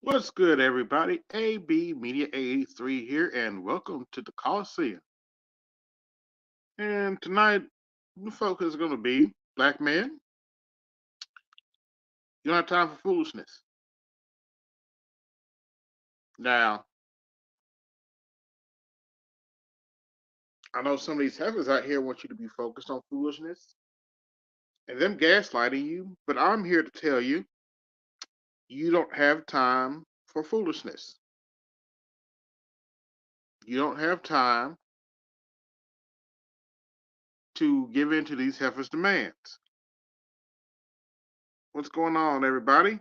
What's good, everybody? AB Media 83 here, and welcome to the Coliseum. And tonight, the focus is going to be black men. You don't have time for foolishness. Now, I know some of these heifers out here want you to be focused on foolishness and them gaslighting you, but I'm here to tell you, you don't have time for foolishness. You don't have time to give in to these heifers' demands. What's going on, everybody?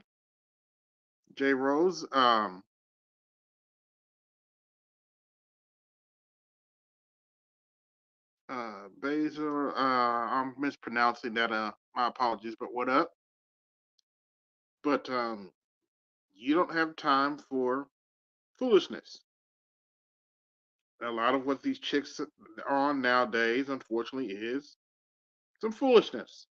J Rose, Basil, I'm mispronouncing that. My apologies, but what up? But you don't have time for foolishness. A lot of what these chicks are on nowadays, unfortunately, is some foolishness.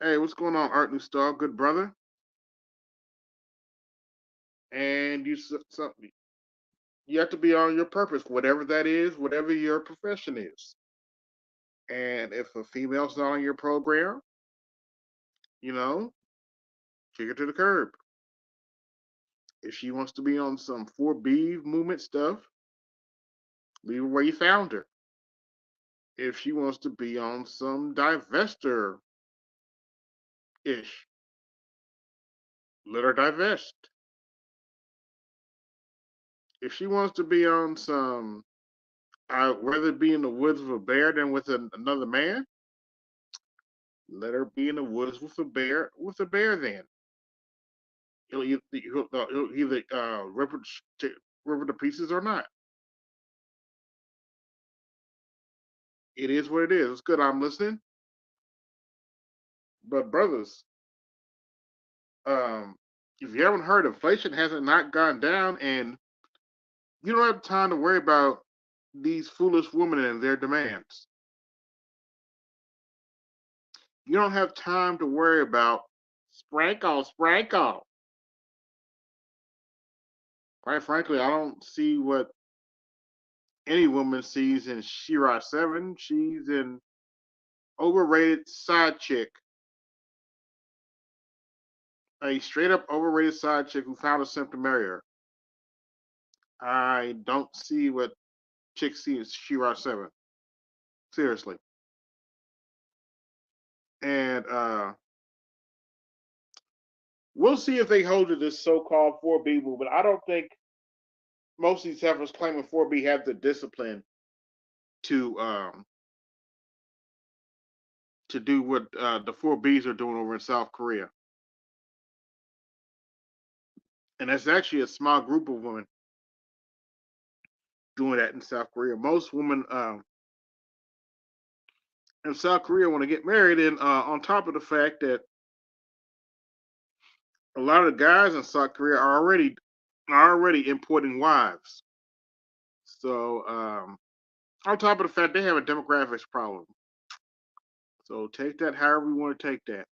Hey, what's going on, Art New Star, good brother? And you have to be on your purpose, whatever that is, whatever your profession is. And if a female's not on your program, you know, kick her to the curb. If she wants to be on some 4B movement stuff, leave her where you found her. If she wants to be on some divester ish, let her divest. If she wants to be on some, I'd rather be in the woods with a bear than with another man, let her be in the woods with a bear. Then he'll either rip her to pieces or not. It is what it is. It's good. I'm listening. But brothers, um, if you haven't heard, inflation hasn't not gone down, and you don't have time to worry about these foolish women and their demands. You don't have time to worry about sprinkle, sprinkle. Quite frankly, I don't see what any woman sees in Shira 7. She's an overrated side chick, a straight up overrated side chick who found a simp to marry her. I don't see what chicks see in Shira 7. Seriously. And we'll see if they hold to this so called 4B movement. I don't think most of these heifers claiming 4B have the discipline to do what the 4Bs are doing over in South Korea. And that's actually a small group of women doing that in South Korea. Most women in South Korea want to get married, and on top of the fact that a lot of the guys in South Korea are already importing wives. So on top of the fact they have a demographics problem. So take that however you want to take that.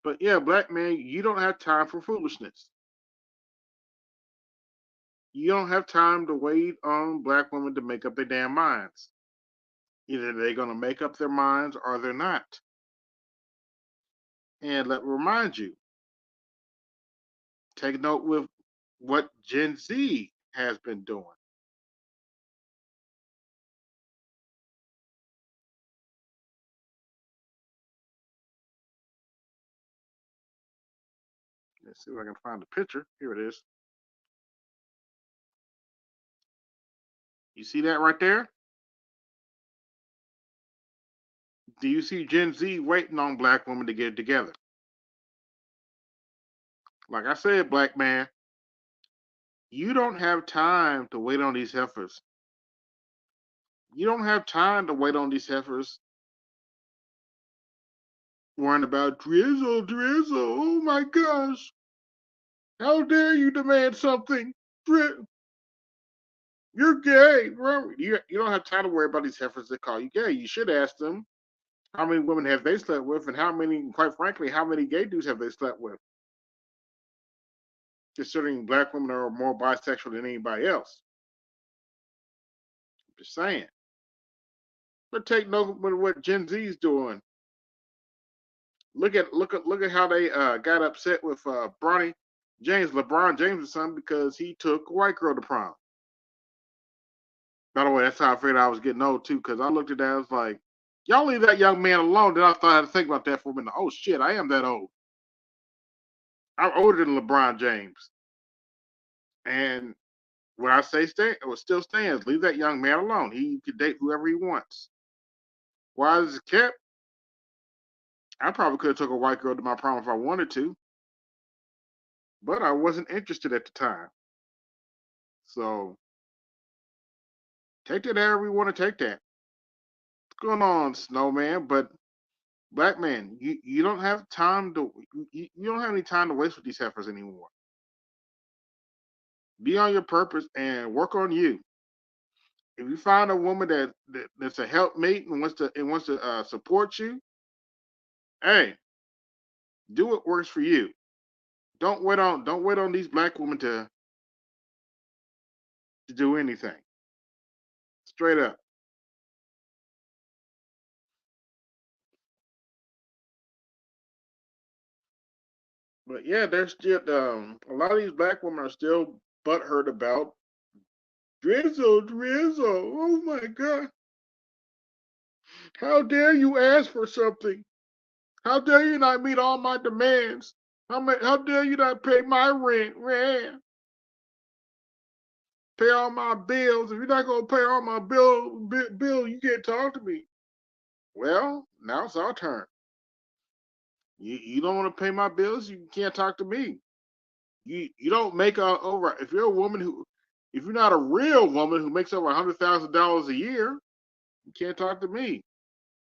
But yeah, black man, you don't have time for foolishness. You don't have time to wait on black women to make up their damn minds. Either they're going to make up their minds or they're not. And let me remind you, take note with what Gen Z has been doing. Let's see if I can find the picture. Here it is. You see that right there? Do you see Gen Z waiting on black women to get it together? Like I said, black man, you don't have time to wait on these heifers. You don't have time to wait on these heifers worrying about drizzle, drizzle. Oh my gosh. How dare you demand something? You're gay. You don't have time to worry about these heifers that call you gay. You should ask them, How many women have they slept with, and how many, quite frankly, how many gay dudes have they slept with? Considering black women are more bisexual than anybody else. Just saying. But take note of what Gen Z's doing. Look at how they got upset with Bronny James, LeBron James' son, because he took a white girl to prom. By the way, that's how I figured I was getting old too, because I looked at that, I was like, y'all leave that young man alone. Then I thought I had to think about that for a minute. Oh shit, I am that old. I'm older than LeBron James. And what I say still stands. Leave that young man alone. He can date whoever he wants. Why is it kept? I probably could have took a white girl to my prom if I wanted to, but I wasn't interested at the time. So take that however you want to take that. What's going on, Snowman? But Black man, you don't have time to you don't have any time to waste with these heifers anymore. Be on your purpose and work on you. If you find a woman that's a helpmate and wants to support you, hey, do what works for you. Don't wait on these black women to do anything. Straight up. But yeah, there's still a lot of these black women are still butthurt about drizzle. Oh my god. How dare you ask for something? How dare you not meet all my demands? How dare you not pay my rent, pay all my bills? If you're not gonna pay all my bill, you can't talk to me. Well, now it's our turn. You don't want to pay my bills, you can't talk to me. You don't make over. If you're a woman if you're not a real woman who makes over $100,000 a year, you can't talk to me.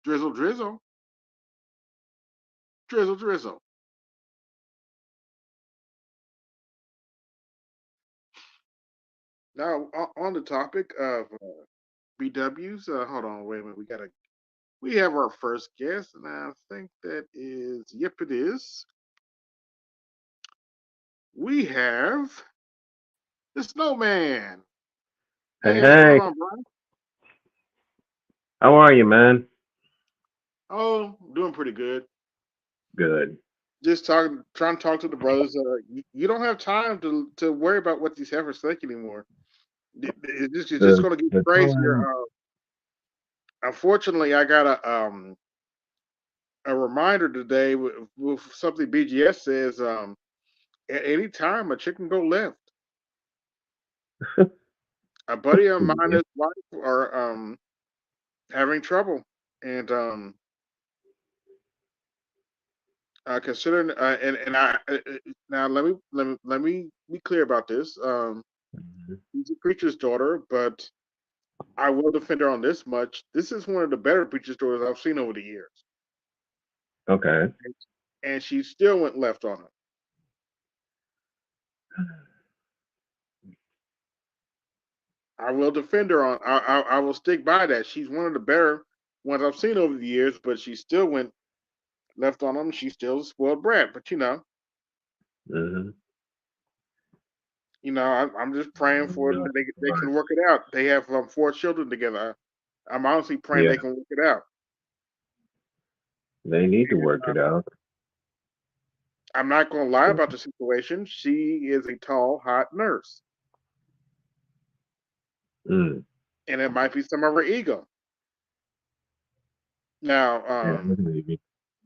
Drizzle, drizzle. Now on the topic of BWs, hold on, wait a minute. We have our first guest, and I think that is, yep, it is. We have the Snowman. Hey, Hey, what's going hey, on, Brian? how are you, man? Oh, doing pretty good. Good. Just trying to talk to the brothers. You don't have time to worry about what these heifers think anymore. It's just The going to get the crazier. time. Unfortunately, I got a reminder today with something BGS says. At any time, a chicken go left. A buddy of mine and Yeah. his wife are having trouble, and considering and now let me be clear about this. Mhm. She's a preacher's daughter, but I will defend her on this much. This is one of the better preacher's daughters I've seen over the years, Okay. and she still went left on him. I will defend her on. I will stick by that. She's one of the better ones I've seen over the years, but she still went left on him. She's still a spoiled brat, but Hmm. I'm just praying for them No, that they right. can work it out. They have 4 children together. I'm honestly praying Yeah, they can work it out. they need to work it out. I'm not going to lie about the situation. She is a tall, hot nurse, Mm. and it might be some of her ego. Now, Yeah, maybe.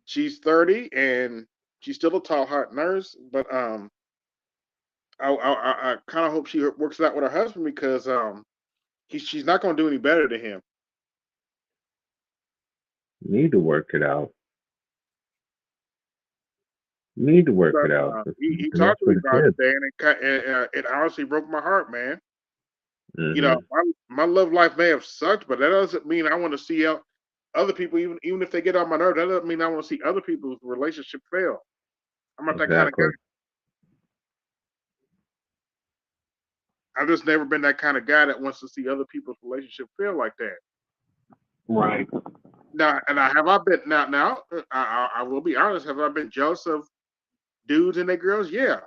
she's 30 and she's still a tall, hot nurse, but I kind of hope she works it out with her husband because she's not going to do any better than him. Need to work it out. Need to work But it out. It's he enough talked to for me the about it kids. today, and it honestly broke my heart, man. Hmm. My love life may have sucked, but that doesn't mean I want to see other people, even if they get on my nerve. That doesn't mean I want to see other people's relationship fail. I'm not that kind of guy. Exactly. I've just never been that kind of guy that wants to see other people's relationship fail like that. Right. Now, and I have I been now. I will be honest. Have I been jealous of dudes and their girls? Yeah.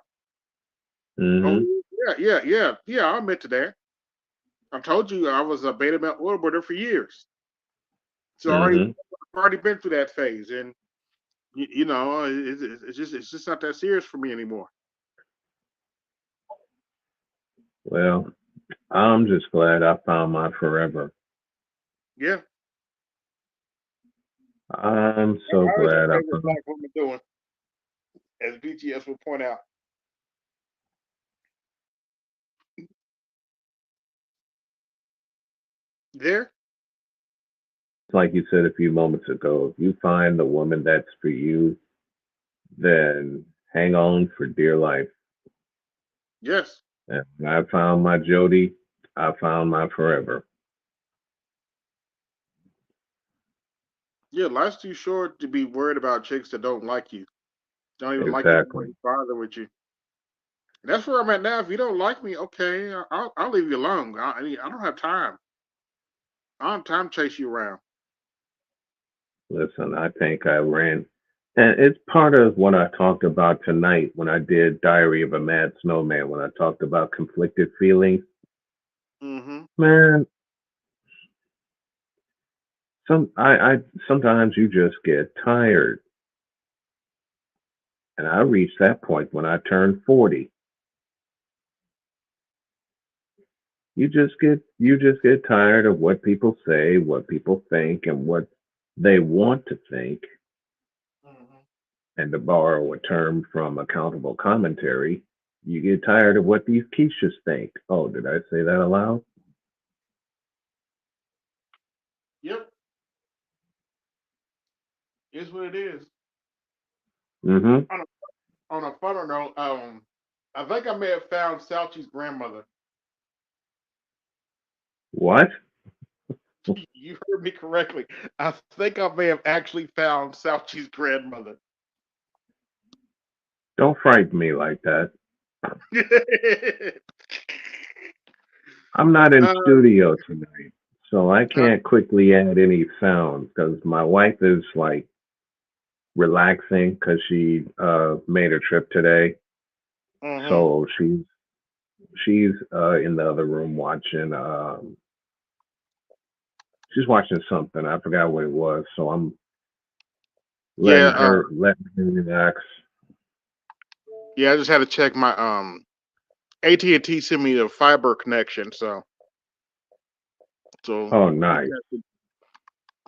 Oh, Mm-hmm. yeah. I'll admit to that. I told you I was a beta male orbiter for years, so Mm-hmm. I've already been through that phase, and it's just not that serious for me anymore. Well, I'm just glad I found my forever. Yeah, I'm so how is your glad I favorite found. black woman doing? As BTS will point out, there. Like you said a few moments ago, if you find the woman that's for you, then hang on for dear life. Yes, And when I found my Jody, I found my forever. yeah. Life's too short to be worried about chicks that don't like you, don't even like you, Exactly. don't bother with you. That's where I'm at now. If you don't like me, okay, I'll leave you alone. I don't have time. I don't have time to chase you around. Listen, I think I ran, and it's part of what I talked about tonight when I did Diary of a Mad Snowman, when I talked about conflicted feelings. Hmm. Man, I sometimes you just get tired, and I reached that point when I turned 40. You just get tired of what people say, what people think, and what they want to think. Hmm. And to borrow a term from accountable commentary, you get tired of what these quiches think. Oh, did I say that aloud? Yep, it's what it is. Mm-hmm. On a funner note, I think I may have found Salchi's grandmother. What? You heard me correctly. I think I may have actually found Salchi's grandmother. Don't frighten me like that. I'm not in uh, studio tonight, so I uh, can't quickly add any sounds because my wife is like relaxing because she made a trip today. mhm. So she's in the other room watching. She's watching something. I forgot what it was. So I'm Yeah, letting her relax. yeah. I just had to check my AT&T sent me a fiber connection, so Oh, I've been nice, testing.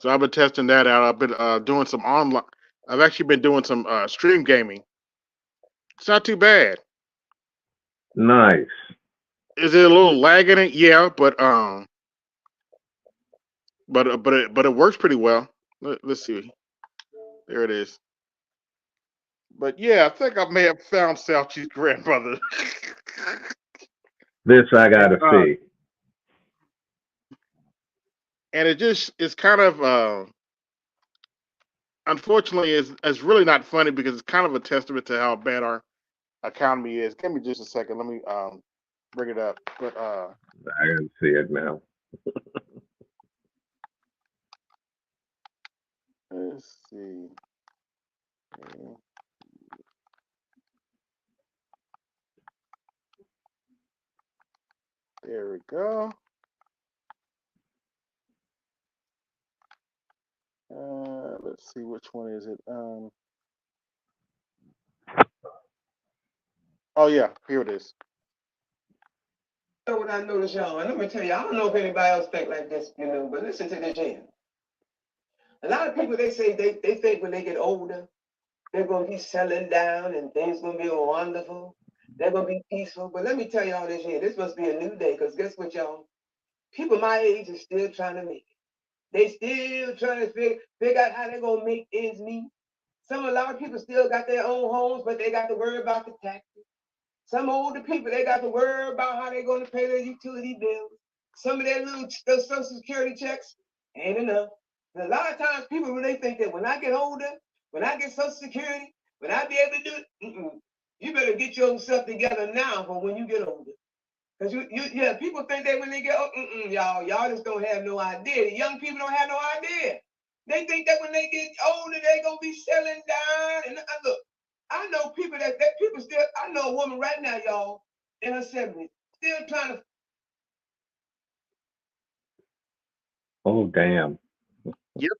So I've been testing that out. I've been doing some online. I've actually been doing some stream gaming. It's not too bad. nice. Is it a little lagging? It? Yeah, but it works pretty well. Let's see. There it is. But yeah, I think I may have found Salchi's grandmother. This I and gotta see. and it just it's kind of unfortunately it's really not funny because it's kind of a testament to how bad our economy is. Give me just a second. Let me bring it up. But I gotta see it now. let's see. Okay, there we go. Let's see which one is it. Oh yeah, here it is. Know what I noticed, y'all, and let me tell you, I don't know if anybody else think like this, but listen to this here. A lot of people they say they think when they get older, they're gonna be settling down and things gonna be wonderful. They're gonna be peaceful. But let me tell y'all this here. This must be a new day, because guess what, y'all? People my age are still trying to make it. They still trying to figure out how they're gonna make ends meet. A lot of people still got their own homes, but they got to worry about the taxes. Some older people, they got to worry about how they're going to pay their utility bills. Some of their little social security checks ain't enough. And a lot of times people really think that when I get older, when I get social security, when I be able to do it, you better get yourself together now for when you get older. Because yeah, people think that when they get, y'all just don't have no idea. The young people don't have no idea. They think that when they get older, they gonna be selling down. And look, I know people that people still. I know a woman right now, y'all, in her 70s, still trying to. Oh, damn. Yep.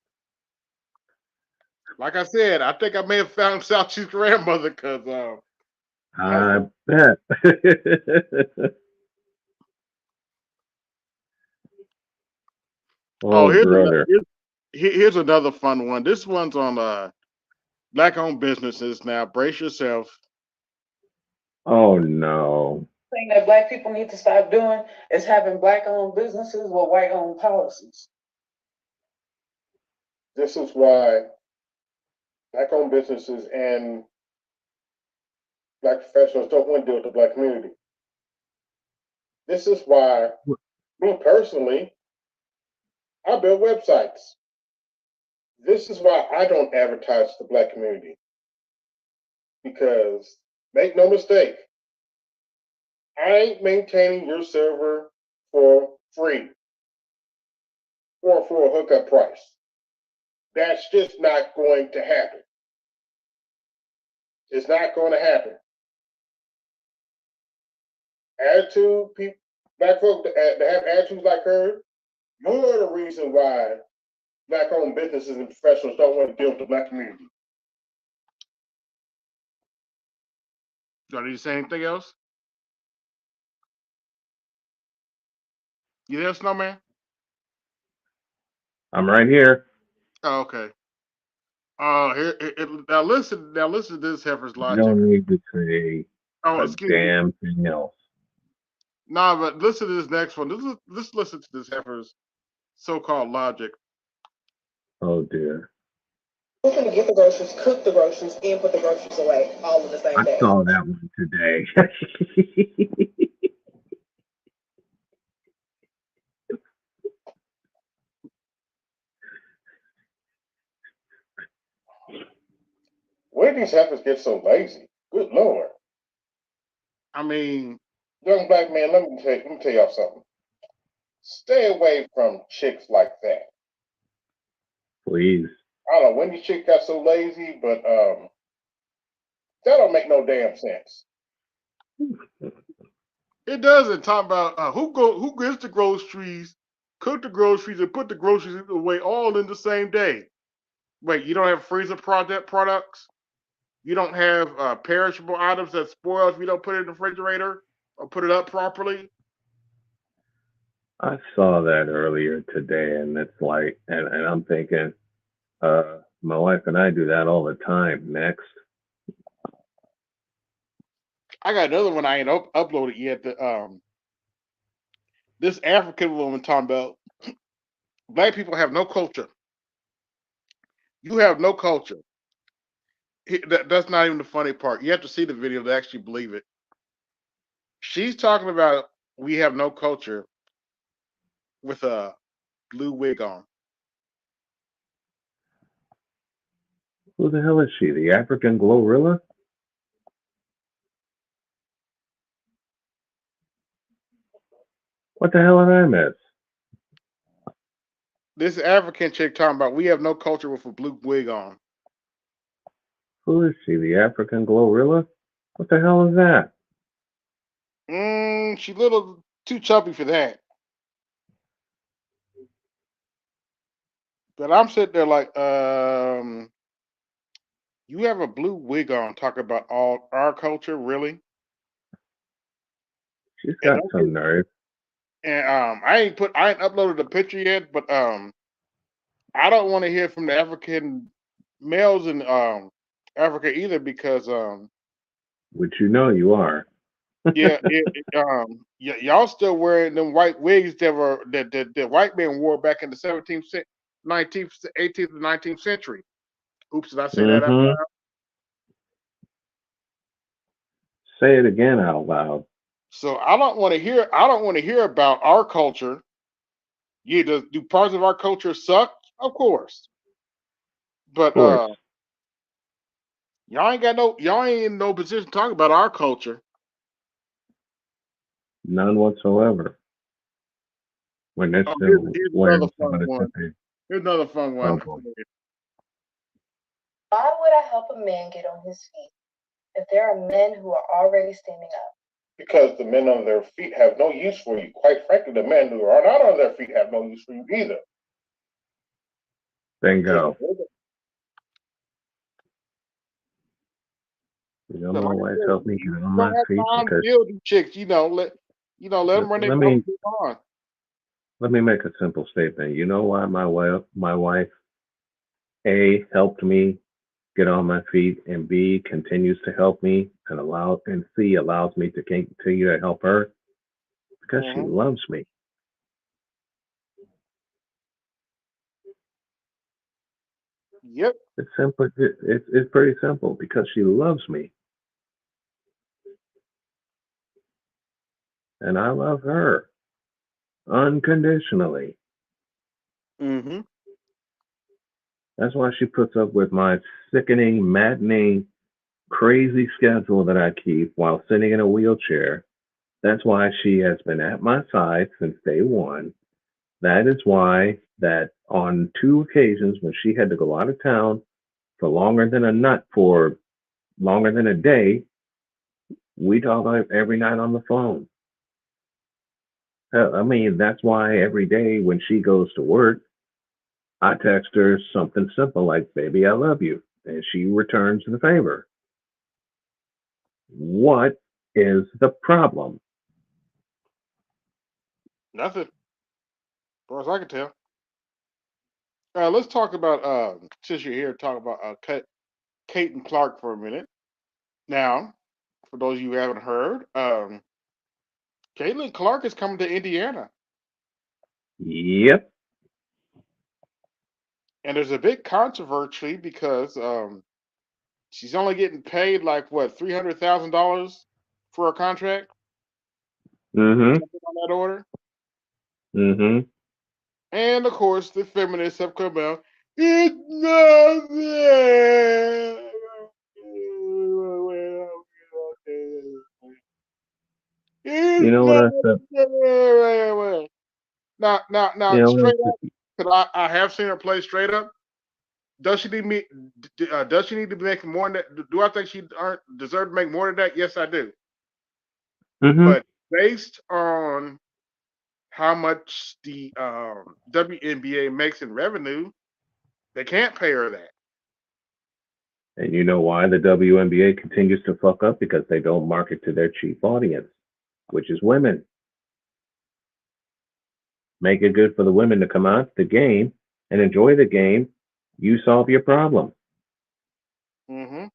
Like I said, I think I may have found South's grandmother because I bet. Oh, brother. Here's another fun one. This one's on black-owned businesses. Now, brace yourself. Oh, no. Thing that black people need to stop doing is having black-owned businesses with white-owned policies. This is why black-owned businesses and black professionals don't want to deal with the black community. This is why, me personally, I build websites. This is why I don't advertise to the black community. Because, make no mistake, I ain't maintaining your server for free or for a hookup price. That's just not going to happen. It's not going to happen. Attitude, people, black folk that have attitudes like her, you're the reason why black-owned businesses and professionals don't want to deal with the black community. Do I need to say anything else? You there, Snowman? I'm right here. Oh, okay. Now listen to this heifer's You logic. don't need to say Oh, a excuse me. damn thing else. Nah, but listen to this next one. Let's listen to this heifer's so-called logic. Oh, dear. We're going to get the groceries, cook the groceries, and put the groceries away all in the same day. I saw that one today. Where did these heifers get so lazy? Good Lord. I mean, young black man, let me tell y'all something. Stay away from chicks like that. Please. I don't know when these chicks got so lazy, but that don't make no damn sense. It doesn't talk about who gets the groceries, cook the groceries, and put the groceries away all in the same day. Wait, you don't have freezer products? You don't have perishable items that spoil if you don't put it in the refrigerator or put it up properly? I saw that earlier today, and it's like, and I'm thinking, my wife and I do that all the time. Next. I got another one I ain't uploaded yet. This African woman talking about black people have no culture. You have no culture. That's not even the funny part. You have to see the video to actually believe it. She's talking about we have no culture with a blue wig on. Who the hell is she? The African Glorilla? What the hell did I miss? This African chick talking about we have no culture with a blue wig on. Who is she? The African Glorilla? What the hell is that? She's a little too chubby for that. But I'm sitting there like, you have a blue wig on talking about all our culture, really? She's got some nerve. And I ain't uploaded a picture yet, but I don't want to hear from the African males in Africa either because Which you know you are. yeah, y'all still wearing them white wigs that white men wore back in the 17th, 19th, 18th, and 19th century. Oops, did I say that out loud? Say it again out loud. So I don't want to hear about our culture. Yeah, do parts of our culture suck? Of course. But y'all ain't in no position to talk about our culture. None whatsoever. When it's here's another fun one. Here's another fun Oh one. boy. Why would I help a man get on his feet if there are men who are already standing up? Because the men on their feet have no use for you. Quite frankly, the men who are not on their feet have no use for you either. Bingo. So, You know, like my I wife said, helped me you get on don't my have feet time to because deal with these chicks. Let them run their let mouth me and move on. let me make a simple statement. You know why my wife A helped me get on my feet and B continues to help me and C allows me to continue to help her because she Hmm. loves me. Yep. It's simple. It's pretty simple because she loves me and I love her unconditionally. Hmm. That's why she puts up with my sickening, maddening, crazy schedule that I keep while sitting in a wheelchair. That's why she has been at my side since day one. That is why that on two occasions when she had to go out of town for longer than a day, we talk every night on the phone. I mean, that's why every day when she goes to work, I text her something simple like, "Baby, I love you." And she returns the favor. What is the problem? Nothing, as far as I can tell. Let's talk about since you're here, talk about Kate and Clark for a minute. Now, for those of you who haven't heard, Caitlin Clark is coming to Indiana, Yep. and there's a big controversy because she's only getting paid like what $300,000 for a contract, Mm-hmm. something on that order. Mm-hmm. And of course, the feminists have come out. It's not fair. You It's know what not I said? fair. Now, You know what straight I up, said? because I have seen her play straight up. Does she need me? Does she need to be making more than that? Do I think she deserve to make more than that? Yes, I do. Mm-hmm. But based on how much the WNBA makes in revenue, they can't pay her that. And you know why the WNBA continues to fuck up? Because they don't market to their chief audience, which is women. Make it good for the women to come out to the game and enjoy the game. You solve your problem. Hmm.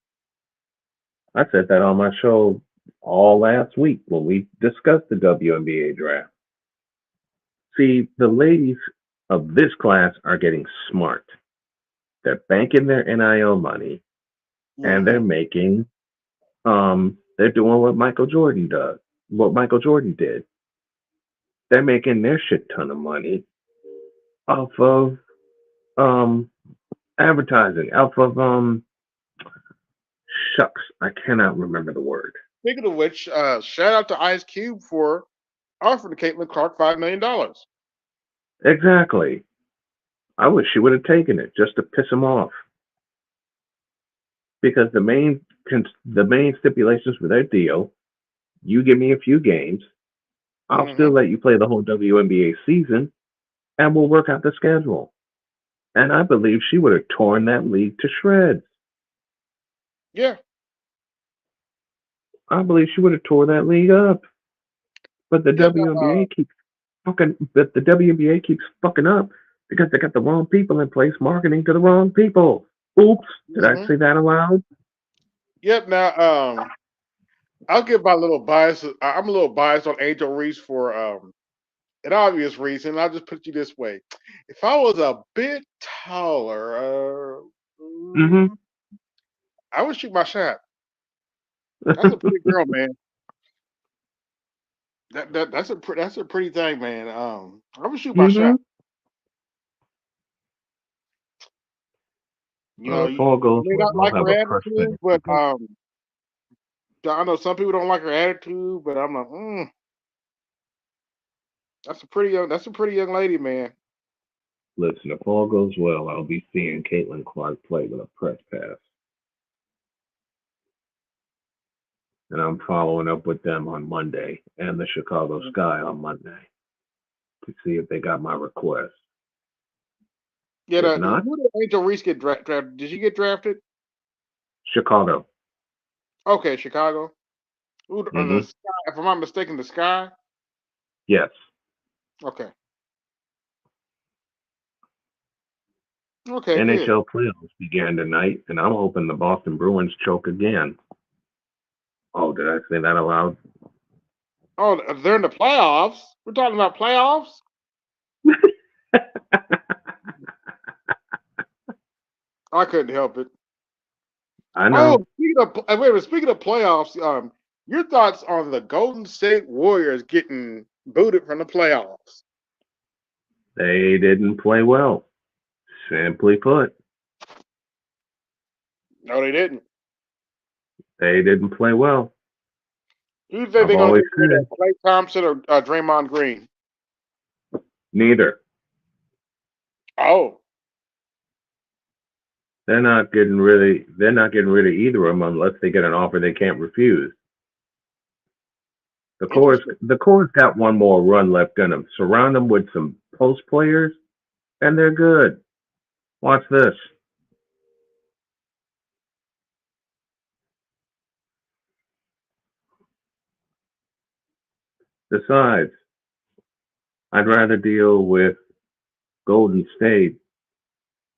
I said that on my show all last week when we discussed the WNBA draft. See, the ladies of this class are getting smart. They're banking their NIL money and Hmm. they're doing what Michael Jordan did. They're making their shit ton of money off of um advertising, off of shucks, I cannot remember the word. Speaking of which, shout out to Ice Cube for offering Caitlin Clark $5 million. Exactly. I wish she would have taken it just to piss him off because the main stipulations for their deal, you give me a few games, I'll Hmm. still let you play the whole WNBA season, and we'll work out the schedule. And I believe she would have torn that league to shreds. Yeah, I believe she would have tore that league up. But the yeah. WNBA keeps the WNBA keeps fucking up because they got the wrong people in place marketing to the wrong people. Oops, did I Hmm. say that aloud? Yep. Now, I'll give my little bias. I'm a little biased on Angel Reese for an obvious reason. I'll just put it this way: if I was a bit taller, Mm-hmm. I would shoot my shot. That's a pretty girl, man. That's a pretty thing, man. I would shoot my Mm-hmm. shot. Well, if You all goes may well, not I'll like have her a crush attitude, finish but with her. I know some people don't like her attitude, but I'm like, that's a pretty young lady, man. Listen, if all goes well, I'll be seeing Caitlin Clark play with a press pass. And I'm following up with them on Monday and the Chicago Sky on Monday to see if they got my request. Yeah, If not, who did Angel Reese get drafted? Did she get drafted? Chicago. Okay, Chicago. Who on Hmm. the Sky? If I'm not mistaken, the Sky. Yes. Okay. Okay, good. NHL playoffs began tonight, and I'm hoping the Boston Bruins choke again. Oh, did I say that aloud? Oh, they're in the playoffs. We're talking about playoffs. I couldn't help it. I know. Oh, speaking of playoffs, your thoughts on the Golden State Warriors getting booted from the playoffs? They didn't play well. Simply put, No, they didn't. they didn't play well. Who do you think I've they're going to always get rid said of, Klay Thompson or Draymond Green? neither. Oh, They're not getting rid of either of them unless they get an offer they can't refuse. The interesting. Core's got one more run left in them. Surround them with some post players, and they're good. Watch this. Besides, I'd rather deal with Golden State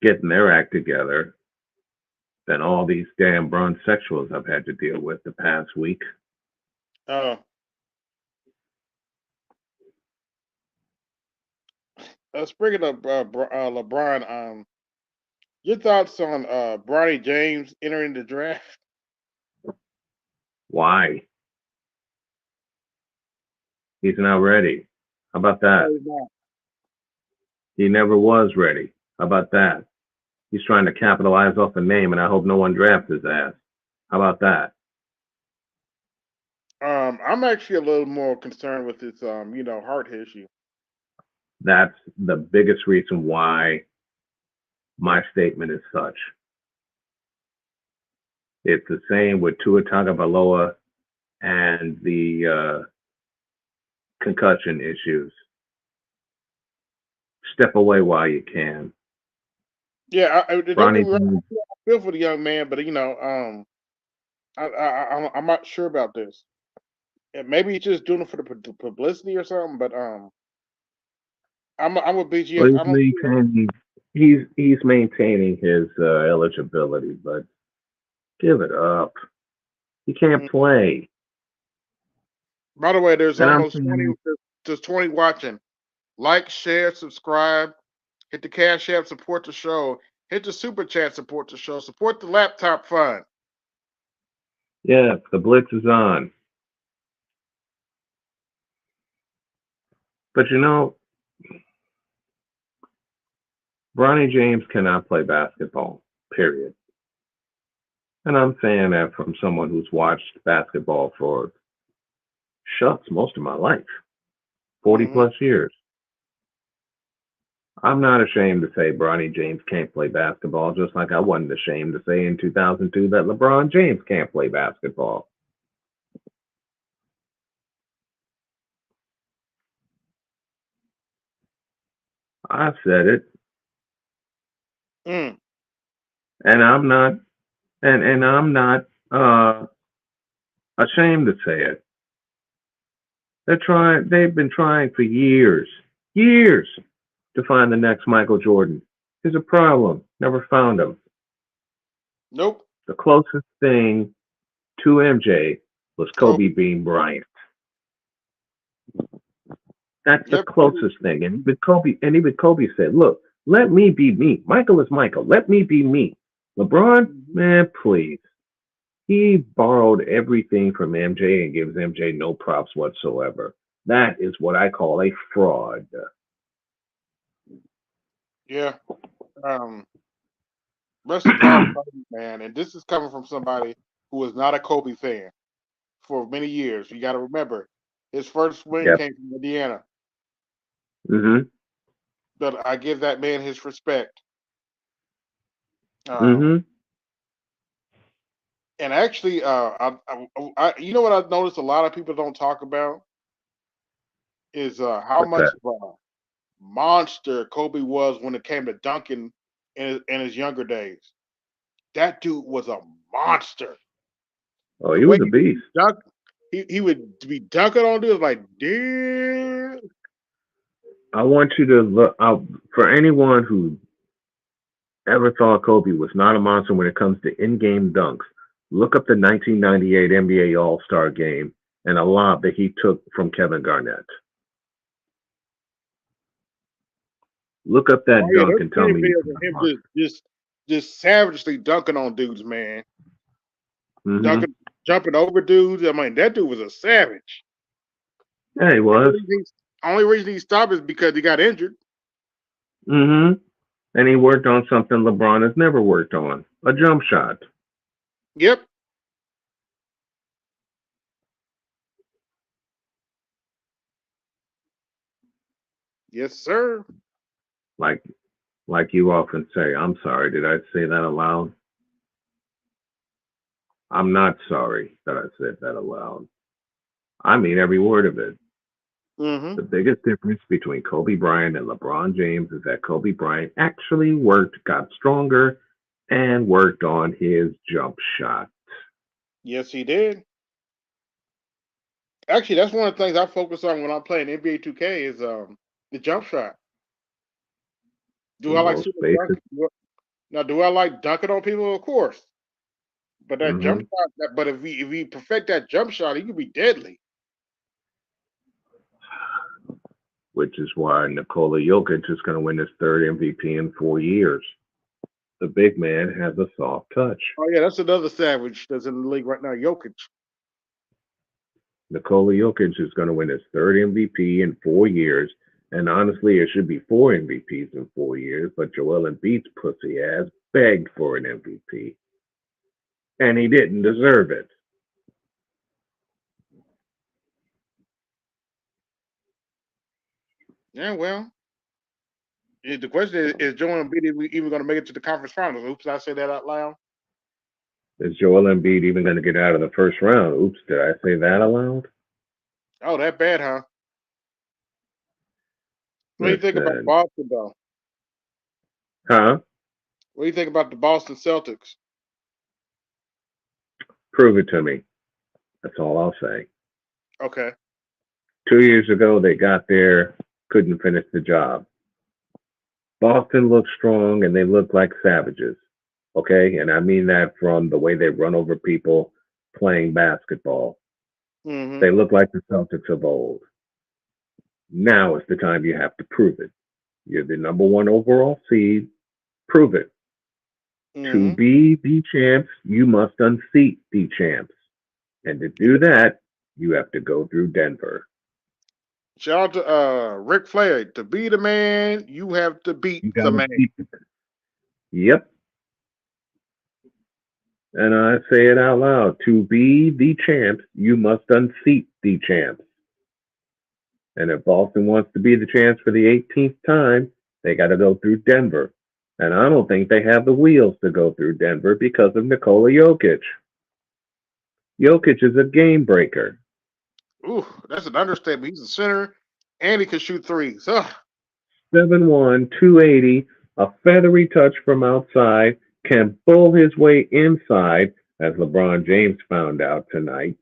getting their act together than all these damn bronze sexuals I've had to deal with the past week. Uh, speaking of LeBron, your thoughts on Bronny James entering the draft? Why? He's not ready. How about No, that? he's not. He never was ready. How about that? He's trying to capitalize off a name, and I hope no one drafts his ass. How about that? I'm actually a little more concerned with his heart issue. That's the biggest reason why my statement is such. It's the same with Tua Tagovailoa and the concussion issues. Step away while you can. Yeah, don't get Ronnie me wrong. James, I feel for the young man, but I'm not sure about this. Maybe he's just doing it for the publicity or something. But I'm a well, BGS. I don't. he's maintaining his eligibility, but give it up. He can't Mm. play. By the way, there's And I'm almost 20. saying, There's 20 watching. Like, share, subscribe. Hit the Cash App, support the show. Hit the Super Chat, support the show. Support the Laptop Fund. yeah, the blitz is on. But Bronny James cannot play basketball, period. And I'm saying that from someone who's watched basketball for most of my life, 40 Mm-hmm. plus years. I'm not ashamed to say Bronny James can't play basketball, just like I wasn't ashamed to say in 2002 that LeBron James can't play basketball. I said it, Mm. and I'm not ashamed to say it. They've been trying for years to find the next Michael Jordan. Here's a problem. Never found him. Nope. The closest thing to MJ was Kobe Bean Bryant. That's the Yep. closest thing. And even Kobe said, look, let me be me. Michael is Michael. Let me be me. LeBron, man, please. He borrowed everything from MJ and gives MJ no props whatsoever. That is what I call a fraud. Yeah. Rest in power, Kobe, man. And this is coming from somebody who was not a Kobe fan for many years. You got to remember, his first win Yep. came from Indiana. Mm-hmm. But I give that man his respect. Mm-hmm. And actually, you know what I've noticed a lot of people don't talk about is how What's much that? of a monster Kobe was when it came to dunking in his younger days. That dude was a monster. Oh, The he way was a he would beast. be dunk, he would be dunking on dudes like, damn. I want you to look out for anyone who ever thought Kobe was not a monster when it comes to in-game dunks. Look up the 1998 NBA All-Star game and a lob that he took from Kevin Garnett. Look up Oh that yeah, dunk there's and tell plenty of me he's videos of not a him monster. just savagely dunking on dudes, man. Mm-hmm. Dunking, jumping over dudes. I mean, that dude was a savage. Yeah, he Only was. reason only reason he stopped is because he got injured. Mm-hmm. And he worked on something LeBron has never worked on, a jump shot. Yep. Yes, sir. Like like you often say, I'm sorry, did I say that aloud? I'm not sorry that I said that aloud. I mean every word of it. Mm-hmm. The biggest difference between Kobe Bryant and LeBron James is that Kobe Bryant actually worked, got stronger, and worked on his jump shot. Yes, he did. Actually, that's one of the things I focus on when I'm playing NBA 2K is the jump shot. The Do I like most super dunk? basic. Now, do I like dunking on people? Of course. But that jump Hmm. shot, but if we perfect that jump shot, he could be deadly. Which is why Nikola Jokic is going to win his third MVP in 4 years. The big man has a soft touch. Oh yeah, that's another savage that's in the league right now, Jokic. Nikola Jokic is going to win his third MVP in 4 years. And honestly, it should be four MVPs in 4 years, but Joel Embiid's pussy ass begged for an MVP. And he didn't deserve it. Yeah, well, the question is Joel Embiid even going to make it to the conference finals? Oops, did I say that out loud? Is Joel Embiid even going to get out of the first round? Oops, did I say that aloud? Oh, that bad, huh? What do you think about Listen, Boston, though? huh? What do you think about the Boston Celtics? Prove it to me. That's all I'll say. Okay. 2 years ago, they got there, couldn't finish the job. Boston looks strong and they look like savages. Okay? And I mean that from the way they run over people playing basketball. Mm-hmm. They look like the Celtics of old. Now is the time you have to prove it. You're the number one overall seed. Prove it. To Mm-hmm. be the champs, you must unseat the champs. And to do that, you have to go through Denver. Shout out to Ric Flair. To be the man, you have to beat You the gotta man. beat. Yep. And I say it out loud. To be the champs, you must unseat the champs. And if Boston wants to be the champs for the 18th time, they got to go through Denver. And I don't think they have the wheels to go through Denver because of Nikola Jokic. Jokic is a game breaker. Ooh, that's an understatement. He's a center and he can shoot threes. Ugh. 7'1", 280, a feathery touch from outside, can bull his way inside, as LeBron James found out tonight,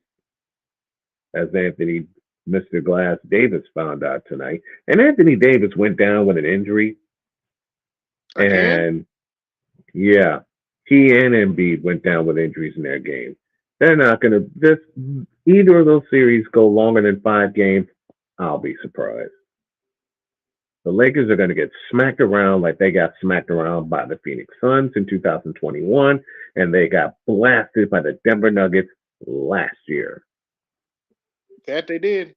as Anthony Mr. Glass Davis found out tonight. And Anthony Davis went down with an injury. Again? And yeah, he and Embiid went down with injuries in their game. They're not going to, just either of those series go longer than 5 games, I'll be surprised. The Lakers are going to get smacked around like they got smacked around by the Phoenix Suns in 2021, and they got blasted by the Denver Nuggets last year. That they did.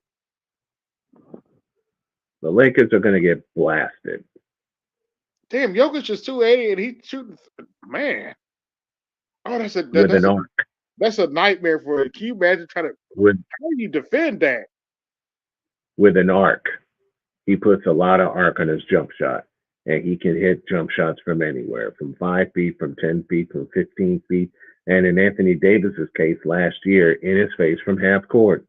The Lakers are going to get blasted. Damn, Jokic is 280 and he's shooting. Man. Oh, With an arc. that's a nightmare for it. Can you imagine trying to With how do you defend that? with an arc. He puts a lot of arc on his jump shot. and he can hit jump shots from anywhere, from 5 feet, from 10 feet, from 15 feet, and in Anthony Davis's case last year, in his face from half court.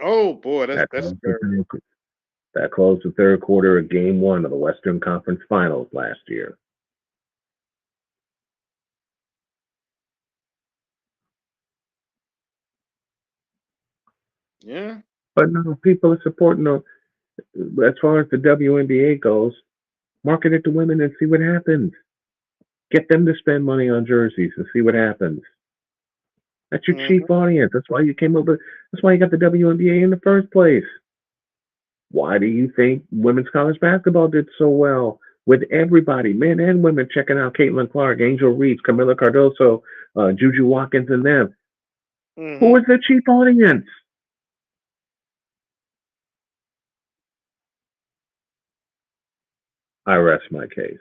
Oh boy, that's That that's closed the scary. third, that closed the third quarter of Game 1 of the Western Conference Finals last year. Yeah. But no, people are supporting them. As far as the WNBA goes, market it to women and see what happens. Get them to spend money on jerseys and see what happens. That's your Hmm. chief audience. That's why you came up with. That's why you got the WNBA in the first place. Why do you think women's college basketball did so well with everybody, men and women, checking out Caitlin Clark, Angel Reese, Camila Cardoso, Juju Watkins, and them? Who Hmm. was the chief audience? I rest my case.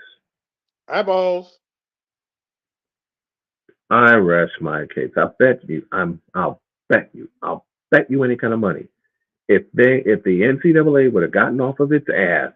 Eyeballs. I rest my case. I bet you. I'll bet you. I'll bet you any kind of money. If the NCAA would have gotten off of its ass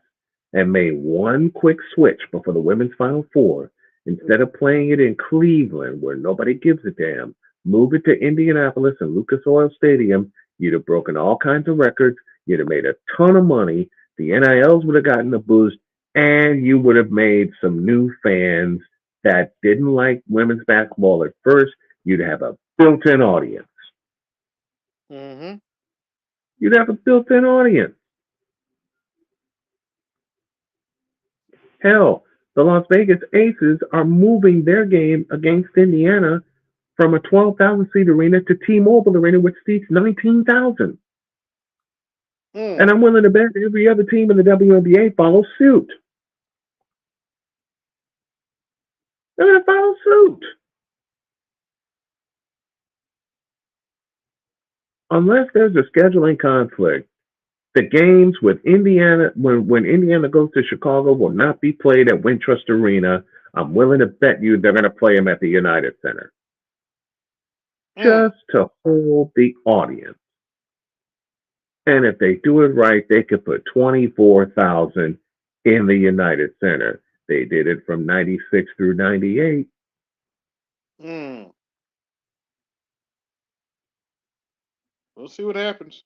and made one quick switch before the women's Final Four, instead of playing it in Cleveland where nobody gives a damn, move it to Indianapolis and Lucas Oil Stadium, you'd have broken all kinds of records. You'd have made a ton of money. The NILs would have gotten a boost, and you would have made some new fans that didn't like women's basketball at first. You'd have a built-in audience. Hmm. You'd have a built-in audience. Hell, the Las Vegas Aces are moving their game against Indiana from a 12,000 seat arena to T-Mobile Arena, which seats 19,000. And Mm. I'm willing to bet every other team in the WNBA follows suit. They're going to follow suit. Unless there's a scheduling conflict, the games with Indiana, when Indiana goes to Chicago, will not be played at Wintrust Arena. I'm willing to bet you they're going to play them at the United Center Mm. just to hold the audience. And if they do it right, they could put 24,000 in the United Center. They did it from 96 through 98. Mm. We'll see what happens.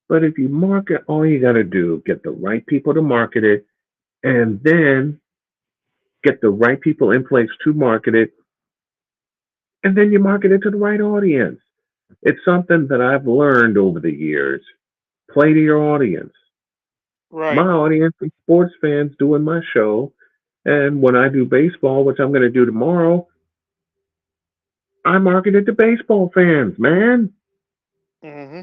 But if you market, all you got to do, get the right people to market it, and then get the right people in place to market it, and then you market it to the right audience. It's something that I've learned over the years. Play to your audience. My Right. audience is sports fans doing my show. And when I do baseball, which I'm going to do tomorrow, I market it to baseball fans, man. Hmm.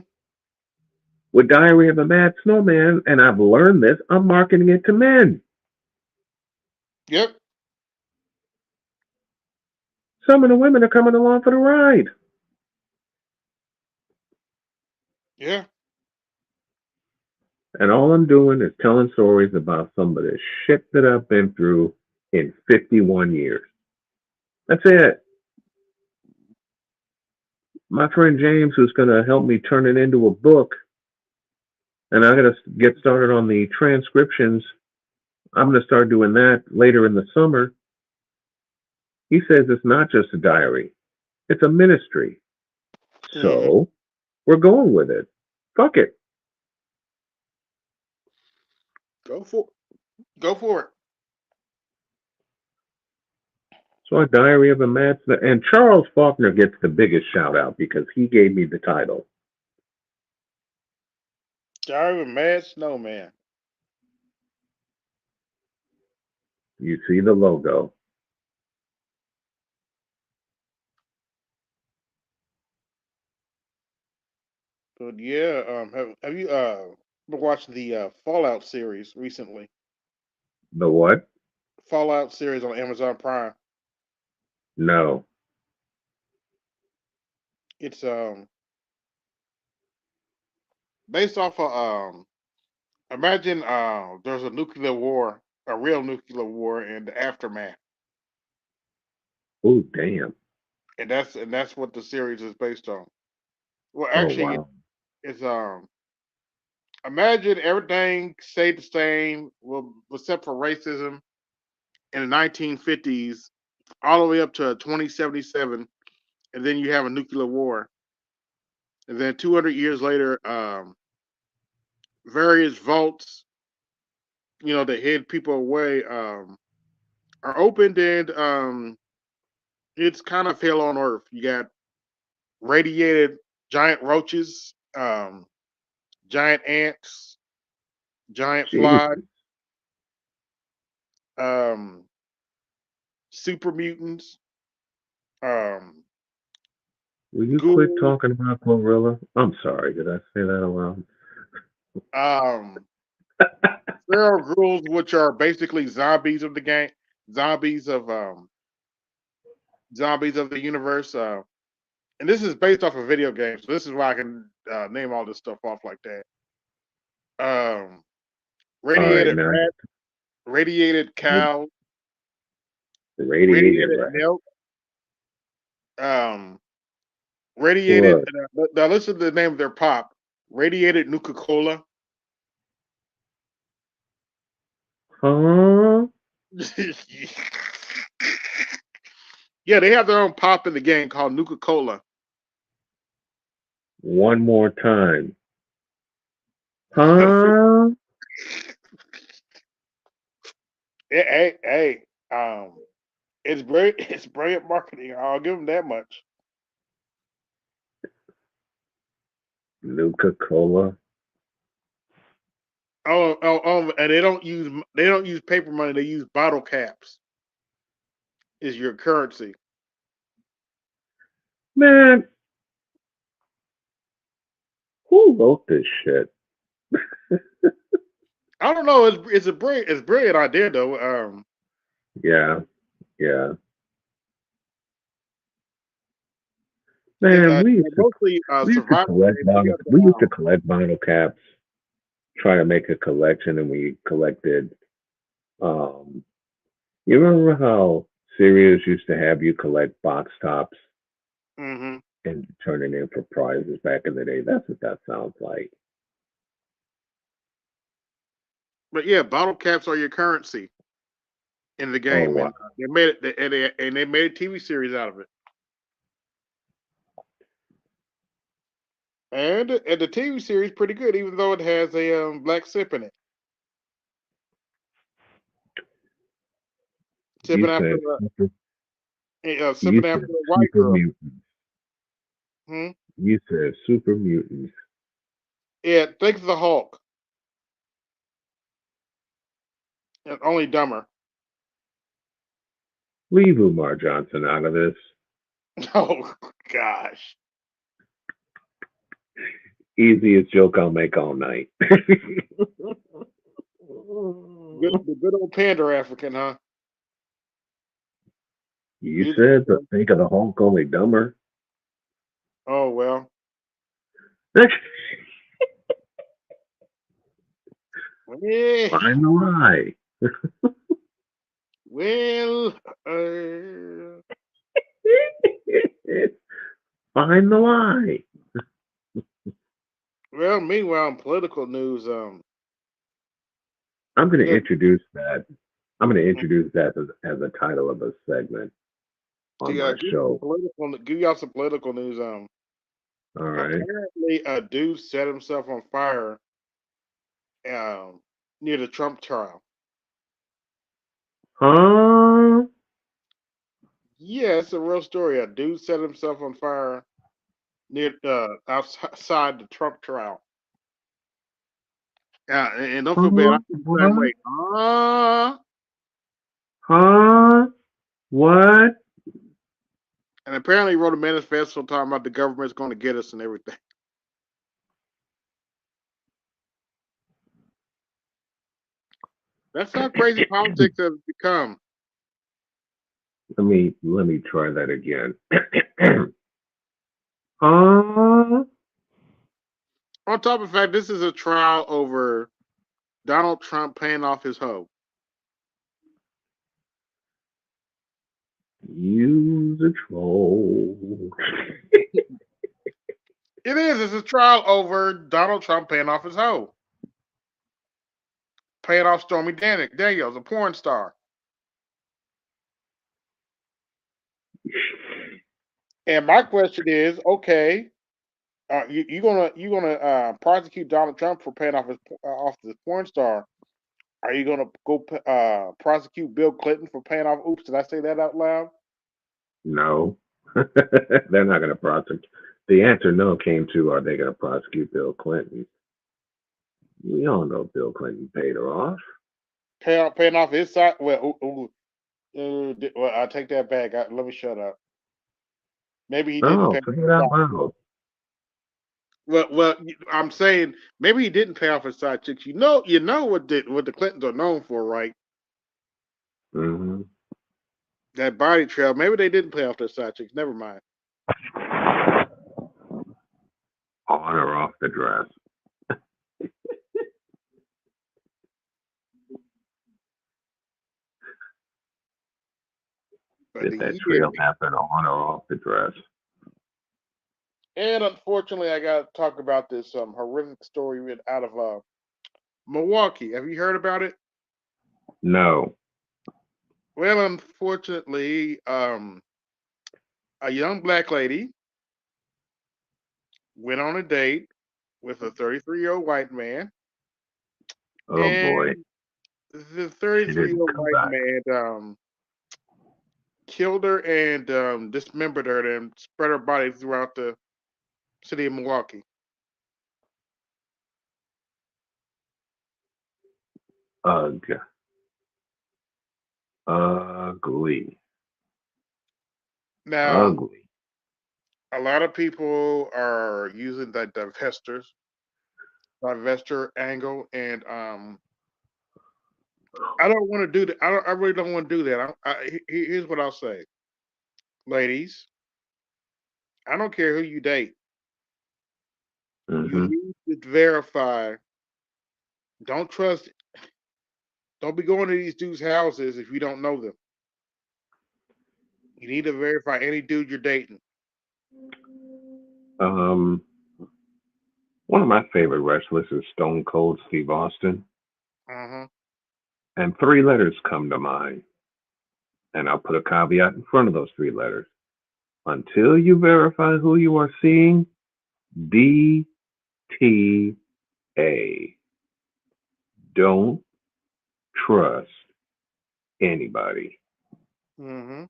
With Diary of a Mad Snowman, and I've learned this, I'm marketing it to men. Yep. Some of the women are coming along for the ride. Yeah. And all I'm doing is telling stories about some of the shit that I've been through in 51 years. That's it. My friend James, who's going to help me turn it into a book, and I got to get started on the transcriptions. I'm going to start doing that later in the summer. He says it's not just a diary, it's a ministry. Hmm. So we're going with it. Fuck it. Go for Go for it. So a diary of a mad and Charles Faulkner gets the biggest shout out because he gave me the title. Diary of a Mad Snowman. You see the logo. But yeah, have you been watching the Fallout series recently? The what? Fallout series on Amazon Prime. No. It's based off of imagine there's a nuclear war, a real nuclear war, and the aftermath, Oh damn. and that's what the series is based on. Well, Oh actually, wow. it's Imagine everything stayed the same, well, except for racism in the 1950s, all the way up to 2077, and then you have a nuclear war, and then 200 years later, various vaults, that hid people away, are opened, and it's kind of hell on earth. You got radiated giant roaches, giant ants, giant flies, Jesus. um, super mutants, um, Will you quit ghouls, talking about Glorilla? I'm sorry, did I say that aloud? um, feral ghouls, which are basically zombies of the game, zombies of um, zombies of the universe. And this is based off a video game, so this is why I can name all this stuff off like that. Um, All right, radiated now rat, radiated cow, radiated radiated rat. milk, um, radiated. What? Now listen to the name of their pop. Radiated Nuka Cola. Huh? Yeah, they have their own pop in the game called Nuka Cola. One more time. Huh? Hey, it's brilliant marketing. I'll give them that much. Nuka Cola. And they don't use paper money. They use bottle caps. Is your currency? Man, who wrote this shit? I don't know. It's a brilliant idea though. Yeah, yeah. It's Man, mostly we used to survival collect games. You bottle have to, we used to collect bottle caps, try to make a collection, and we collected. Um, you remember how Sirius used to have you collect box tops hmm and turn it in for prizes back in the day? That's what that sounds like. But yeah, bottle caps are your currency in the Oh game, and wow. they made it, and they made a TV series out of it. And the TV series pretty good, even though it has a black sip in it. You Sipping after said you sipping after said a white super girl. mutants. Hmm? You said super mutants. Yeah, think of the Hulk, and only dumber. Leave Umar Johnson out of this. Oh gosh, Easiest joke I'll make all night. the good old Panda African, huh? You You, said the think of the Hulk only dumber. oh well. Yeah, Find the lie. well, Find the lie. Meanwhile, in political news, I'm going to yeah, introduce that. I'm going to introduce that as a title of a segment on my show. give y'all some political news. All right. Apparently, a dude set himself on fire um, near the Trump trial. Huh? Yeah, it's a real story. A dude set himself on fire near outside the Trump trial. And don't feel bad. I Huh? feel the same What? way. Huh? What? And apparently, he wrote a manifesto talking about the government's going to get us and everything. That's how crazy politics has become. Let me try that again. Huh? On top of the fact, this is a trial over Donald Trump paying off his hoe. Use a troll. It is. It's a trial over Donald Trump paying off his hoe. paying off Stormy Daniels, a porn star. And my question is, okay, you gonna prosecute Donald Trump for paying off his porn star? Are you gonna go prosecute Bill Clinton for paying off? Oops, did I say that out loud? No, they're not going to prosecute. The answer no came to, are they going to prosecute Bill Clinton? We all know Bill Clinton paid her off. Paying off his side. Well, I take that back. Let me shut up. Maybe he didn't No, pay. say it out loud. Well, I'm saying maybe he didn't pay off his side chicks. You know what the Clintons are known for, right? Mm-hmm. That body trail. Maybe they didn't pay off their side chicks. Never mind. On or off the dress. Did that trail happen on or off the dress? And unfortunately, I got to talk about this horrific story out of Milwaukee. Have you heard about it? No. Well, unfortunately, a young black lady went on a date with a 33-year-old white man. Oh, and boy. The 33-year-old white man killed her and dismembered her and spread her body throughout the city of Milwaukee. Ugh. Ugly. Now, ugly. A lot of people are using the divester angle, and I don't want to do that. I really don't want to do that. Here's what I'll say, ladies. I don't care who you date. Mm-hmm. You need to verify. Don't trust. Don't be going to these dudes' houses if you don't know them. You need to verify any dude you're dating. One of my favorite wrestlers is Stone Cold Steve Austin. Uh-huh. And 3 letters come to mind. And I'll put a caveat in front of those 3 letters. Until you verify who you are seeing, DTA. Don't trust anybody. Mm-hmm.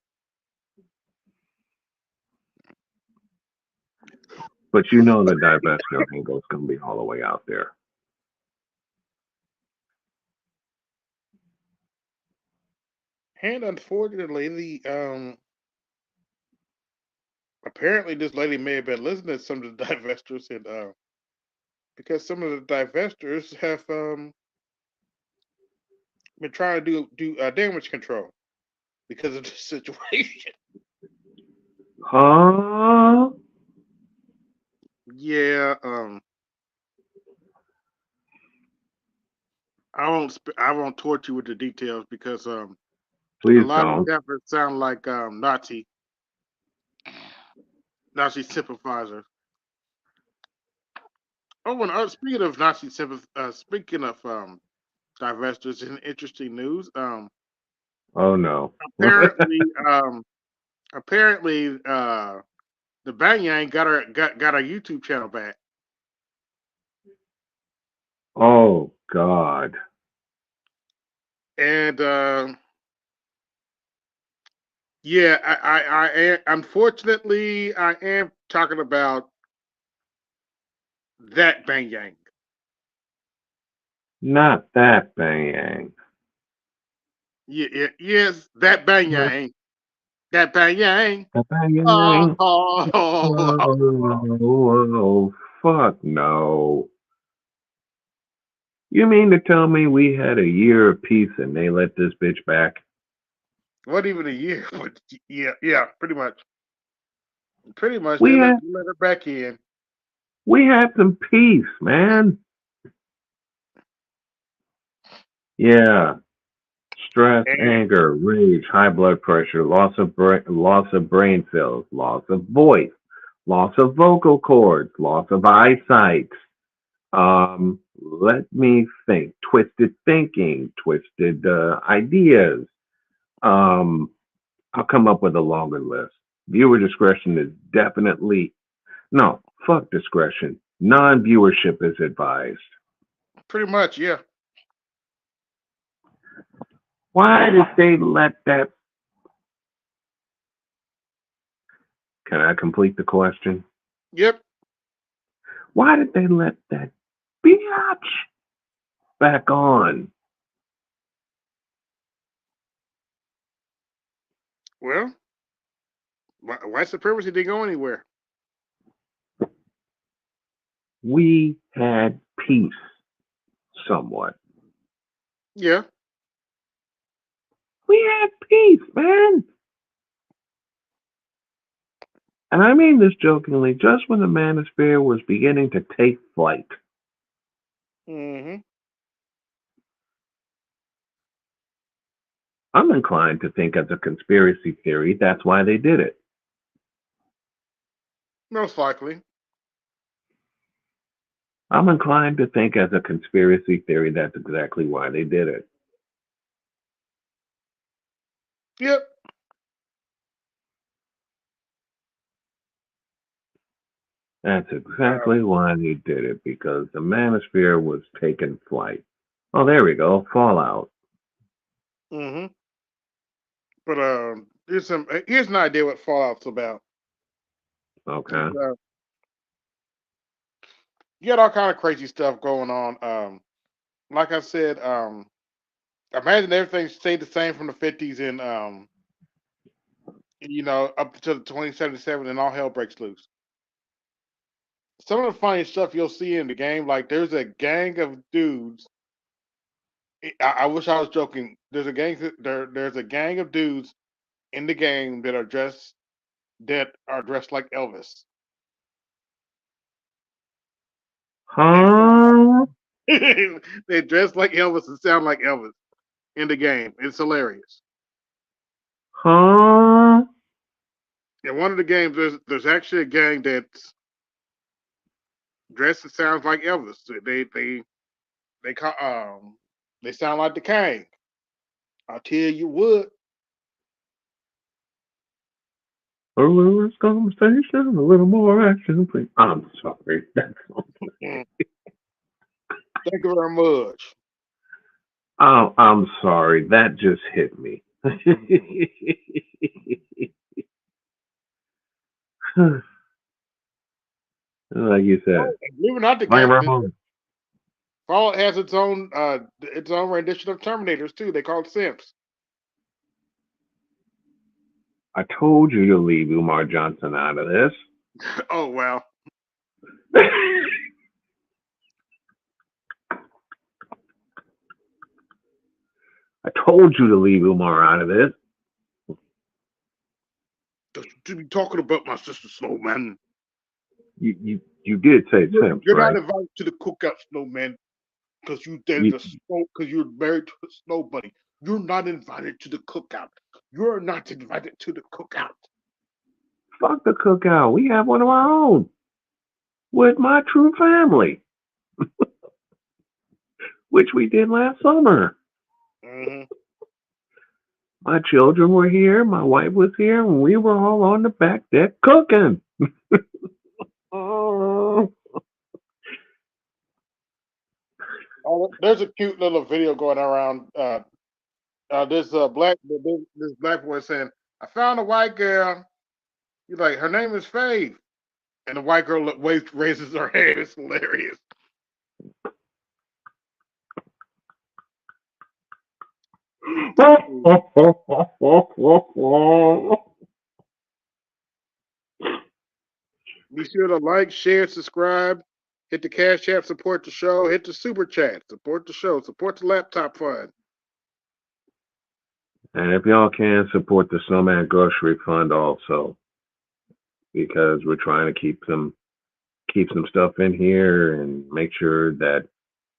But you know the divestment angle is going to be all the way out there. And unfortunately, apparently this lady may have been listening to some of the divestors, and because some of the divestors have been trying to do damage control because of the situation. Huh? Yeah. I won't torture you with the details because Please a lot don't. of efforts sound like Nazi sympathizers. Oh, and speaking of Nazi sympathizers, speaking of divestors in interesting news, Oh no. apparently the Bang Yang got our YouTube channel back. Oh God. And yeah, I am, unfortunately I am talking about that Bang Yang. Not that Bang Yang. Yes, that Bang Yang. That Bang Yang. That Bang Yang. Oh, fuck no. You mean to tell me we had a year of peace and they let this bitch back? What, even a year? But yeah, pretty much. Pretty much, We let her back in. We had some peace, man. Yeah. Stress, anger, rage, high blood pressure, loss of brain cells, loss of voice, loss of vocal cords, loss of eyesight, Let me think. Twisted thinking, twisted ideas. Um, I'll come up with a longer list. Viewer discretion is definitely no. Fuck discretion. Non-viewership is advised. Pretty much, yeah. Why did they let that? Can I complete the question? Yep. Why did they let that bitch back on? Well, white supremacy didn't go anywhere. We had peace somewhat. Yeah. We had peace, man. And I mean this jokingly, just when the manosphere was beginning to take flight. Mm-hmm. I'm inclined to think as a conspiracy theory, that's why they did it. Most likely. I'm inclined to think as a conspiracy theory, that's exactly why they did it. Yep. That's exactly why they did it, because the manosphere was taking flight. Oh, there we go. Fallout. Mm-hmm. But here's an idea what Fallout's about. Okay. You got all kind of crazy stuff going on. Like I said, imagine everything stayed the same from the 50s and up to the 2077 and all hell breaks loose. Some of the funny stuff you'll see in the game, like there's a gang of dudes. I wish I was joking. There's a gang of dudes in the game that are dressed like Elvis. Huh? They dress like Elvis and sound like Elvis in the game. It's hilarious. Huh? In one of the games, there's actually a gang that's dressed and sounds like Elvis. They call they sound like the King. I tell you what. A little less conversation, a little more action, please. I'm sorry. Thank you very much. Oh, I'm sorry. That just hit me. Like you said, Believe it or not, the blame game our home. Fallout has its own rendition of Terminators too. They call it Simps. I told you to leave Umar Johnson out of this. Oh wow. I told you to leave Umar out of this. To be talking about my sister Snowman. You did say Simps, You're right? not invited to the cookout, Snowman, because You, because you're married to a snow bunny. You're not invited to the cookout. You're not invited to the cookout. fuck the cookout. We have one of our own with my true family, which we did last summer. Mm-hmm. My children were here, my wife was here, and we were all on the back deck cooking. Oh, Oh, there's a cute little video going around. This black boy saying, "I found a white girl." He's like, "Her name is Faith," and the white girl raises her head. It's hilarious. Be sure to like, share, subscribe, hit the Cash App, support the show, hit the Super Chat, support the show, support the Laptop Fund. And if y'all can support the Snowman Grocery Fund also, because we're trying to keep some stuff in here and make sure that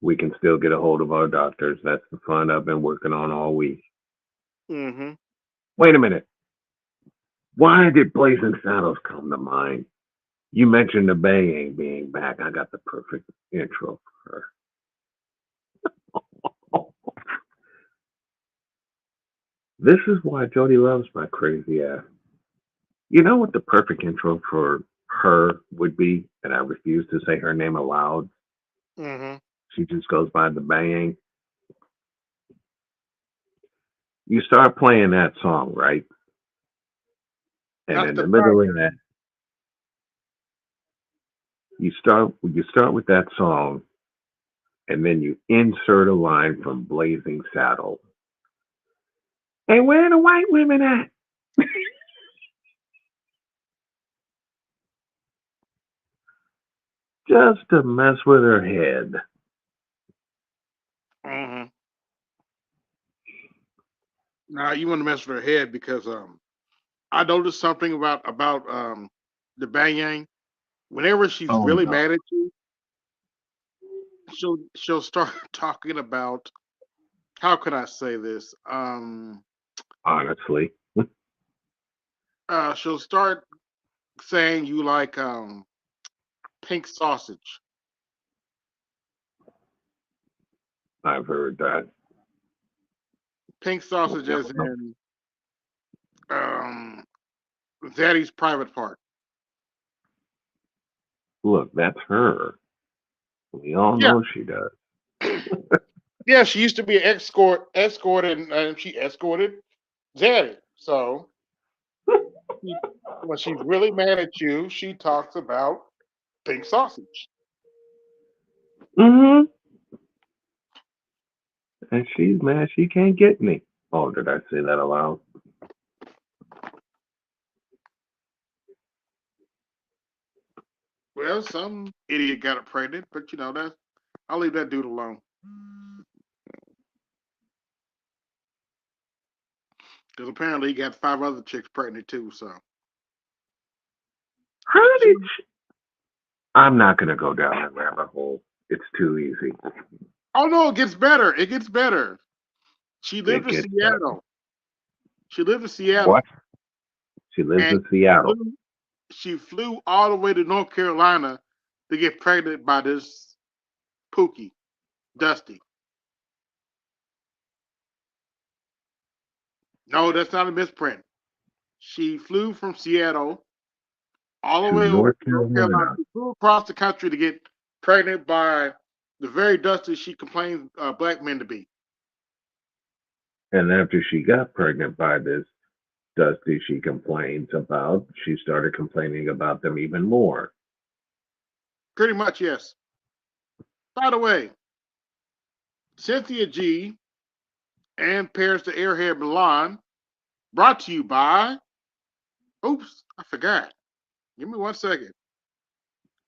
we can still get a hold of our doctors. That's the fund I've been working on all week. Mm-hmm. Wait a minute. Why did Blazing Saddles come to mind? You mentioned the Bay ain't being back. I got the perfect intro for her. This is why Jody loves my crazy ass. You know what the perfect intro for her would be? And I refuse to say her name aloud. Mm-hmm. She just goes by the bang. You start playing that song, right? And Not in the the middle of banger. that, you start with that song, and then you insert a line from Blazing Saddles. Hey, where are the white women at? Just to mess with her head. Mm-hmm. Now you want to mess with her head because I noticed something about the Bang Yang. Whenever she's Oh really no, mad at you, she'll start talking about, how can I say this? honestly. She'll start saying you like pink sausage. I've heard that. Pink sausage as in um Zaddy's private part. Look, that's her. We all Yeah. know she does. Yeah, she used to be an escort and she escorted Zaddy. So she, when she's really mad at you, she talks about pink sausage. Hmm. And she's mad she can't get me. Oh, did I say that aloud? Well, some idiot got her pregnant, but that's, I'll leave that dude alone. Because apparently he got 5 other chicks pregnant too. So How she, did she? I'm not going to go down that rabbit hole. It's too easy. oh no, it gets better. It gets better. She lived It in gets better. Seattle. She lived in What? Seattle, She lives and in Seattle. flew, she flew all the way to North Carolina to get pregnant by this Pookie, Dusty. No, that's not a misprint. She flew from Seattle all the To way over North to North Carolina. Carolina. She flew across the country to get pregnant by the very Dusty she complains black men to be. And after she got pregnant by this Dusty she complains about, she started complaining about them even more. Pretty much, yes. By the way, Cynthia G and Paris the Airhead Milan, brought to you by. Oops, I forgot. Give me 1 second.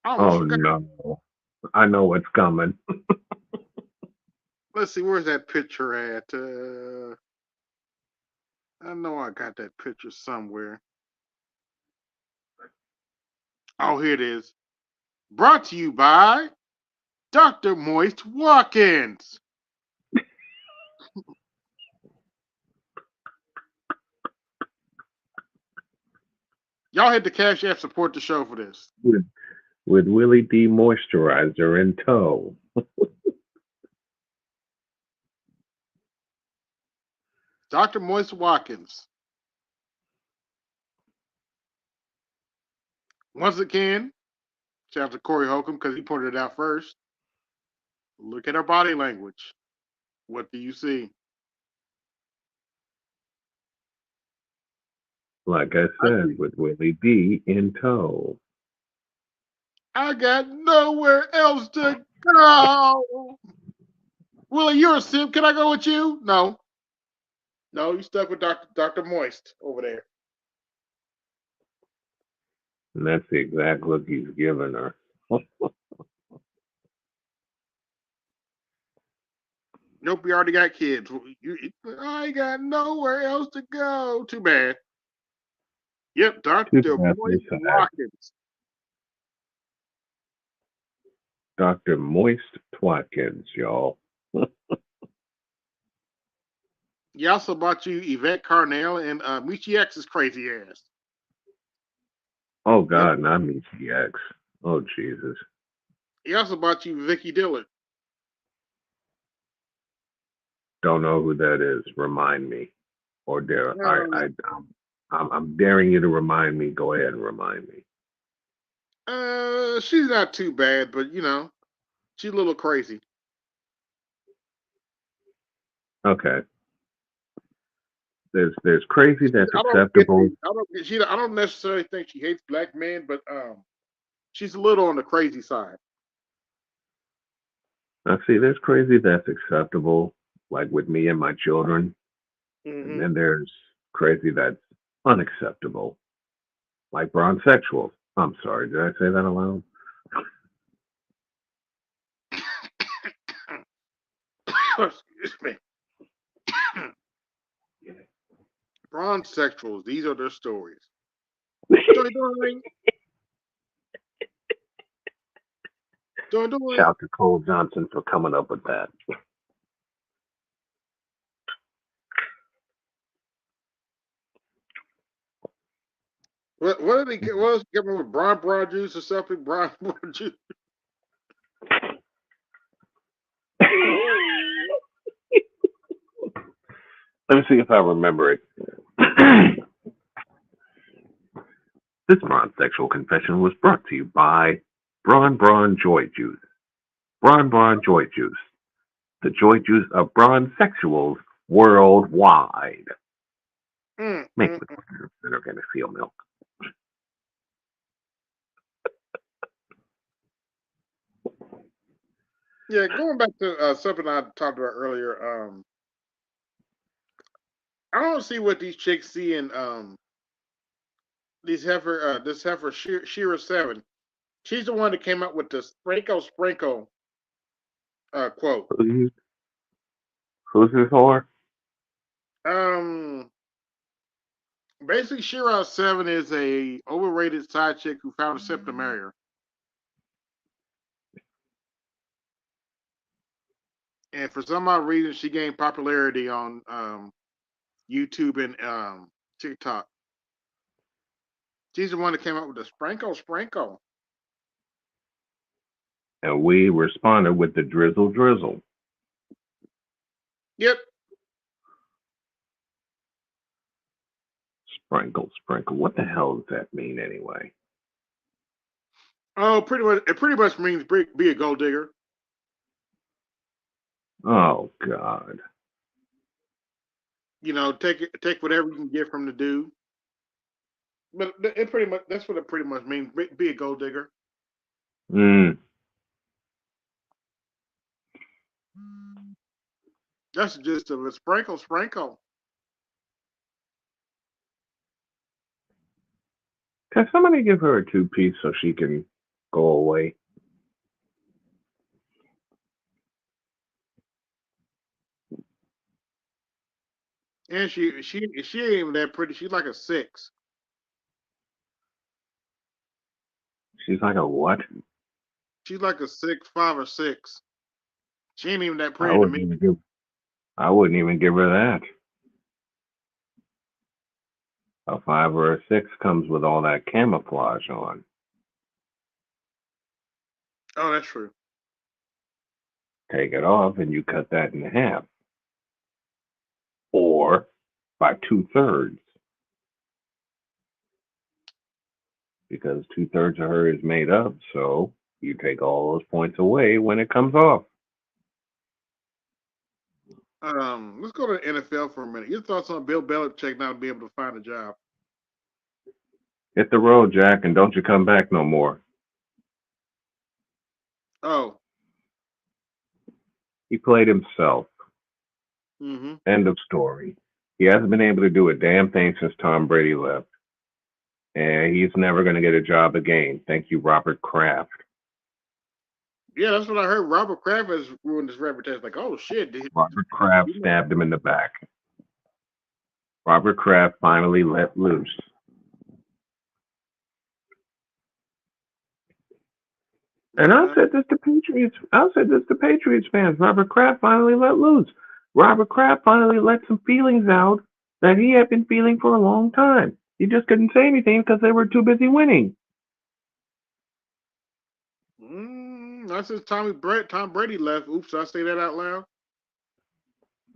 I almost Oh forgot. no. I know what's coming. Let's see, where's that picture at? I know I got that picture somewhere. Oh, here it is. Brought to you by Dr. Moist Watkins. Y'all hit the Cash App, support the show for this. with, with Willie D moisturizer in tow. Dr. Moist Watkins. Once again, shout out to Corey Holcomb because he pointed it out first. Look at her body language. What do you see? Like I I said, see. with Willie D in tow. I got nowhere else to go. Willie, you're a simp. Can I go with you? No. No, you stuck with Dr. Moist over there. And that's the exact look he's giving her. Nope, you already got kids. I got nowhere else to go. Too bad. Yep, Too Dr. bad for Moist sad. Watkins. Dr. Moist Twatkins, y'all. He also bought you Yvette Carnell and Michi X's crazy ass. Oh Yep. God, not me GX. Oh Jesus. He also bought you Vicky Dillon. Don't know who that is. Remind me. Or dare Um, I'm daring you to remind me. Go ahead and remind me. she's not too bad, but she's a little crazy. Okay. There's crazy that's I don't get acceptable. the. I don't necessarily think she hates black men, but she's a little on the crazy side. Now see, there's crazy that's acceptable, like with me and my children, and Mm-hmm. then there's crazy that's unacceptable, like bronsexuals. I'm sorry, did I say that aloud? Excuse me. Bronsexuals. These are their stories. Doing, doing, doing. Shout to Cole Johnson for coming up with that. What did he get? What was he coming with? Brown juice or something? Brown juice. Let me see if I remember it. This bronsexual confession was brought to you by Braun Joy Juice. Braun Joy Juice. The joy juice of bronsexuals worldwide. Make with organic seal milk. Yeah, going back to something I talked about earlier. I don't see what these chicks see in this heifer Shira 7. She's the one that came up with the sprinkle quote. Who's this whore? Um, Basically, Shira 7 is a overrated side chick who found a sip to marry her, and for some odd reason, she gained popularity on YouTube and TikTok. She's the one that came up with the sprinkle. And we responded with the drizzle. Yep. Sprinkle. What the hell does that mean anyway? Oh, pretty much. It pretty much means be a gold digger. Oh God. Take whatever you can get from the dude. But that's what it pretty much means. Be a gold digger. That's the gist of it. Sprinkle. Can somebody give her a 2-piece so she can go away? And she ain't even that pretty. She's like a 6. She's like a what? She's like a 6, 5 or 6. She ain't even that I pretty to wouldn't me. even give. I wouldn't even give her that. A 5 or a 6 comes with all that camouflage on. Oh, that's true. Take it off and you cut that in half. Or by 2/3. Because 2/3 of her is made up, so you take all those points away when it comes off. Let's go to the NFL for a minute. Your thoughts on Bill Belichick not being able to find a job? Hit the road, Jack, and don't you come back no more. Oh. He played himself. Mm-hmm. End of story. He hasn't been able to do a damn thing since Tom Brady left. And he's never going to get a job again. Thank you, Robert Kraft. Yeah, that's what I heard. Robert Kraft has ruined his reputation. Like, oh shit. Robert Kraft stabbed him in the back. Robert Kraft finally let loose. And I said this to Patriots fans. Robert Kraft finally let loose. Robert Kraft finally let some feelings out that he had been feeling for a long time. He just couldn't say anything because they were too busy winning. That's since Tom Brady left. Oops, did I say that out loud?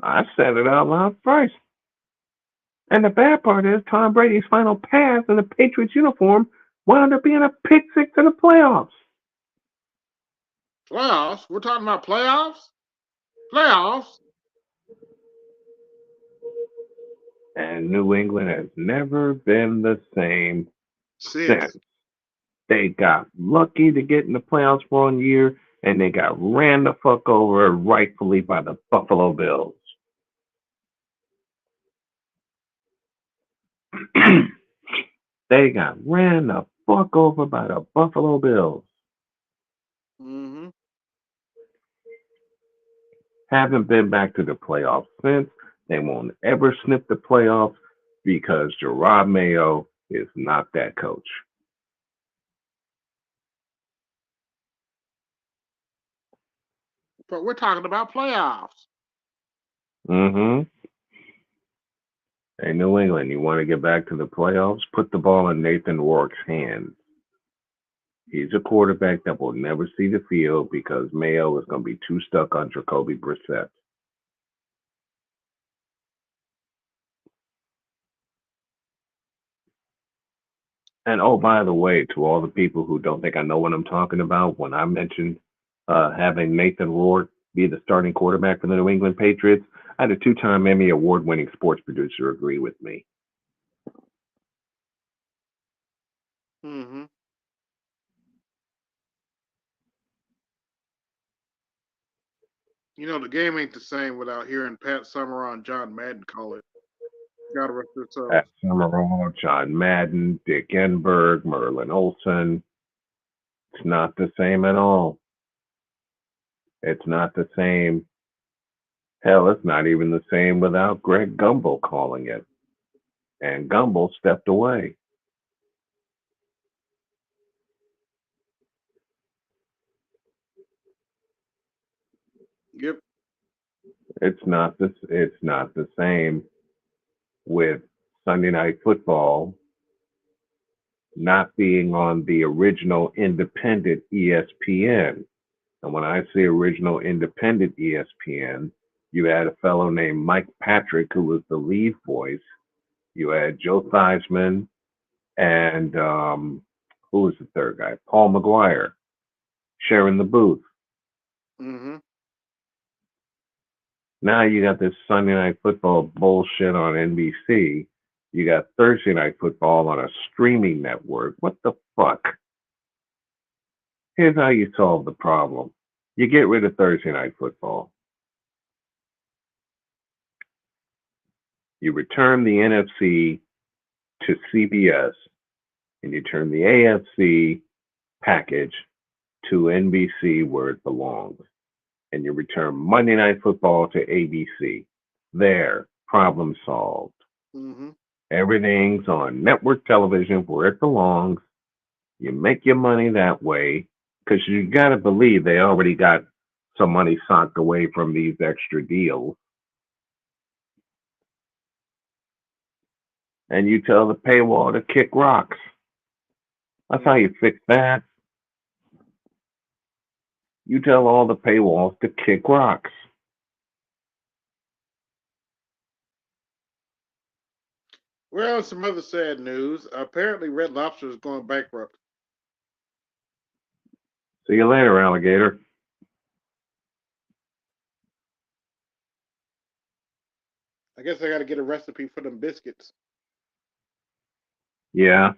I said it out loud first. And the bad part is Tom Brady's final pass in the Patriots uniform wound up being a pick six in the playoffs. Playoffs? We're talking about playoffs? Playoffs? And New England has never been the same since. Since. They got lucky to get in the playoffs one year, and they got ran the fuck over rightfully by the Buffalo Bills. They got ran the fuck over by the Buffalo Bills. Mm-hmm. Haven't been back to the playoffs since. They won't ever sniff the playoffs because Gerard Mayo is not that coach. But we're talking about playoffs. Mm-hmm. Hey, New England, you want to get back to the playoffs? Put the ball in Nathan Rourke's hands. He's a quarterback that will never see the field because Mayo is going to be too stuck on Jacoby Brissett. And oh, by the way, to all the people who don't think I know what I'm talking about, when I mentioned having Nathan Rourke be the starting quarterback for the New England Patriots, I had a two-time Emmy award-winning sports producer agree with me. Mm-hmm. You know, the game ain't the same without hearing Pat Summerall and John Madden call it. Gotta rest their souls. Pat Summerall, John Madden, Dick Enberg, Merlin Olsen. It's not the same at all. It's not the same. Hell, it's not even the same without Greg Gumbel calling it. And Gumbel stepped away. Yep. It's not the same with Sunday Night Football not being on the original independent ESPN. And when I say original independent ESPN, you had a fellow named Mike Patrick who was the lead voice. You had Joe Theismann and who was the third guy? Paul McGuire sharing the booth. Mm-hmm. Now you got this Sunday Night Football bullshit on NBC. You got Thursday Night Football on a streaming network. What the fuck? Here's how you solve the problem. You get rid of Thursday Night Football. You return the NFC to CBS, and you turn the AFC package to NBC where it belongs. And you return Monday Night Football to ABC. There, problem solved. Mm-hmm. Everything's on network television where it belongs. You make your money that way because you got to believe they already got some money socked away from these extra deals. And you tell the paywall to kick rocks. That's how you fix that. You tell all the paywalls to kick rocks. Well, some other sad news. Apparently, Red Lobster is going bankrupt. See you later, alligator. I guess I got to get a recipe for them biscuits. Yeah,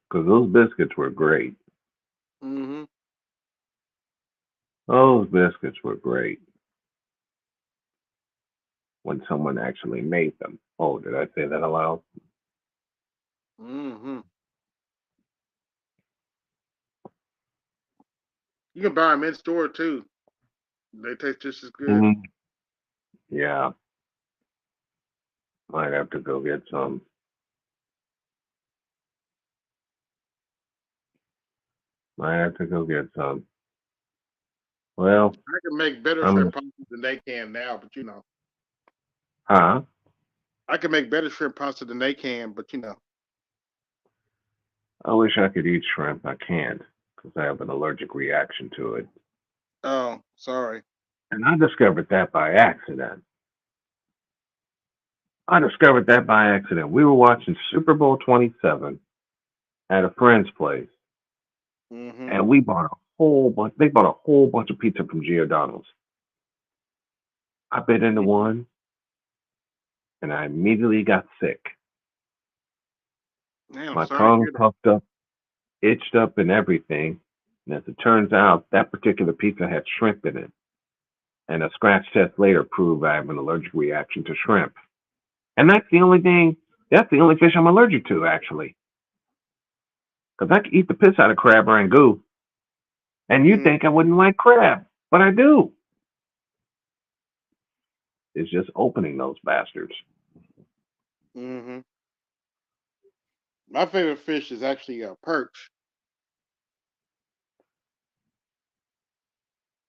because those biscuits were great. Mm-hmm. Those biscuits were great when someone actually made them. Oh, did I say that aloud? Mm-hmm. You can buy them in store too. They taste just as good. Mm-hmm. Yeah, might have to go get some. Might have to go get some. Well, I can make better I'm. shrimp pasta than they can now, but you know. Huh? I can make better shrimp pasta than they can, but you know. I wish I could eat shrimp. I can't because I have an allergic reaction to it. Oh, sorry. And I discovered that by accident. I discovered that by accident. We were watching Super Bowl 27 at a friend's place, Mm-hmm. and we bought a whole bunch. They bought a whole bunch of pizza from Giordano's. I bit into one, and I immediately got sick. Man, I'm My sorry to tongue hear that. puffed up, itched up, and everything. And as it turns out, that particular pizza had shrimp in it. And a scratch test later proved I have an allergic reaction to shrimp. And that's the only fish I'm allergic to, actually. Because I can eat the piss out of crab rangoon. And you Mm, think I wouldn't like crab, but I do. It's just opening those bastards. mm-hmm. My favorite fish is actually perch.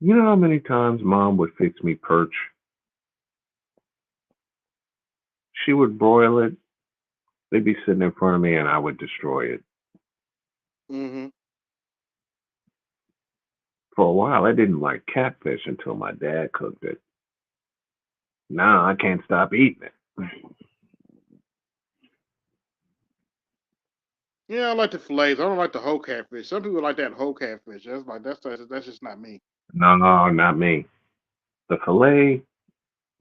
You know how many times mom would fix me perch? She would broil it. They'd be sitting in front of me and I would destroy it. Mm-hmm. For a while, I didn't like catfish until my dad cooked it. Now I can't stop eating it. Yeah, I like the fillets. I don't like the whole catfish. Some people like that whole catfish. That's just not me. No, no, not me. The fillet,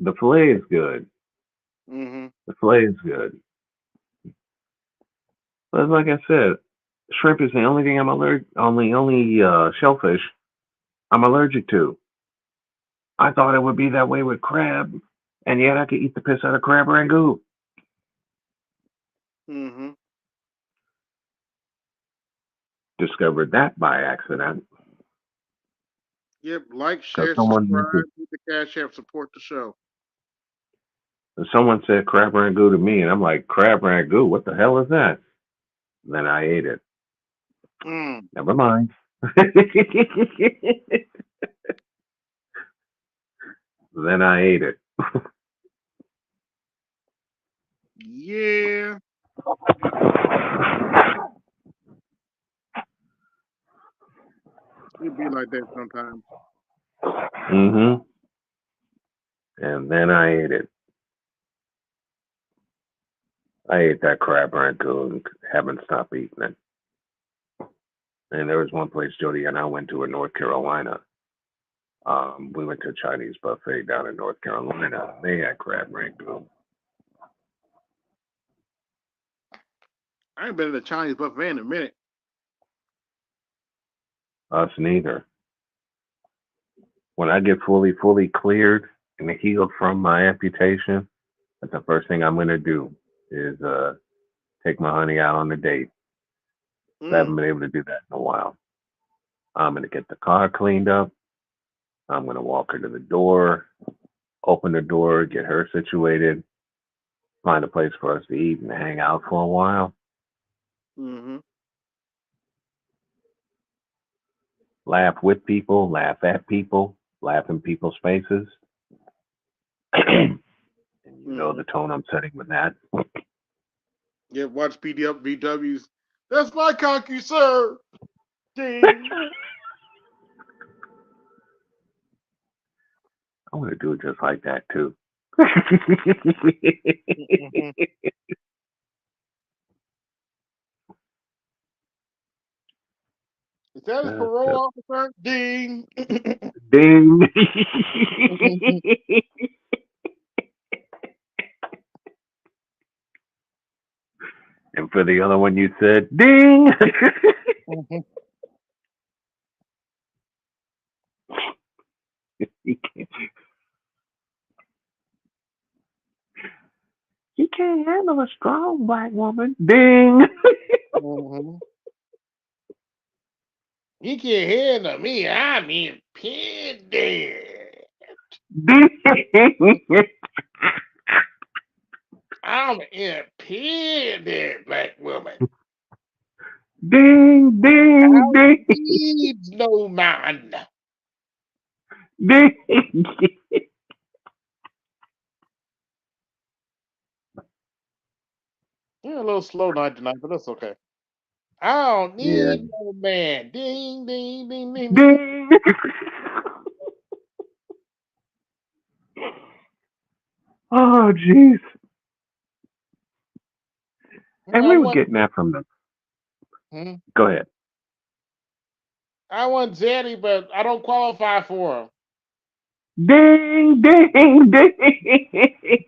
the fillet is good. Mm-hmm. The fillet is good. But like I said, shrimp is the only thing I'm allergic, only shellfish I'm allergic to. I thought it would be that way with crab, and yet I could eat the piss out of crab rangoon. Mm-hmm. Discovered that by accident. Yep. Like, Because share, subscribe, hit the cash app, support the show. someone said crab rangoon to me, and I'm like, crab rangoon, what the hell is that? Then I ate it. Mm. Never mind. Then I ate it. Yeah. It be like that sometimes. Mm-hmm. And then I ate it. I ate that crab rangoon, haven't stopped eating it. And there was one place Jody and I went to in North Carolina. We went to a Chinese buffet down in North Carolina. They had crab rangoon. I ain't been in a Chinese buffet in a minute. Us neither. When I get fully cleared and healed from my amputation, that's the first thing I'm gonna do is take my honey out on a date. I Mm. haven't been able to do that in a while. I'm gonna get the car cleaned up. I'm gonna walk her to the door, open the door, get her situated, find a place for us to eat and hang out for a while. Mm-hmm. Laugh with people, laugh at people, laugh in people's faces. And you know Mm-hmm. the tone I'm setting with that. Yeah, watch PDF VWs. That's my cocky, sir. Ding. I want to do it just like that too. Mm-hmm. Is that his parole officer? Ding. Ding. And for the other one, you said ding. Mm-hmm. You can't handle a strong black woman. Ding. Mm-hmm. He can't handle me. I'm independent. Ding. I'm an independent black woman. Ding. I Ding. don't Ding. need no man. Ding. You're a little slow night tonight, but that's okay. I don't Yeah. need no man. Ding, ding, ding, ding, ding. Ding. Oh, jeez. And I we were want. getting that from them. Hmm? Go ahead. I want Zaddy, but I don't qualify for him. Ding, ding, ding.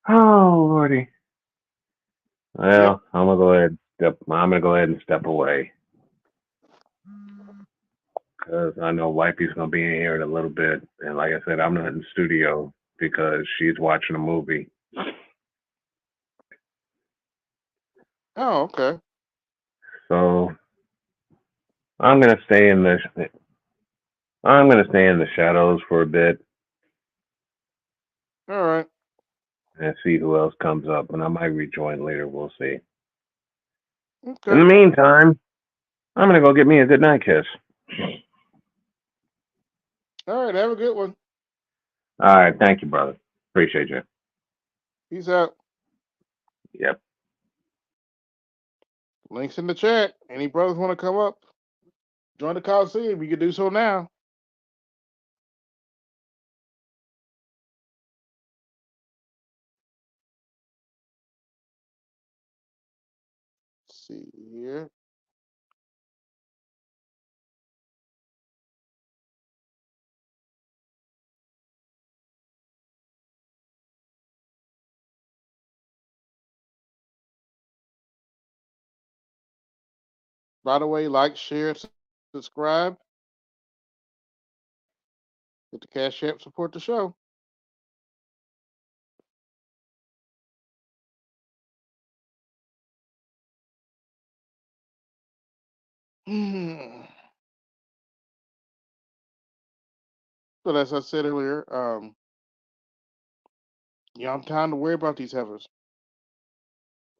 Oh, Lordy. Yep. Well, I'm gonna go ahead and step away because I know Wifey's gonna be in here in a little bit, and like I said, I'm not in the studio because she's watching a movie. Oh, okay. So I'm gonna stay in the I'm gonna stay in the shadows for a bit All right. and see who else comes up, and I might rejoin later. We'll see. In Okay. the meantime, I'm gonna go get me a good night kiss. All right. Have a good one. All right, thank you, brother. Appreciate you. Peace out. Yep. Links in the chat. Any brothers want to come up? Join the Coliseum. You can do so now. Let's see here. By the way, like, share, subscribe. Hit the Cash App. Support the show. But as I said earlier, you don't have time to worry about these heifers.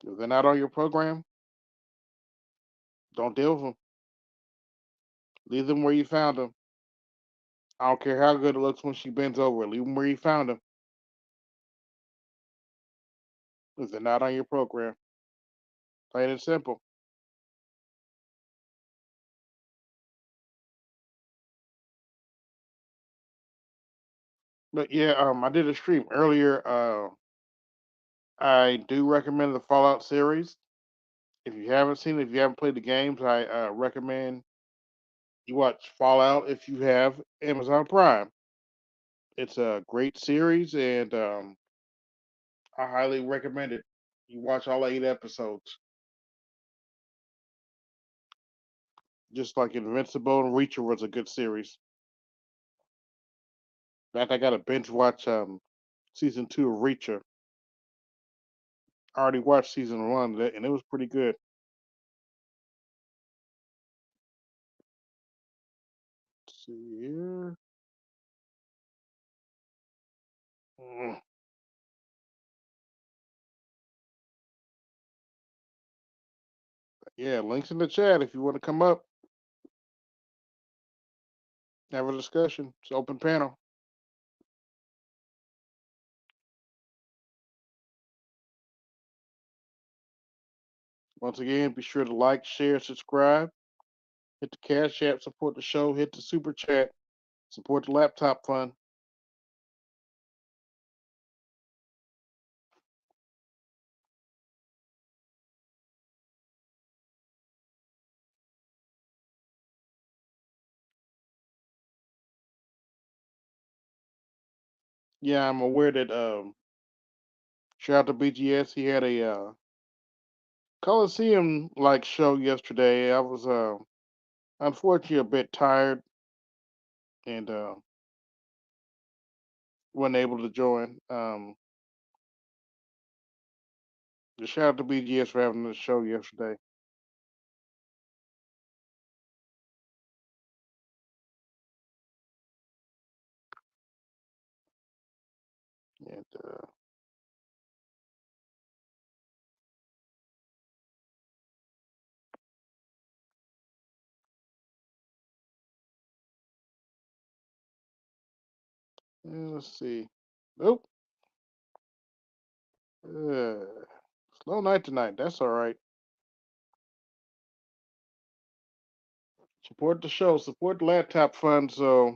If they're not on your program, don't deal with them. Leave them where you found them. I don't care how good it looks when she bends over. Leave them where you found them. If they're not on your program, plain and simple. But yeah, I did a stream earlier. I do recommend the Fallout series. If you haven't seen it, if you haven't played the games, I recommend you watch Fallout if you have Amazon Prime. It's a great series, and I highly recommend it. You watch all 8 episodes, just like Invincible and Reacher was a good series. In fact, I got to binge watch season 2 of Reacher. I already watched season 1, and it was pretty good. Let's see here. Mm, Yeah, links in the chat if you want to come up, have a discussion. It's an open panel. Once again, be sure to like, share, subscribe. Hit the Cash App, support the show. Hit the Super Chat, support the Laptop Fund. Yeah, I'm aware that shout out to BGS. He had a Coliseum like show yesterday. I was unfortunately a bit tired and wasn't able to join. Just shout out to BGS for having the show yesterday. And let's see. Nope. Slow night tonight. That's all right. Support the show. Support the Laptop Fund. So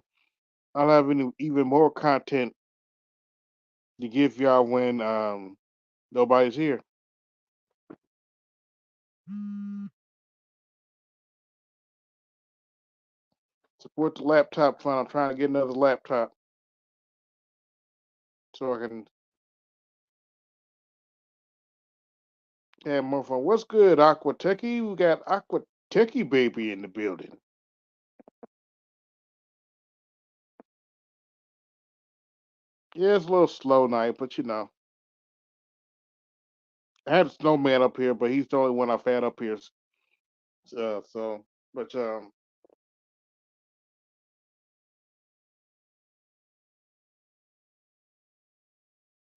I'll have even more content to give y'all when nobody's here. Support the laptop fund. I'm trying to get another laptop so I can have more fun. What's good, Aqua Techie? We got Aqua Techie baby in the building. Yeah, it's a little slow night, but I had a snowman up here, but he's the only one I've had up here. So, but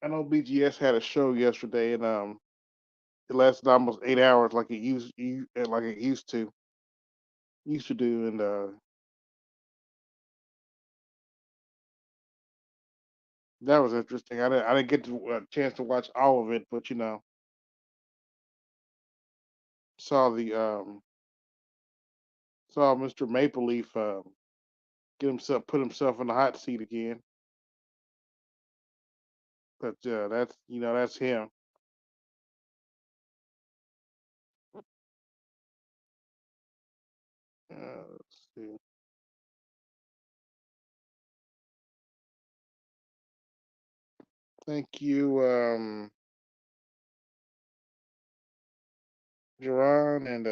I know BGS had a show yesterday, and it lasted almost 8 hours, like it used to do, and that was interesting. I didn't get a chance to watch all of it, but saw the saw Mr. Maple Leaf put himself in the hot seat again. But that's him. Let's see. Thank you, Jerron, and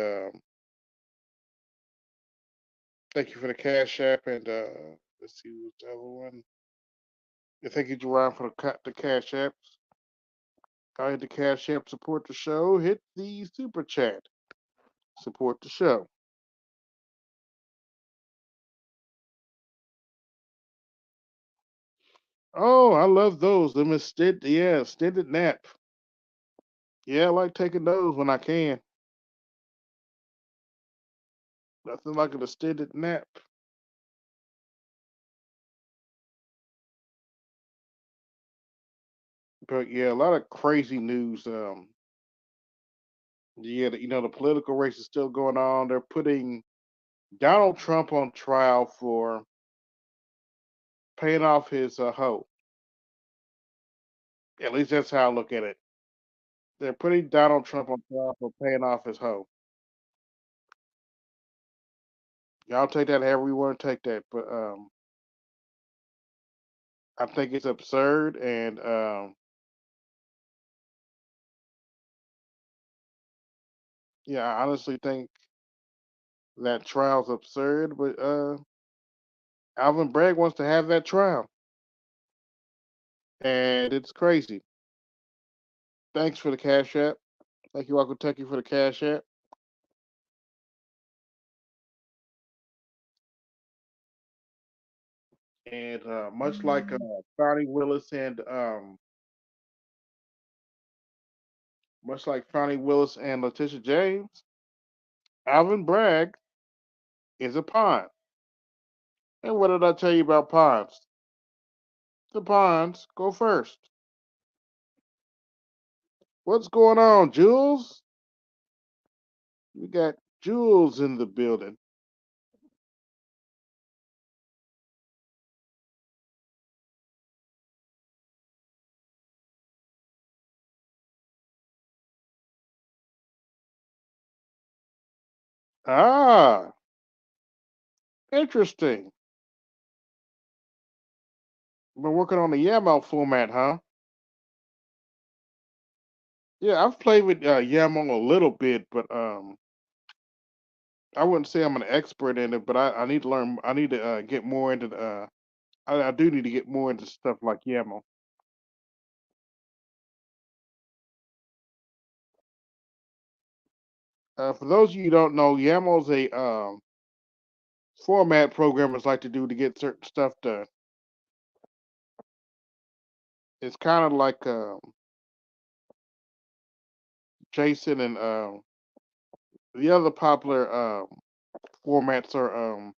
thank you for the Cash App, and let's see what's the other one. Yeah, thank you, Jerron, for the Cash Apps. Go ahead to Cash App, support the show. Hit the Super Chat, support the show. Oh, I love those. Them extended nap. Yeah, I like taking those when I can. Nothing like an extended nap. But yeah, a lot of crazy news. Yeah, the political race is still going on. They're putting Donald Trump on trial for paying off his hoe. At least that's how I look at it. They're putting Donald Trump on trial for paying off his hoe. Y'all take that however you want to take that, but I think it's absurd, and yeah, I honestly think that trial's absurd. But Alvin Bragg wants to have that trial, and it's crazy. Thanks for the Cash App. Thank you, Uncle Tucky, for the Cash App. And much like Fani Willis and Letitia James, Alvin Bragg is a pawn. And what did I tell you about pawns? The pawns go first. What's going on, Jules? We got Jules in the building. Ah, interesting. Been working on the YAML format, huh? Yeah, I've played with YAML a little bit, but I wouldn't say I'm an expert in it. But I need to learn. I need to get more into the. I do need to get more into stuff like YAML. For those of you who don't know, YAML is a format programmers like to do to get certain stuff done. It's kind of like JSON, and the other popular formats are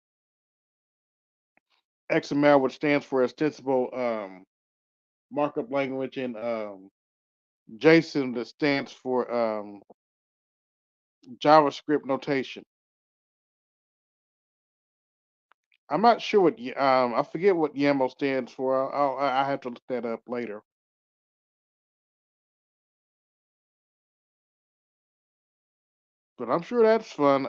XML, which stands for Extensible Markup Language, and JSON, that stands for JavaScript notation. I'm not sure what I forget what YAML stands for. I have to look that up later. But I'm sure that's fun.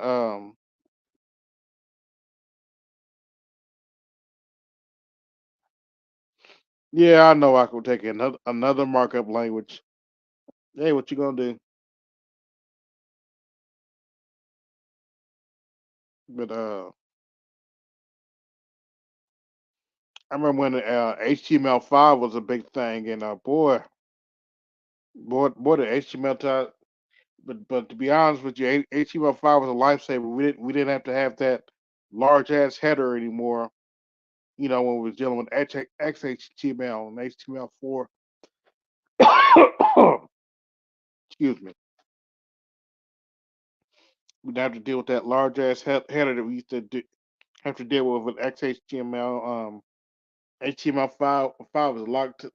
Yeah, I know I could take another markup language. Hey, what you gonna do? But I remember when HTML5 was a big thing, and boy, the HTML time. But to be honest with you, HTML5 was a lifesaver. We didn't have to have that large ass header anymore. You know, when we was dealing with XHTML and HTML4. Excuse me. We'd have to deal with that large ass header that we used to have to deal with XHTML. HTML5 was a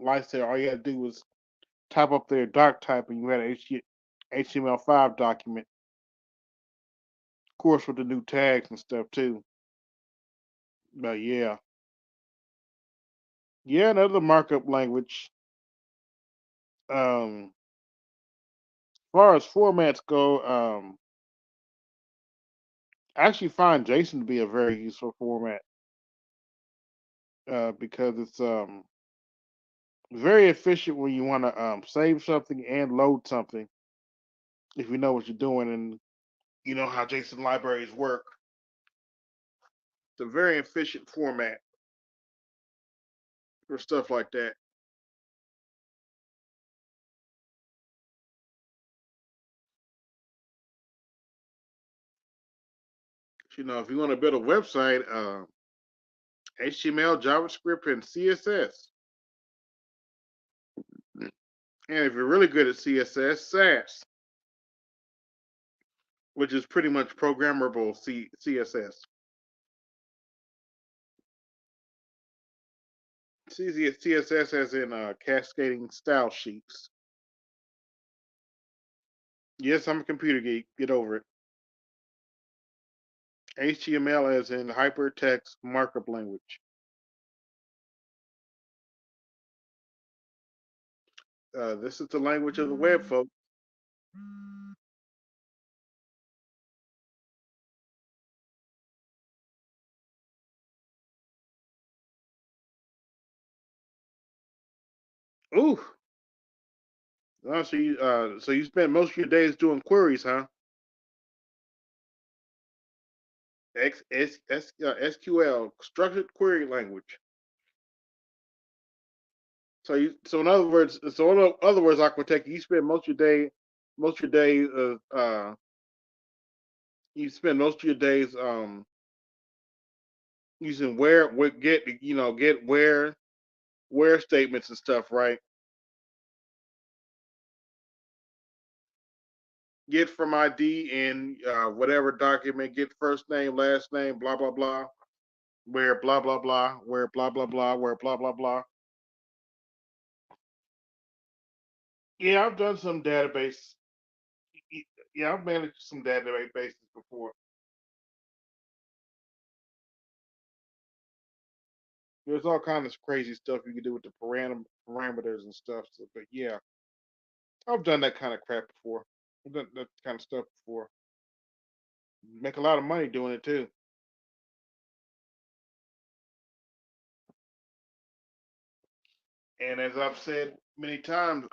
lifesaver. All you had to do was type up their doc type, and you had an HTML5 document. Of course, with the new tags and stuff too. But yeah, yeah, another markup language. As far as formats go, I actually find JSON to be a very useful format because it's very efficient when you want to save something and load something if you know what you're doing and you know how JSON libraries work. It's a very efficient format for stuff like that. You know, if you want to build a website, HTML, JavaScript, and CSS. And if you're really good at CSS, SAS, which is pretty much programmable CSS. CSS as in cascading style sheets. Yes, I'm a computer geek. Get over it. HTML as in hypertext markup language. This is the language of the web, folks. Ooh. So you spend most of your days doing queries, huh? SQL, structured query language. So in other words, I could take you spend most of your day, you spend most of your days using get where statements and stuff, right? Get from ID in whatever document, get first name, last name, blah blah blah, where blah blah blah, where blah blah blah, where blah blah blah. Yeah, I've done some database. Yeah, I've managed some database bases before. There's all kinds of crazy stuff you can do with the parameters and stuff. So, but yeah, I've done that kind of crap before. I've done that kind of stuff before. Make a lot of money doing it too. And as I've said many times,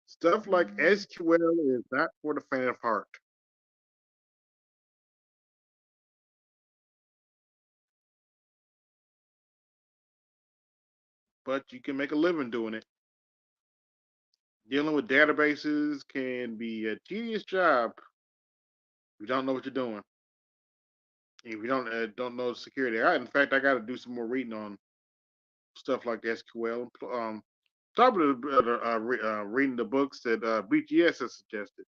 stuff like SQL is not for the faint of heart, but you can make a living doing it. Dealing with databases can be a tedious job if you don't know what you're doing. If you don't know security. In fact, I got to do some more reading on stuff like SQL. Top of reading the books that BGS has suggested.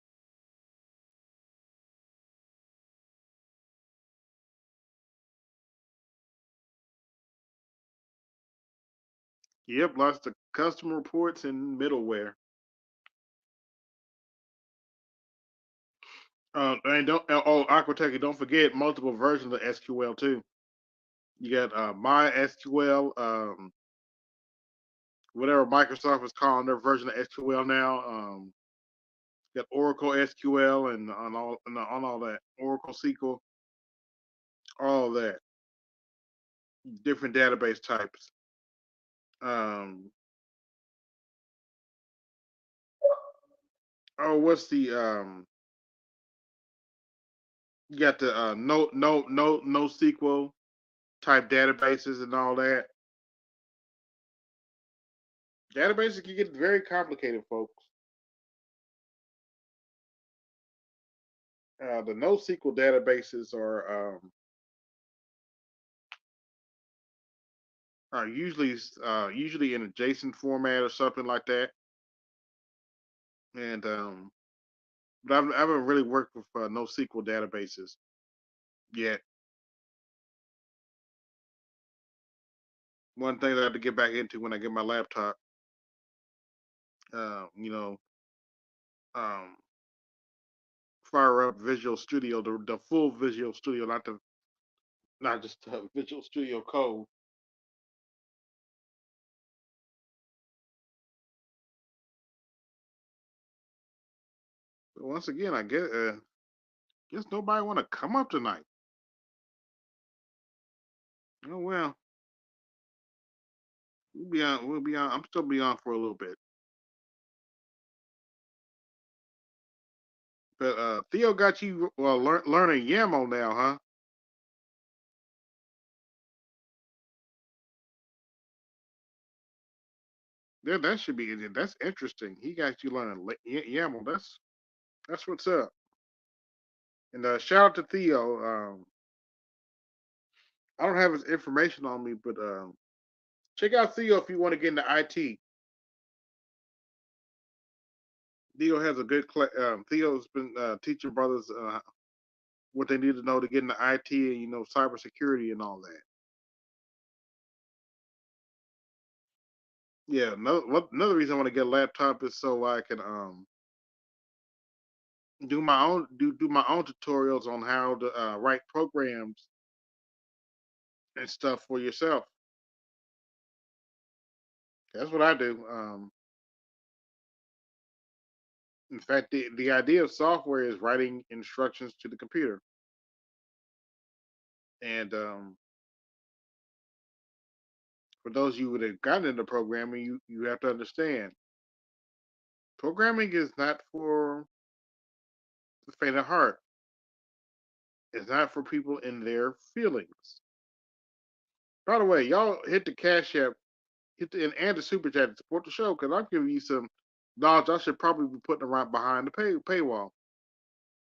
Yep, lots of custom reports and middleware. And don't oh Aquatech, don't forget multiple versions of SQL too. You got MySQL, whatever Microsoft is calling their version of SQL now. got Oracle SQL and on all that Oracle SQL, all that different database types. Um, what's the you got the no SQL type databases and all that. Databases can get very complicated, folks. The NoSQL databases are usually in a JSON format or something like that, and but I haven't really worked with NoSQL databases yet. One thing that I have to get back into when I get my laptop, you know, um, fire up Visual Studio, the full Visual Studio, not just Visual Studio Code. But once again, I guess nobody want to come up tonight. Oh well, we'll be on. We'll be on. I'm still be on for a little bit. But Theo got you learning YAML now, huh? Yeah, that should be. That's interesting. He got you learning YAML. That's what's up. And shout out to Theo. I don't have his information on me, but check out Theo if you want to get into IT. Theo has a good. Theo's been teaching brothers what they need to know to get into IT and cybersecurity and all that. Yeah, another reason I want to get a laptop is so I can do my own tutorials on how to write programs and stuff for yourself. That's what I do. In fact, the idea of software is writing instructions to the computer. And for those of you that have gotten into programming, you have to understand programming is not for the faint of heart. It's not for people in their feelings. By the way, y'all hit the Cash App, and the Super Chat to support the show because I'm giving you some knowledge I should probably be putting right behind the paywall.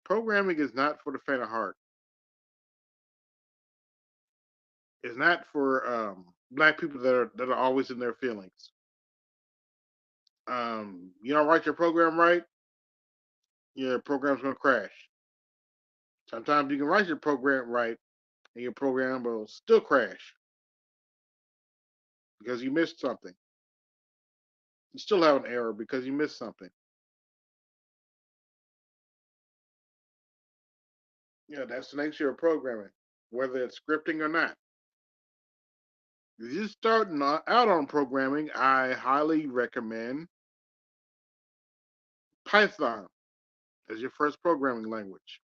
Programming is not for the faint of heart. It's not for black people that are always in their feelings. You don't write your program right, your program's gonna crash. Sometimes you can write your program right, and your program will still crash because you missed something. You still have an error because you missed something. Yeah, that's the nature of programming, whether it's scripting or not. If you're starting out on programming, I highly recommend Python as your first programming language.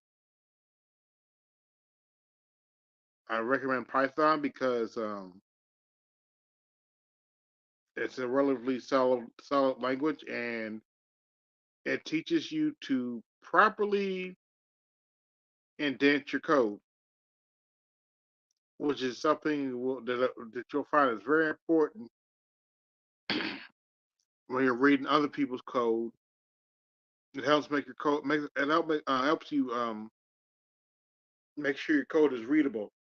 I recommend Python because it's a relatively solid language, and it teaches you to properly indent your code, which is something that you'll find is very important when you're reading other people's code. It helps make your code helps you make sure your code is readable.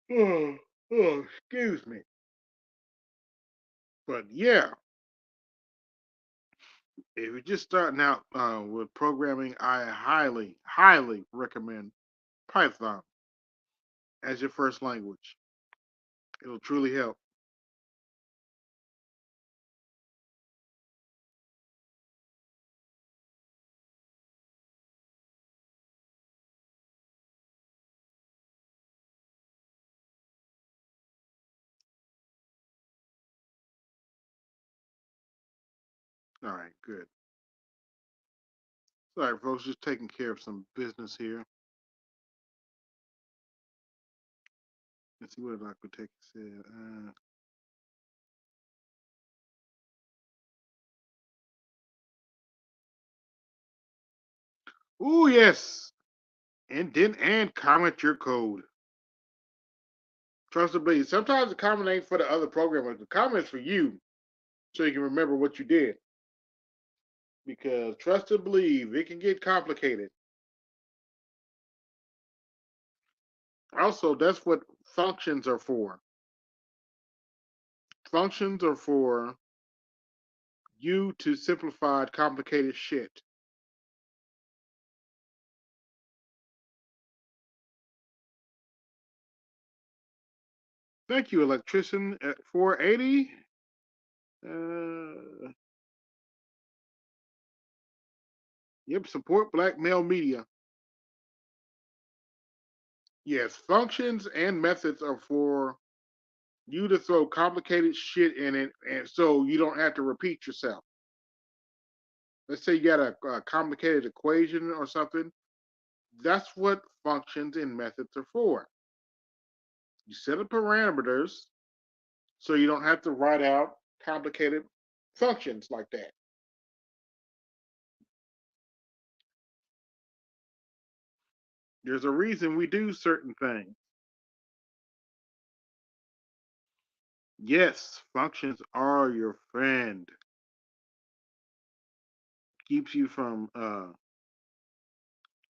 Excuse me. But yeah, if you're just starting out with programming, I highly recommend Python as your first language. It'll truly help. All right, good. Sorry, folks, just taking care of some business here. Let's see what Dr. Tech said. Oh, yes. Indent and comment your code. Trust and believe. Sometimes the comment ain't for the other programmers. The comment's for you so you can remember what you did. Because trust and believe, it can get complicated. Also, that's what functions are for. Functions are for you to simplify complicated shit. Thank you, electrician at 480. Yep, support black male media. Yes, functions and methods are for you to throw complicated shit in it, and so you don't have to repeat yourself. Let's say you got a complicated equation or something. That's what functions and methods are for. You set up parameters so you don't have to write out complicated functions like that. There's a reason we do certain things. Yes, functions are your friend. Keeps you from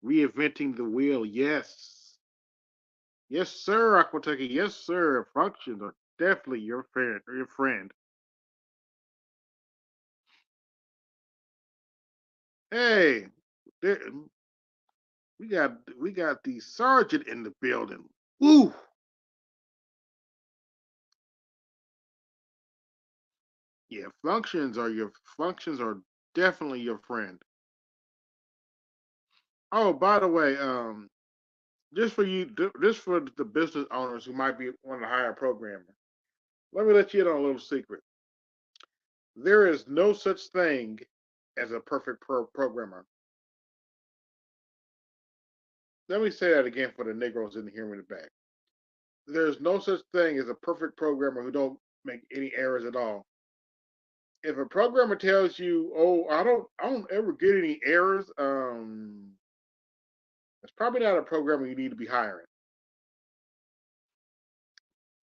reinventing the wheel. Yes. Yes, sir, Aquateki. Yes, sir. Functions are definitely your friend. Hey, there, we got the sergeant in the building. Woo! Yeah, functions are definitely your friend. Oh, by the way, just for the business owners who might be want to hire a programmer, let me let you in on a little secret. There is no such thing as a perfect programmer. Let me say that again for the Negroes in hear me in the back. There's no such thing as a perfect programmer who don't make any errors at all. If a programmer tells you, "Oh, I don't ever get any errors," it's probably not a programmer you need to be hiring.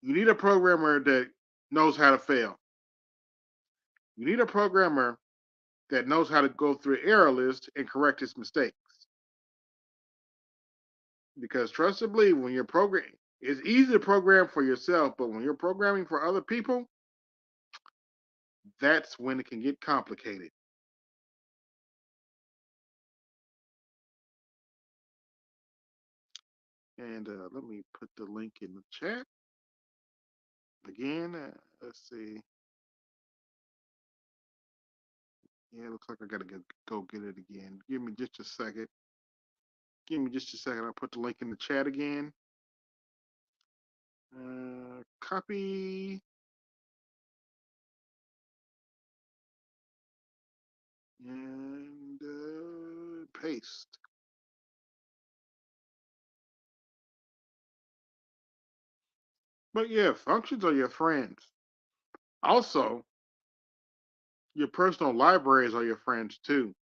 You need a programmer that knows how to fail. You need a programmer that knows how to go through an error list and correct his mistakes. Because trust and believe, when you're programming, it's easy to program for yourself, but when you're programming for other people, that's when it can get complicated. And let me put the link in the chat again. Let's see. Yeah, it looks like I gotta go get it again. Give me just a second. Give me just a second. I'll put the link in the chat again. Copy and paste. But yeah, functions are your friends. Also, your personal libraries are your friends too.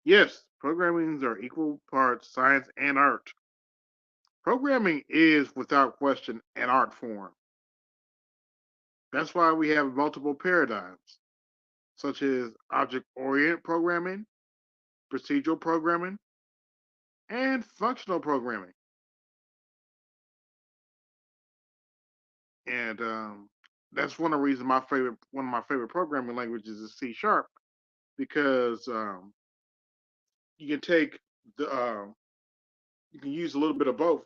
Yes, programming are equal parts science and art. Programming is, without question, an art form. That's why we have multiple paradigms, such as object-oriented programming, procedural programming, and functional programming. And that's one of the reasons one of my favorite programming languages is C sharp, because you can take you can use a little bit of both.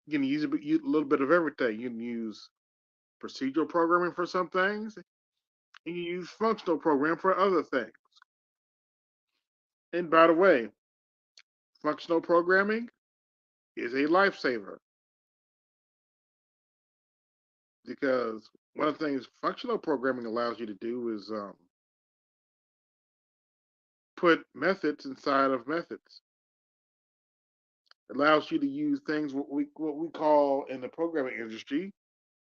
You can use a little bit of everything. You can use procedural programming for some things, and you use functional programming for other things. And by the way, functional programming is a lifesaver because one of the things functional programming allows you to do is put methods inside of methods. It allows you to use things what we call in the programming industry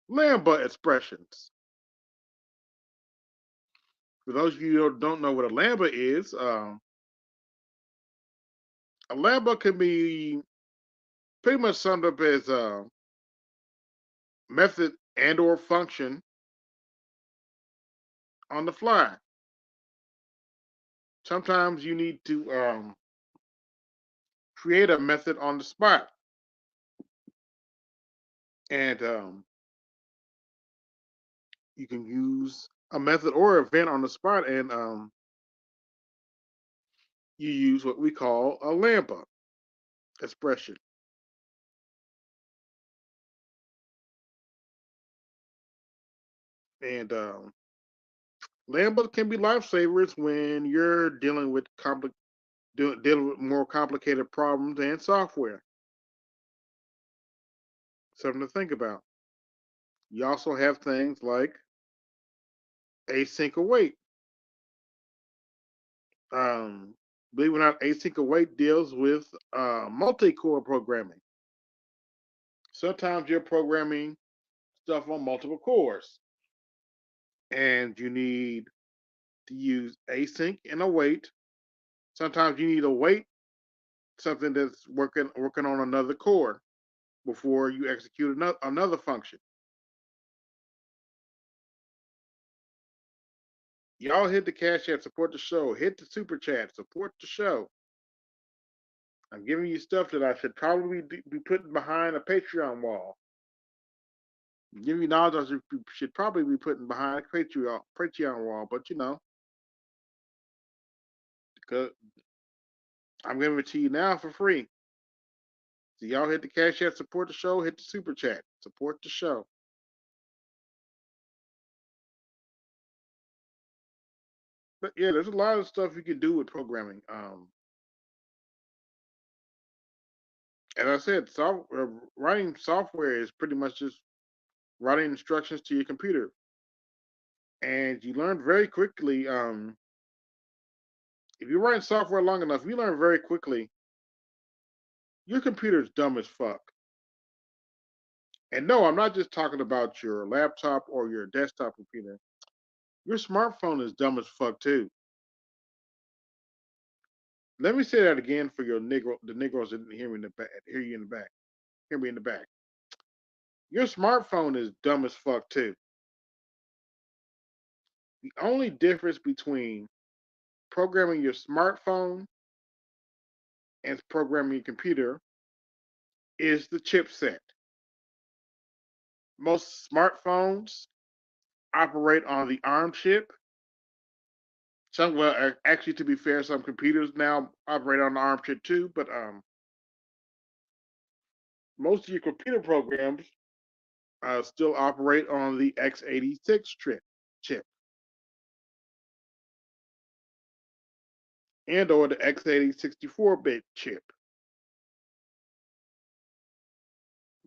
Lambda expressions. For those of you who don't know what a lambda is, a lambda can be pretty much summed up as a method and or function on the fly. Sometimes you need to create a method on the spot, and you can use a method or event on the spot, and you use what we call a lambda expression. And lambda can be lifesavers when you're dealing with dealing with more complicated problems and software. Something to think about. You also have things like async await. Um, Believe it or not, async await deals with multi-core programming. Sometimes you're programming stuff on multiple cores, and you need to use async and await. Sometimes you need to wait something that's working on another core before you execute another function. Y'all hit the cash app, support the show. Hit the super chat, support the show. I'm giving you stuff that I should probably be putting behind a Patreon wall. I'm giving you knowledge I should probably be putting behind a Patreon wall, but because I'm giving it to you now for free. So y'all hit the cash app, support the show. Hit the super chat, support the show. But yeah, there's a lot of stuff you can do with programming. As I said, writing software is pretty much just writing instructions to your computer, and you learn very quickly. If you're writing software long enough, you learn very quickly your computer's dumb as fuck. And no, I'm not just talking about your laptop or your desktop computer. Your smartphone is dumb as fuck too. Let me say that again for the Negroes that didn't hear me in the back. Hear you in the back. Hear me in the back. Your smartphone is dumb as fuck too. The only difference between programming your smartphone and programming your computer is the chipset. Most smartphones operate on the ARM chip. Actually, to be fair, some computers now operate on the ARM chip too. But most of your computer programs still operate on the x86 chip and or the x80 64-bit chip.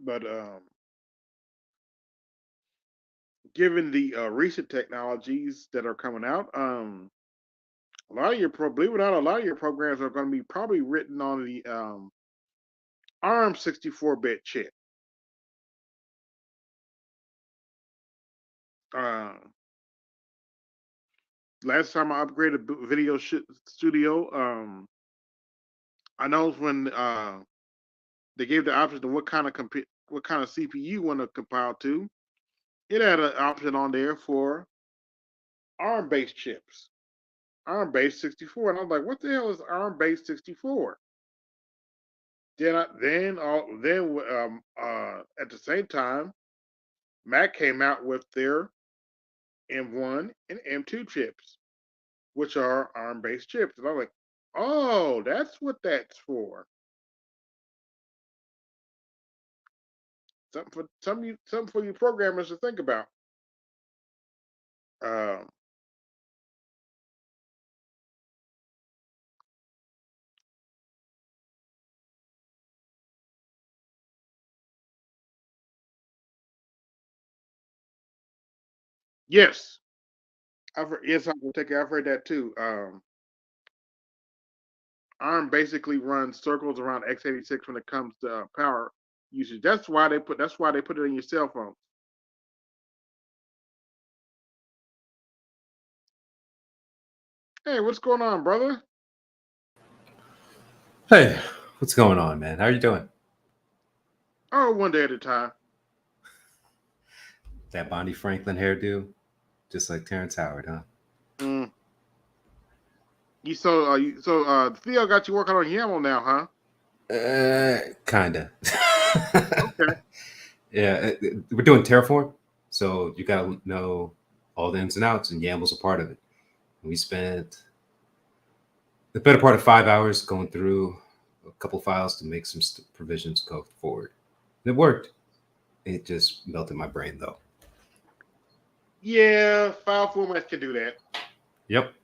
But given the recent technologies that are coming out, a lot of believe it or not, a lot of your programs are going to be probably written on the ARM 64-bit chip. Uh, Last time I upgraded Video Studio, I know when they gave the option to what kind of CPU you want to compile to. It had an option on there for ARM-based chips, ARM-based 64, and I was like, "What the hell is ARM-based 64?" At the same time, Mac came out with their M1 and M2 chips, which are ARM-based chips, and I'm like, "Oh, that's what that's for." Something for you programmers to think about. Um, Yes, yes, I've heard that too. ARM basically runs circles around x86 when it comes to power usage. That's why they put it in your cell phone. Hey, what's going on, brother? Hey, what's going on, man? How are you doing? Oh, one day at a time. That Bonnie Franklin hairdo, just like Terrence Howard, huh? Mm. Theo got you working on YAML now, huh? Kinda. Okay. Yeah, we're doing Terraform, so you gotta know all the ins and outs, and YAML's a part of it. We spent the better part of 5 hours going through a couple files to make some provisions go forward. And it worked. It just melted my brain, though. Yeah, file formats can do that. Yep.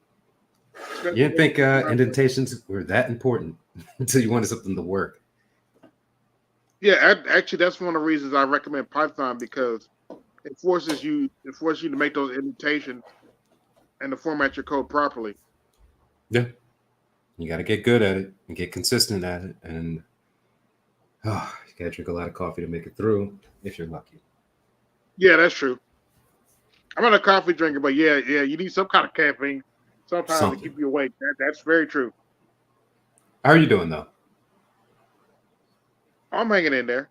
Especially You didn't think indentations were that important until you wanted something to work. Yeah, actually, that's one of the reasons I recommend Python, because it forces you to make those indentations and to format your code properly. Yeah. You got to get good at it and get consistent at it. And you got to drink a lot of coffee to make it through if you're lucky. Yeah, that's true. I'm not a coffee drinker, but yeah, you need some kind of caffeine sometimes to keep you awake. That's very true. How are you doing, though? I'm hanging in there,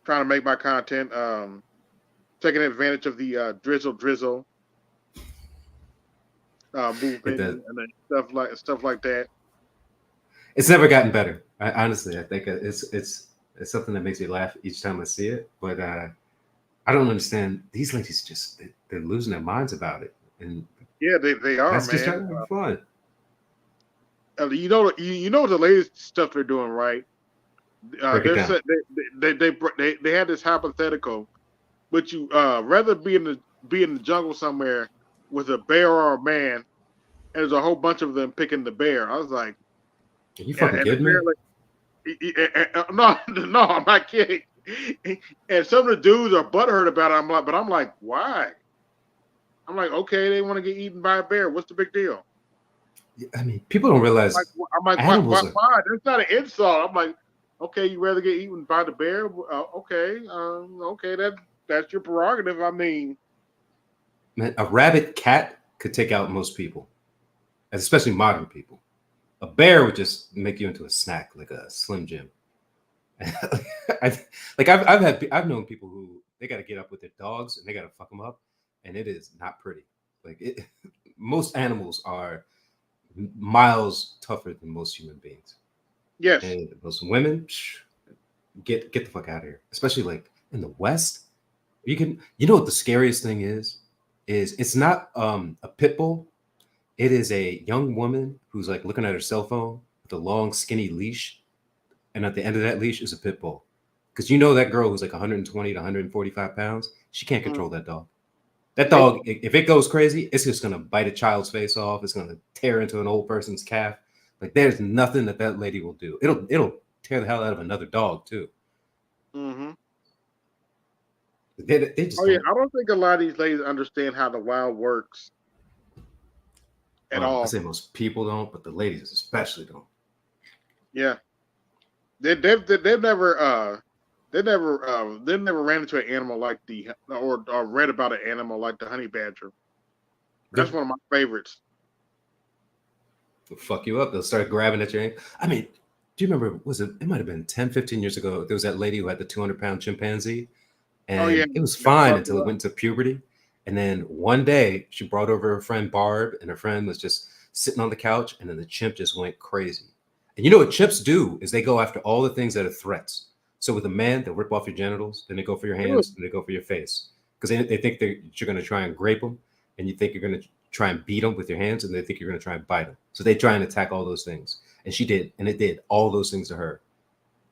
trying to make my content, taking advantage of the drizzle movement and stuff like that. It's never gotten better. Honestly, I think it's something that makes me laugh each time I see it. But I don't understand. These ladies they're losing their minds about it. And yeah, they are, that's man. just trying to have fun. You know the latest stuff they're doing, right? Break it down. They had this hypothetical, but you rather be in the jungle somewhere with a bear or a man, and there's a whole bunch of them picking the bear. I was like, are you fucking kidding me? No, I'm not kidding. And some of the dudes are butthurt about it. I'm like, why? I'm like, okay, they want to get eaten by a bear. What's the big deal? I mean, people don't realize. I'm like, why? That's not an insult. I'm like, okay, you rather get eaten by the bear? Okay, that's your prerogative. I mean, man, a rabid cat could take out most people, especially modern people. A bear would just make you into a snack, like a Slim Jim. I've known people who they got to get up with their dogs and they got to fuck them up, and it is not pretty. Most animals are miles tougher than most human beings. yes. And most women, get the fuck out of here. Especially like in the West, you know what the scariest thing is it's not a pit bull. It is a young woman who's like looking at her cell phone with a long skinny leash, and at the end of that leash is a pit bull. Because you know that girl who's like 120 to 145 pounds, she can't control that dog. That dog, if it goes crazy, it's just gonna bite a child's face off. It's gonna tear into an old person's calf. Like there's nothing that lady will do. It'll tear the hell out of another dog too. Mm-hmm. They just I don't think a lot of these ladies understand how the wild works at all. I say most people don't, but the ladies especially don't. Yeah, they've never ran into an animal like or read about an animal like the honey badger. That's one of my favorites. They'll fuck you up. They'll start grabbing at your ankle. I mean, do you remember, it might have been 10, 15 years ago, there was that lady who had the 200-pound chimpanzee, and it was fine until it went into puberty. And then one day she brought over her friend Barb, and her friend was just sitting on the couch, and then the chimp just went crazy. And you know what chimps do is they go after all the things that are threats. So with a man, they'll rip off your genitals, then they go for your hands, then they go for your face. Because they think you're going to try and grape them, and you think you're going to try and beat them with your hands, and they think you're going to try and bite them. So they try and attack all those things. And she did, and it did all those things to her.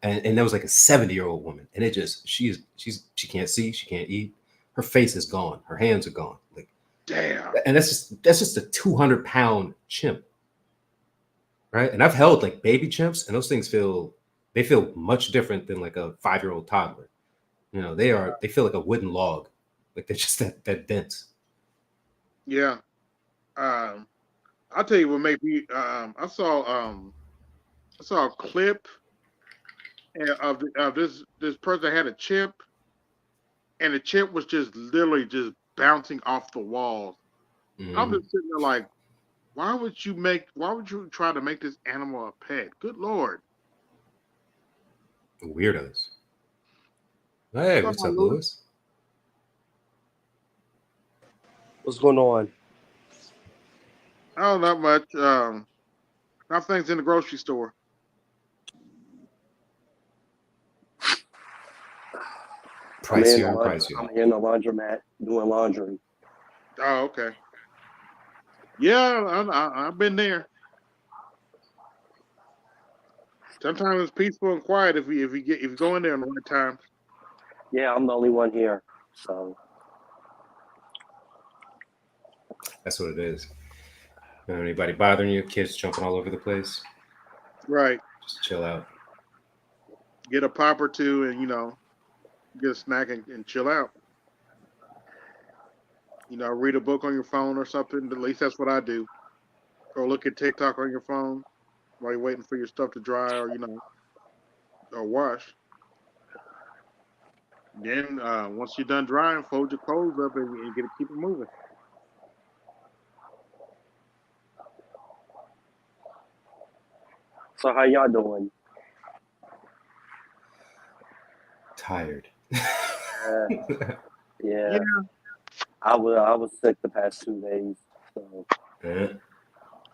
And that was like a 70-year-old woman. And it just, she can't see, she can't eat. Her face is gone. Her hands are gone. Like, damn. And that's just a 200-pound chimp. Right? And I've held like baby chimps, and those things feel much different than like a 5-year-old toddler. You know, they feel like a wooden log. Like they're just that dense. Yeah. I'll tell you what made me. I saw a clip of this person had a chip, and the chip was just literally just bouncing off the walls. I'm just sitting there like, why would you try to make this animal a pet? Good Lord. Weirdos. Hey, what's up, Lewis? What's going on? Oh, not much. Nothing's in the grocery store. Pricier. I'm in the laundromat doing laundry. Oh, okay. Yeah, I've been there. Sometimes it's peaceful and quiet if you go in there in the right time. Yeah, I'm the only one here, so that's what it is. Not anybody bothering you? Kids jumping all over the place? Right. Just chill out. Get a pop or two, and get a snack and chill out. Read a book on your phone or something. At least that's what I do. Or look at TikTok on your phone while you're waiting for your stuff to dry or wash. Then once you're done drying, fold your clothes up and keep it moving. So how y'all doing? Tired. Yeah. I was sick the past 2 days. So.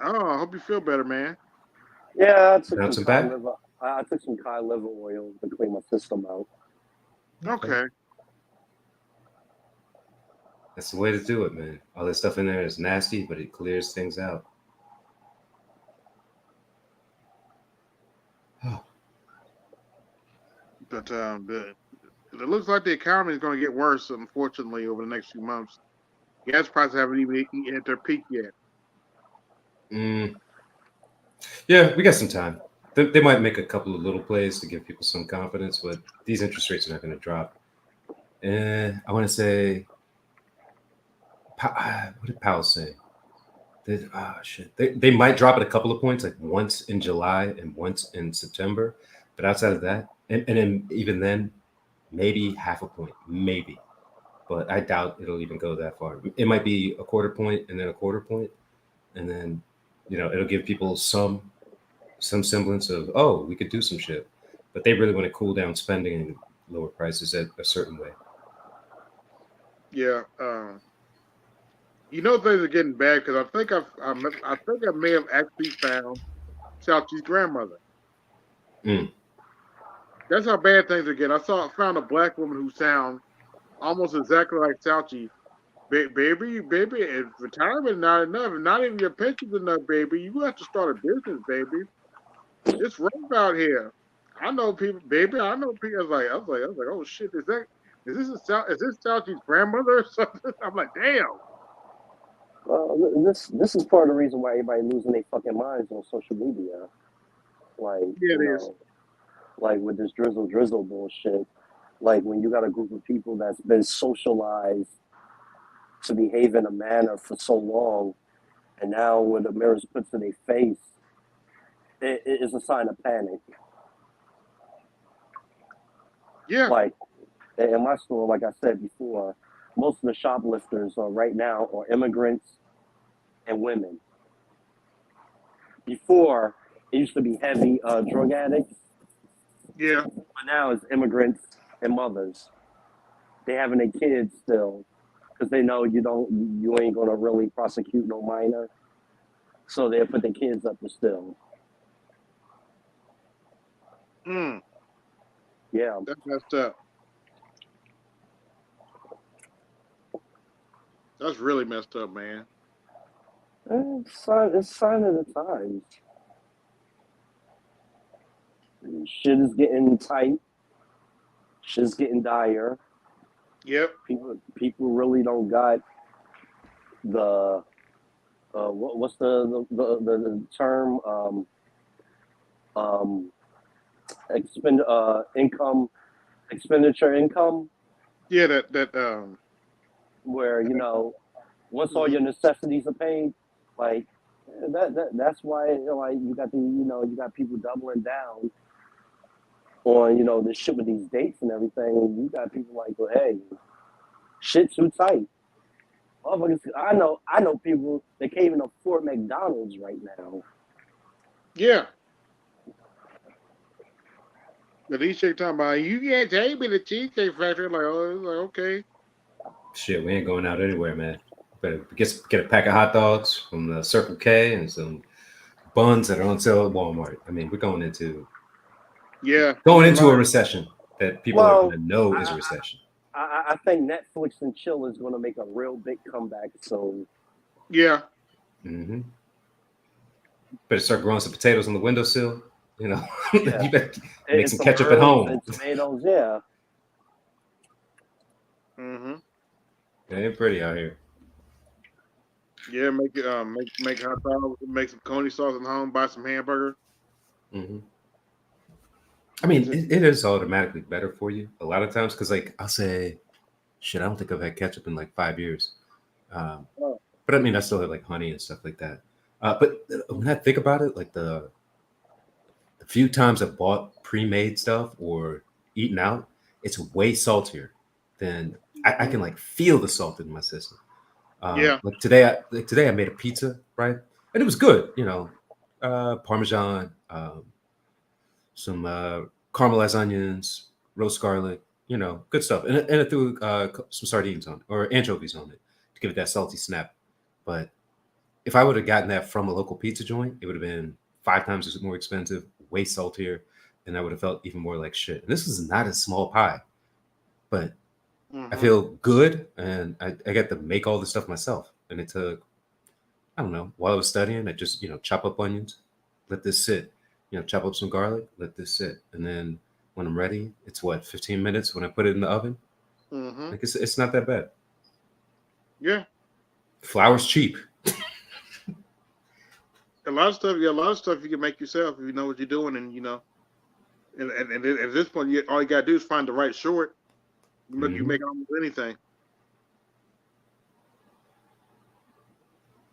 Oh, I hope you feel better, man. Yeah, I took some cod liver oil to clean my system out. Okay. That's the way to do it, man. All that stuff in there is nasty, but it clears things out. But it looks like the economy is going to get worse, unfortunately, over the next few months. Gas prices haven't even hit their peak yet. Yeah, we got some time. They might make a couple of little plays to give people some confidence, but these interest rates are not going to drop. I want to say, what did Powell say? They might drop it a couple of points, like once in July and once in September. But outside of that, and then even then, maybe half a point, maybe. But I doubt it'll even go that far. It might be a quarter point and then a quarter point, and then it'll give people some semblance of, oh, we could do some shit. But they really want to cool down spending and lower prices at a certain way. Yeah. Things are getting bad because I think I may have actually found Salchi's grandmother. That's how bad things are getting. I found a black woman who sounds almost exactly like Salchi. Baby, if retirement not enough, if not even your pension's enough, baby, you have to start a business, baby. It's rough out here. I know people, baby. I know people. I was like, oh shit, is this Salchi's grandmother or something? I'm like, damn. This is part of the reason why everybody losing their fucking minds on social media. Like, like with this drizzle bullshit. Like when you got a group of people that's been socialized to behave in a manner for so long, and now when the mirror's put to their face, it is a sign of panic. Yeah. Like in my store, like I said before, most of the shoplifters right now are immigrants and women. Before, it used to be heavy drug addicts. Yeah. But now it's immigrants and mothers. They having their kids still because they know you ain't gonna really prosecute no minor. So they put their kids up to still. Yeah. That's messed up. That's really messed up, man. It's sign of the times. Shit is getting tight. Shit's getting dire. Yep. People really don't got the what's the term expenditure income. Yeah, that where Once all your necessities are paid, like that's why like you got you got people doubling down on this shit with these dates and everything. And you got people like, well, hey, shit too tight. Motherfuckers, I know people that can't even afford McDonald's right now. Yeah. But these chicks talking about, you can't take me to Cheesecake Factory. Like, oh, it's like, okay. Shit, we ain't going out anywhere, man. Better get a pack of hot dogs from the Circle K and some buns that are on sale at Walmart. I mean, we're going into a recession that people are going to know is a recession. I think Netflix and chill is going to make a real big comeback soon. Yeah. Mm-hmm. Better start growing some potatoes on the windowsill. You know, yeah. You better make some ketchup at home. And tomatoes, yeah. Mm-hmm. It ain't pretty out here. Yeah, make hot dogs, make some coney sauce at home, buy some hamburger. Mm-hmm. I mean, it is automatically better for you a lot of times because, like, I'll say, shit, I don't think I've had ketchup in like 5 years. But I mean, I still have like honey and stuff like that. But when I think about it, like the few times I've bought pre-made stuff or eaten out, it's way saltier than I can like feel the salt in my system. Like today I made a pizza, right? And it was good, Parmesan, some caramelized onions, roast garlic, good stuff. And I threw some sardines on or anchovies on it to give it that salty snap. But if I would have gotten that from a local pizza joint, it would have been 5 times more expensive, way saltier, and I would have felt even more like shit. And this is not a small pie, but I feel good, and I got to make all this stuff myself. And it took, I don't know, while I was studying, I just, chop up onions, let this sit, chop up some garlic, let this sit. And then when I'm ready, it's 15 minutes when I put it in the oven? Mm-hmm. Like it's not that bad. Yeah. Flour's cheap. A lot of stuff you can make yourself if you know what you're doing, and and at this point, all you gotta do is find the right short. You make almost anything.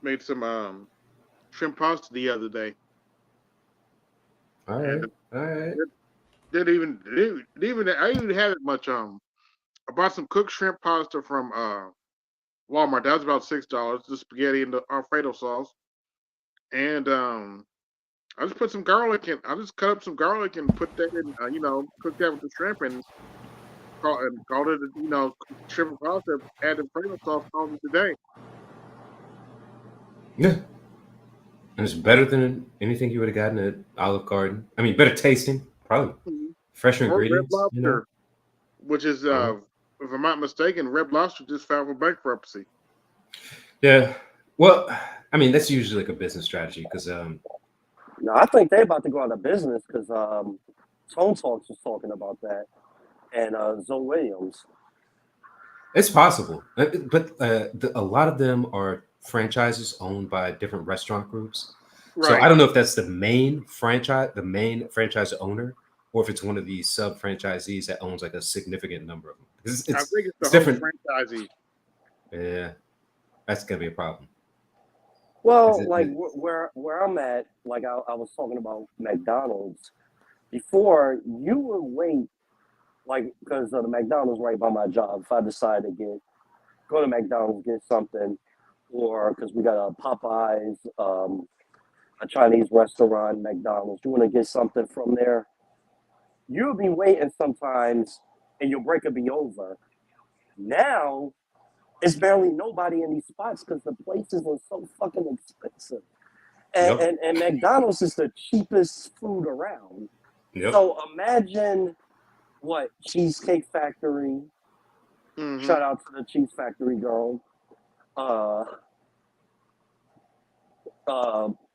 Made some shrimp pasta the other day. All right. I didn't have it much. I bought some cooked shrimp pasta from Walmart. That was about $6. The spaghetti and the Alfredo sauce, and I just put some garlic in. I just cut up some garlic and put that in. Cook that with the shrimp and called it. Shrimp pasta. Added Alfredo sauce. Called it today. Yeah, and it's better than anything you would have gotten at Olive Garden. I mean, better tasting, probably fresher ingredients. Red Lobster, which is, if I'm not mistaken, Red Lobster just filed for bankruptcy. Yeah, well, I mean, that's usually like a business strategy because. No, I think they're about to go out of business because Tone Talks was talking about that, and Zoe Williams. It's possible, but a lot of them are franchises owned by different restaurant groups. Right. So I don't know if that's the main franchise owner, or if it's one of these sub franchisees that owns like a significant number of them. I think it's the different franchisee. Yeah, that's gonna be a problem. Well, like where I'm at, like I was talking about McDonald's before. You would wait, like because the McDonald's right by my job. If I decide to go to McDonald's, get something, or because we got a Popeyes, a Chinese restaurant, McDonald's, you want to get something from there, you'll be waiting sometimes, and your break will be over. Now. It's barely nobody in these spots because the places are so fucking expensive. And McDonald's is the cheapest food around. Yep. So imagine Cheesecake Factory. Mm-hmm. Shout out to the Cheese Factory girl.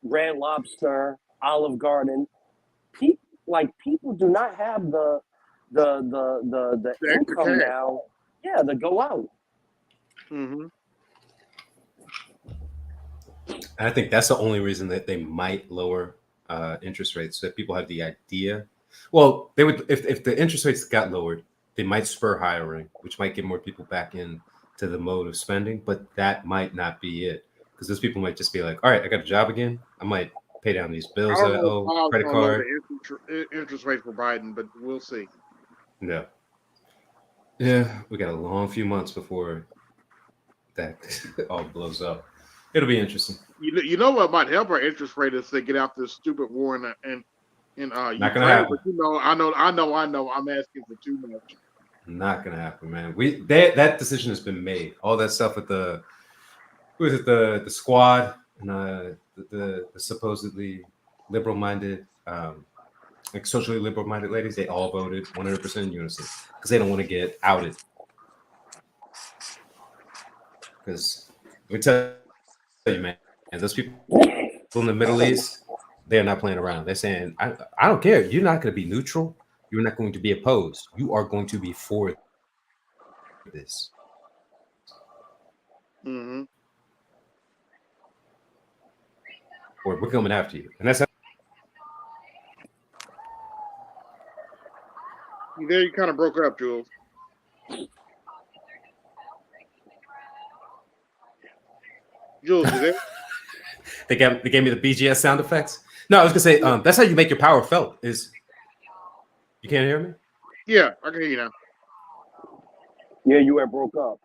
Red Lobster, Olive Garden. People do not have the income now. Yeah, to go out. Mm-hmm. I think that's the only reason that they might lower interest rates, so that people have the idea. Well, they would if the interest rates got lowered, they might spur hiring, which might get more people back in to the mode of spending, but that might not be it. Because those people might just be like, all right, I got a job again. I might pay down these bills I that I don't know if owe, Bob's credit gonna lower card. the interest rate for Biden, but we'll see. No. Yeah, we got a long few months before that all blows up. It'll be interesting. You know what might help our interest rate is to get out this stupid war in Not gonna Ukraine. happen. But I know. I'm asking for too much. Not gonna happen, man. That decision has been made. All that stuff with the squad and the supposedly liberal-minded, like socially liberal-minded ladies, they all voted 100% in unison because they don't want to get outed. Because let me tell you, man, and those people in the Middle East, they're not playing around. They're saying, I don't care. You're not going to be neutral. You're not going to be opposed. You are going to be for this. Mm-hmm. Or we're coming after you. And that's how. There you kind of broke up, Jules. Jules, you there? They gave me the BGS sound effects. No, I was gonna say that's how you make your power felt. Is you can't hear me? Yeah, I can hear you now. Yeah, you had broke up.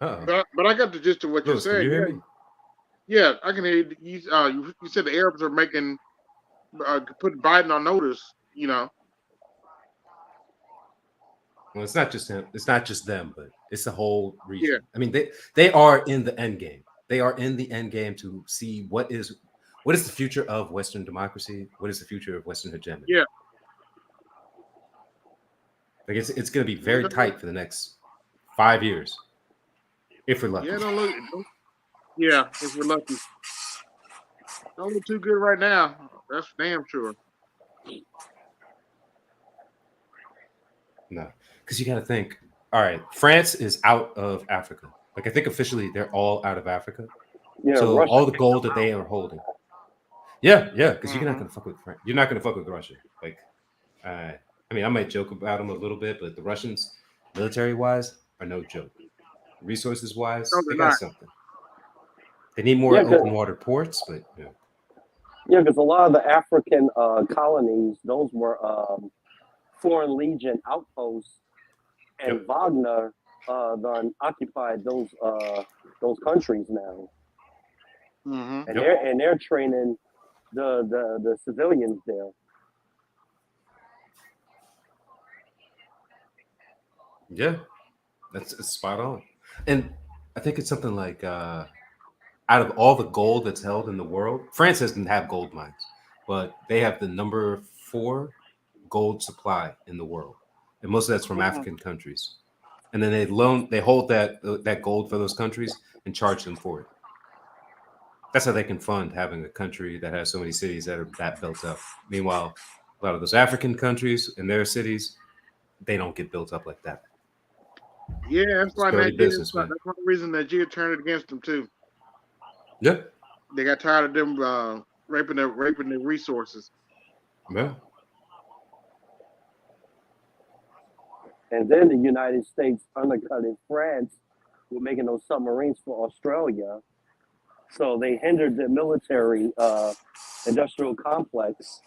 But I got the gist of what Louis, you're saying. Can you hear me? Yeah, I can hear you. You said the Arabs are making putting Biden on notice. You know. Well, it's not just him. It's not just them, but it's the whole region. Yeah. I mean, they are in the end game. They are in the end game to see what is the future of Western democracy. What is the future of Western hegemony? Yeah. Like it's going to be very tight for the next 5 years, if we're lucky. Yeah, if we're lucky. Don't look too good right now. That's damn sure. No, because you got to think. All right, France is out of Africa. Like I think officially they're all out of Africa. Yeah, so Russia all the gold that they are holding. Yeah, because you're not Mm-hmm. gonna fuck with France. You're not gonna fuck with Russia. Like, I mean, I might joke about them a little bit, but the Russians, military-wise, are no joke. Resources-wise, No, they they're got not. something. They need more open water ports, but yeah. Yeah, because a lot of the African colonies, those were Foreign Legion outposts, and Yep. Wagner done occupied those countries now, Mm-hmm. and they're training the civilians there. Yeah, it's spot on. And I think it's something like out of all the gold that's held in the world, France doesn't have gold mines, but they have the number 4 gold supply in the world, and most of that's from African countries. And then they hold that gold for those countries and charge them for it. That's how they can fund having a country that has so many cities that are that built up. Meanwhile, a lot of those African countries and their cities, they don't get built up like that. Yeah, that's why business, that's one reason Nigeria turned against them too. Yeah. They got tired of them raping their resources. Yeah. And then the United States undercutting France with making those submarines for Australia. So they hindered the military industrial complex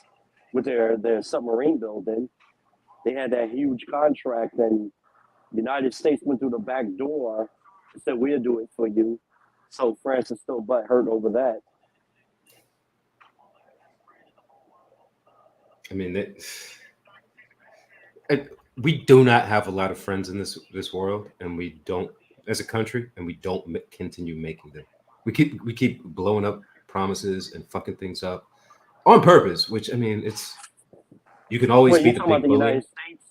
with their submarine building. They had that huge contract, and the United States went through the back door and said, we'll do it for you. So France is still butthurt over that. I mean, we do not have a lot of friends in this world, and we don't, as a country, and we don't continue making them. We keep blowing up promises and fucking things up on purpose. Which I mean, you can always be the big bully. United States?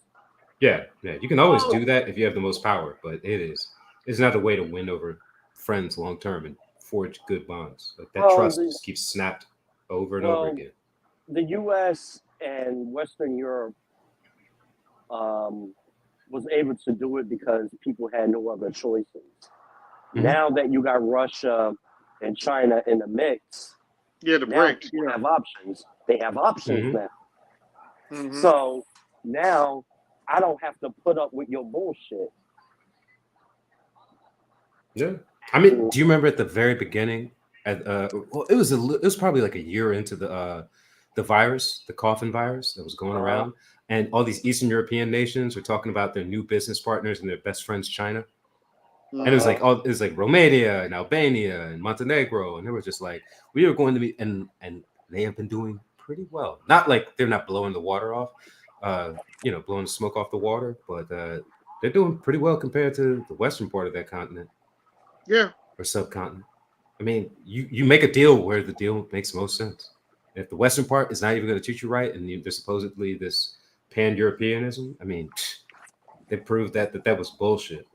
Yeah, you can always do that if you have the most power, but it's not a way to win over friends long term and forge good bonds. Like that trust just keeps snapped over and over again. The U.S. and Western Europe was able to do it because people had no other choices. Mm-hmm. Now that you got Russia and China in the mix, the BRICS, have options. They have options now. Mm-hmm. So now I don't have to put up with your bullshit. Yeah, I mean, do you remember at the very beginning? Well, it was probably like a year into the virus, the coffin virus that was going around, and all these Eastern European nations were talking about their new business partners and their best friends, China. And it was like it was like Romania and Albania and Montenegro, and they were just like, we are going to be, and they have been doing pretty well. Not like they're not blowing the water off, blowing the smoke off the water, but they're doing pretty well compared to the western part of that continent. Yeah. Or subcontinent. I mean, you make a deal where the deal makes most sense. If the western part is not even going to treat you right, and there's supposedly this pan-Europeanism, I mean, they proved that was bullshit.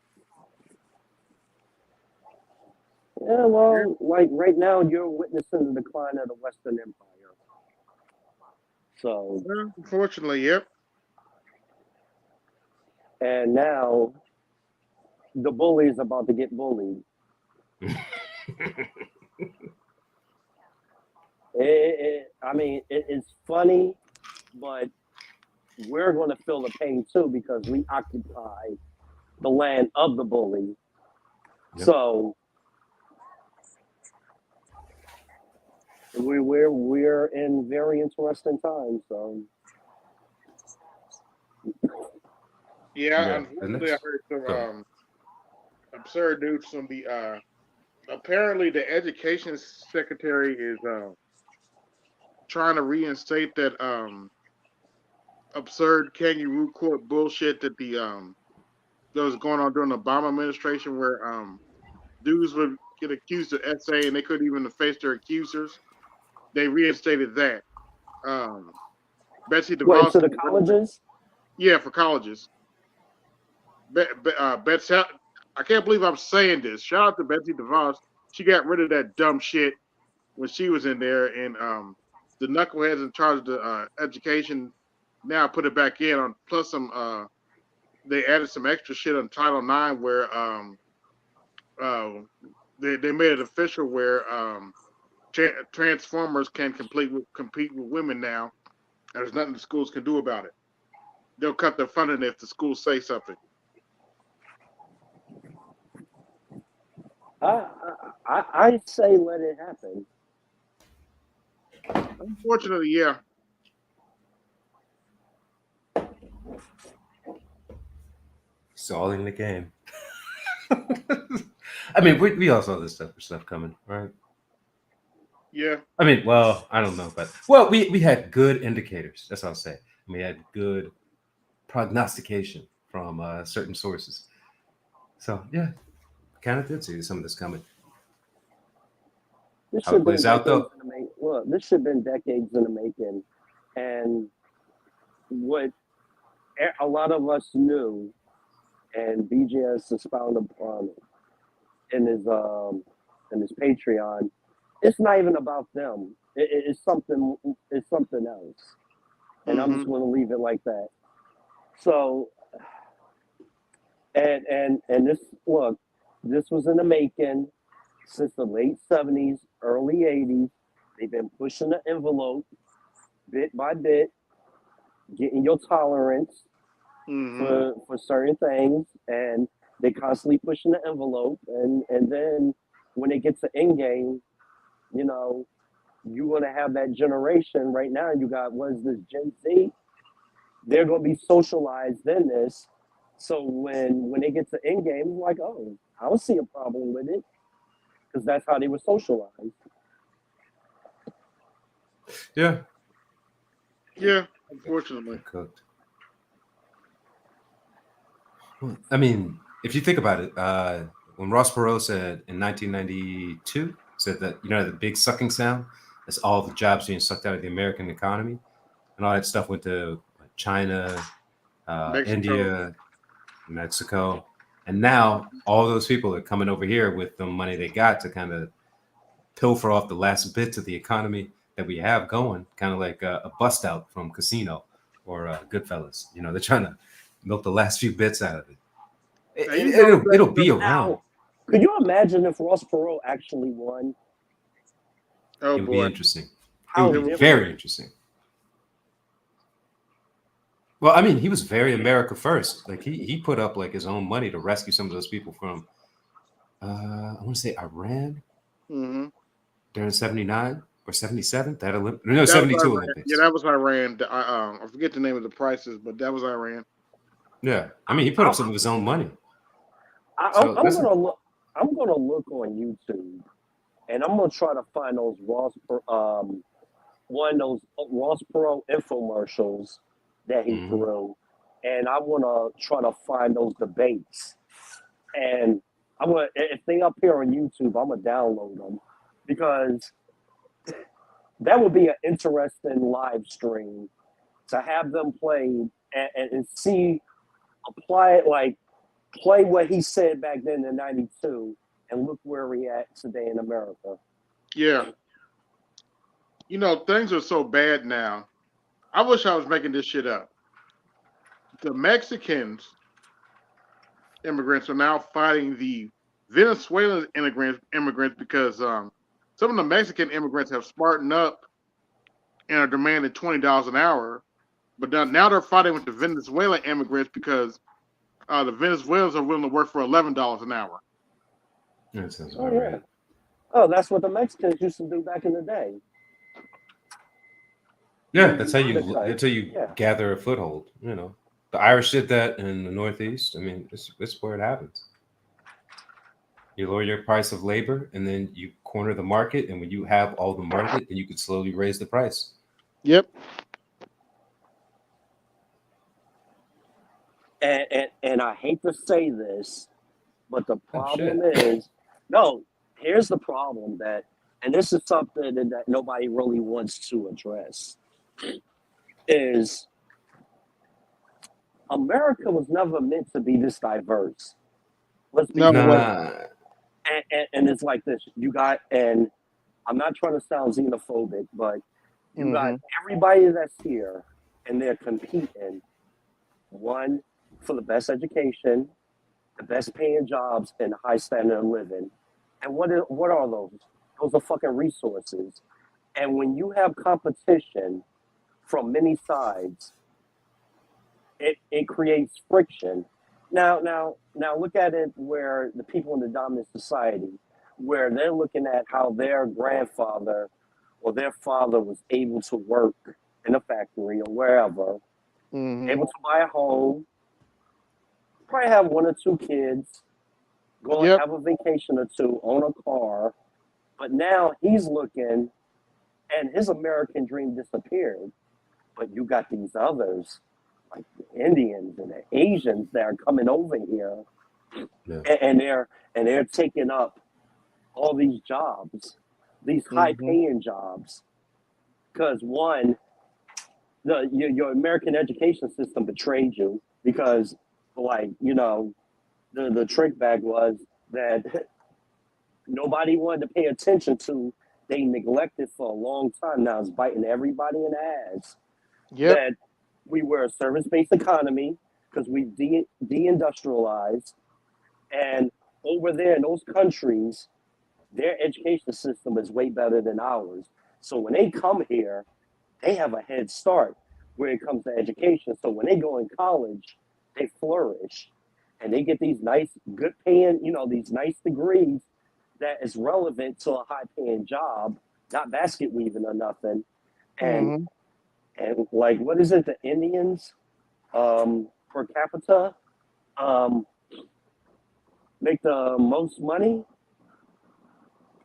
Yeah, well, like right now, you're witnessing the decline of the Western Empire. So, unfortunately, yep. And now, the bully is about to get bullied. It's funny, but we're going to feel the pain too because we occupy the land of the bully. Yep. So we're in very interesting times. So yeah. Unfortunately, I heard some absurd news from the apparently the education secretary is trying to reinstate that absurd kangaroo court bullshit that that was going on during the Obama administration, where dudes would get accused of SA and they couldn't even face their accusers. They reinstated that. Betsy DeVos. What, to the colleges? Yeah, for colleges. Betsy, I can't believe I'm saying this. Shout out to Betsy DeVos. She got rid of that dumb shit when she was in there, and the knuckleheads in charge of the education now put it back in on. Plus some, they added some extra shit on Title IX where they made it official where transformers can compete with women now. And there's nothing the schools can do about it. They'll cut their funding if the schools say something. I say let it happen. Unfortunately, yeah. It's all in the game. I mean, we all saw this stuff coming, right? Yeah. I mean, well, I don't know, but we had good indicators. That's what I'll say. We had good prognostication from certain sources. So yeah, kind of did see some of this coming. This How it plays out, though. Look, this should have been decades in the making, and what a lot of us knew, and BGS expounded upon in his Patreon. It's not even about them. It's something. It's something else, and I'm just going to leave it like that. So, and this look, this was in the making since the late 70s, early 80s. They've been pushing the envelope bit by bit, getting your tolerance for certain things, and they constantly pushing the envelope, and then when it gets to end game, you know, you're going to have that generation right now. You got, what is this, Gen Z? They're going to be socialized in this. So when they get to end game, it's like, oh, I don't see a problem with it, because that's how they were socialized. Yeah. Yeah, unfortunately. Cooked. Well, I mean, if you think about it, when Ross Perot said in 1992, said that, you know, the big sucking sound, that's all the jobs being sucked out of the American economy, and all that stuff went to China, India, Mexico, and now all those people are coming over here with the money they got to kind of pilfer off the last bits of the economy that we have going, kind of like a bust out from Casino or Goodfellas. You know, they're trying to milk the last few bits out of it. It'll be around. Could you imagine if Ross Perot actually won? Oh, it would boy. be interesting. It would be very interesting. Well, I mean, he was very America first. Like he put up like his own money to rescue some of those people from I want to say Iran during 79 or 77. That no, 72 Olympics. Yeah, that was Iran. I forget the name of the prices, but that was Iran. Yeah, I mean, he put up some of his own money. I'm gonna look on YouTube, and I'm gonna try to find those Ross Perot infomercials that he threw, and I want to try to find those debates. And if they up here on YouTube, I'm gonna download them because that would be an interesting live stream to have them played and see, apply it, like play what he said back then in '92 and look where we at today in America. Yeah. You know, things are so bad now. I wish I was making this shit up. The Mexicans immigrants are now fighting the Venezuelan immigrants because some of the Mexican immigrants have smartened up and are demanding $20 an hour. But now they're fighting with the Venezuelan immigrants because the Venezuelans are willing to work for $11 an hour. That sounds about right. Oh, that's what the Mexicans used to do back in the day. Yeah, that's how you gather a foothold. You know, the Irish did that in the Northeast. I mean, it's where it happens. You lower your price of labor, and then you corner the market. And when you have all the market, then you can slowly raise the price. Yep. And I hate to say this, but the problem is, here's the problem and this is something that nobody really wants to address, is America was never meant to be this diverse. Let's be honest. And it's like this. You got, and I'm not trying to sound xenophobic, but you got everybody that's here, and they're competing, one, for the best education, the best paying jobs, and high standard of living. And what are those? Those are fucking resources. And when you have competition from many sides, it creates friction. Now look at it where the people in the dominant society, where they're looking at how their grandfather or their father was able to work in a factory or wherever, able to buy a home, probably have one or two kids, go and have a vacation or two, own a car. But now he's looking, and his American dream disappeared. But you got these others, like the Indians and the Asians that are coming over here, and they're taking up all these jobs, these high-paying jobs, because one, your American education system betrayed you because, like, you know, the trick bag was that nobody wanted to pay attention to. They neglected for a long time. Now it's biting everybody in the ass. That we were a service-based economy because we deindustrialized, and over there in those countries, their education system is way better than ours. So when they come here, they have a head start where it comes to education. So when they go in college, they flourish, and they get these nice, good paying, you know, these nice degrees that is relevant to a high paying job, not basket weaving or nothing. And and like, what is it? The Indians, per capita, make the most money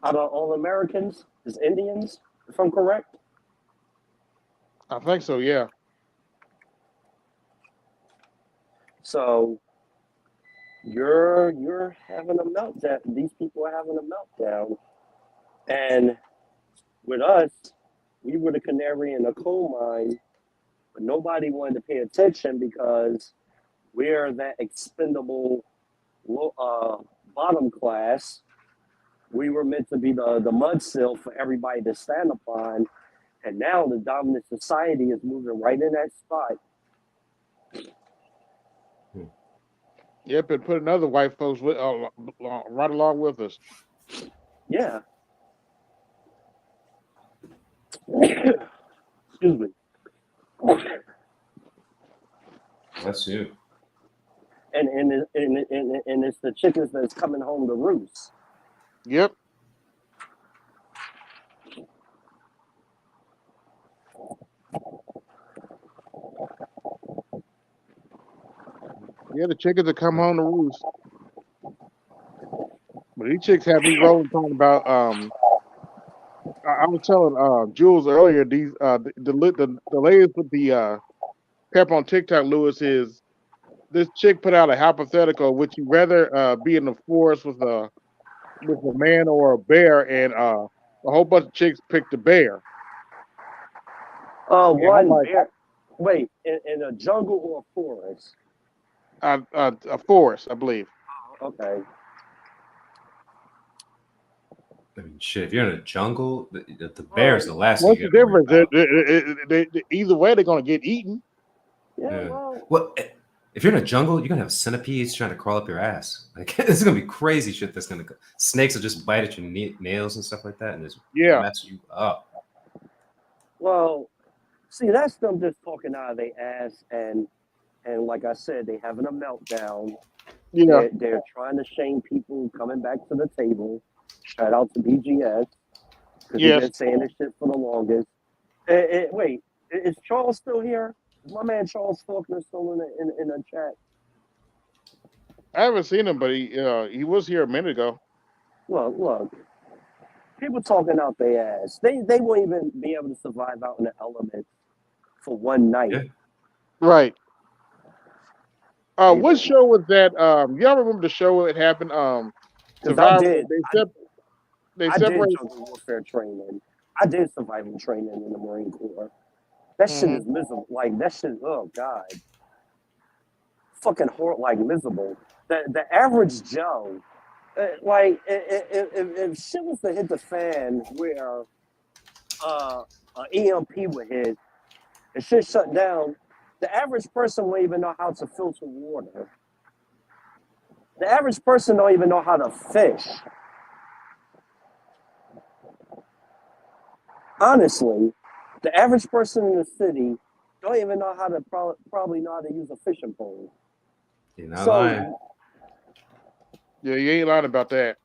out of all Americans is Indians, if I'm correct. I think so, yeah. So you're having a meltdown. These people are having a meltdown. And with us, we were the canary in the coal mine, but nobody wanted to pay attention because we're that expendable bottom class. We were meant to be the mud sill for everybody to stand upon. And now the dominant society is moving right in that spot. Yep, and put another white folks right along with us. Yeah. Excuse me. That's you. And it's the chickens that's coming home to roost. Yep. Yeah, the chickens that come home to roost. But these chicks have me rolling talking about I was telling Jules earlier, these the latest with the pep on TikTok, Lewis, is this chick put out a hypothetical: would you rather be in the forest with a man or a bear? And a whole bunch of chicks picked the bear. One like, bear. Wait, in a jungle or a forest? A forest, I believe. Okay. I mean, shit. If you're in a jungle, the bear's the last thing What's you the gotta worry difference? about. Either way, they're gonna get eaten. Yeah. Well, if you're in a jungle, you're gonna have centipedes trying to crawl up your ass. Like this is gonna be crazy shit. That's gonna go. Snakes will just bite at your nails and stuff like that, and just mess you up. Well, see, that's them just talking out of their ass, and like I said, they having a meltdown. Yeah. They're trying to shame people coming back to the table. Shout out to BGS because he's been saying this shit for the longest. Wait, is Charles still here? Is my man Charles Faulkner still in the chat? I haven't seen him, but he was here a minute ago. Look, people talking out their ass. They won't even be able to survive out in the elements for one night. Yeah. Right. What show was that? Y'all remember the show it happened? Survival. I did jungle warfare training. I did survival training in the Marine Corps. That shit is miserable. Like that shit. Oh God. Fucking horrible. Like miserable. The average Joe. Like if shit was to hit the fan where an EMP would hit and shit shut down, the average person won't even know how to filter water. The average person don't even know how to fish. Honestly, the average person in the city don't even know how to probably know how to use a fishing pole. You're not lying. Yeah, you ain't lying about that.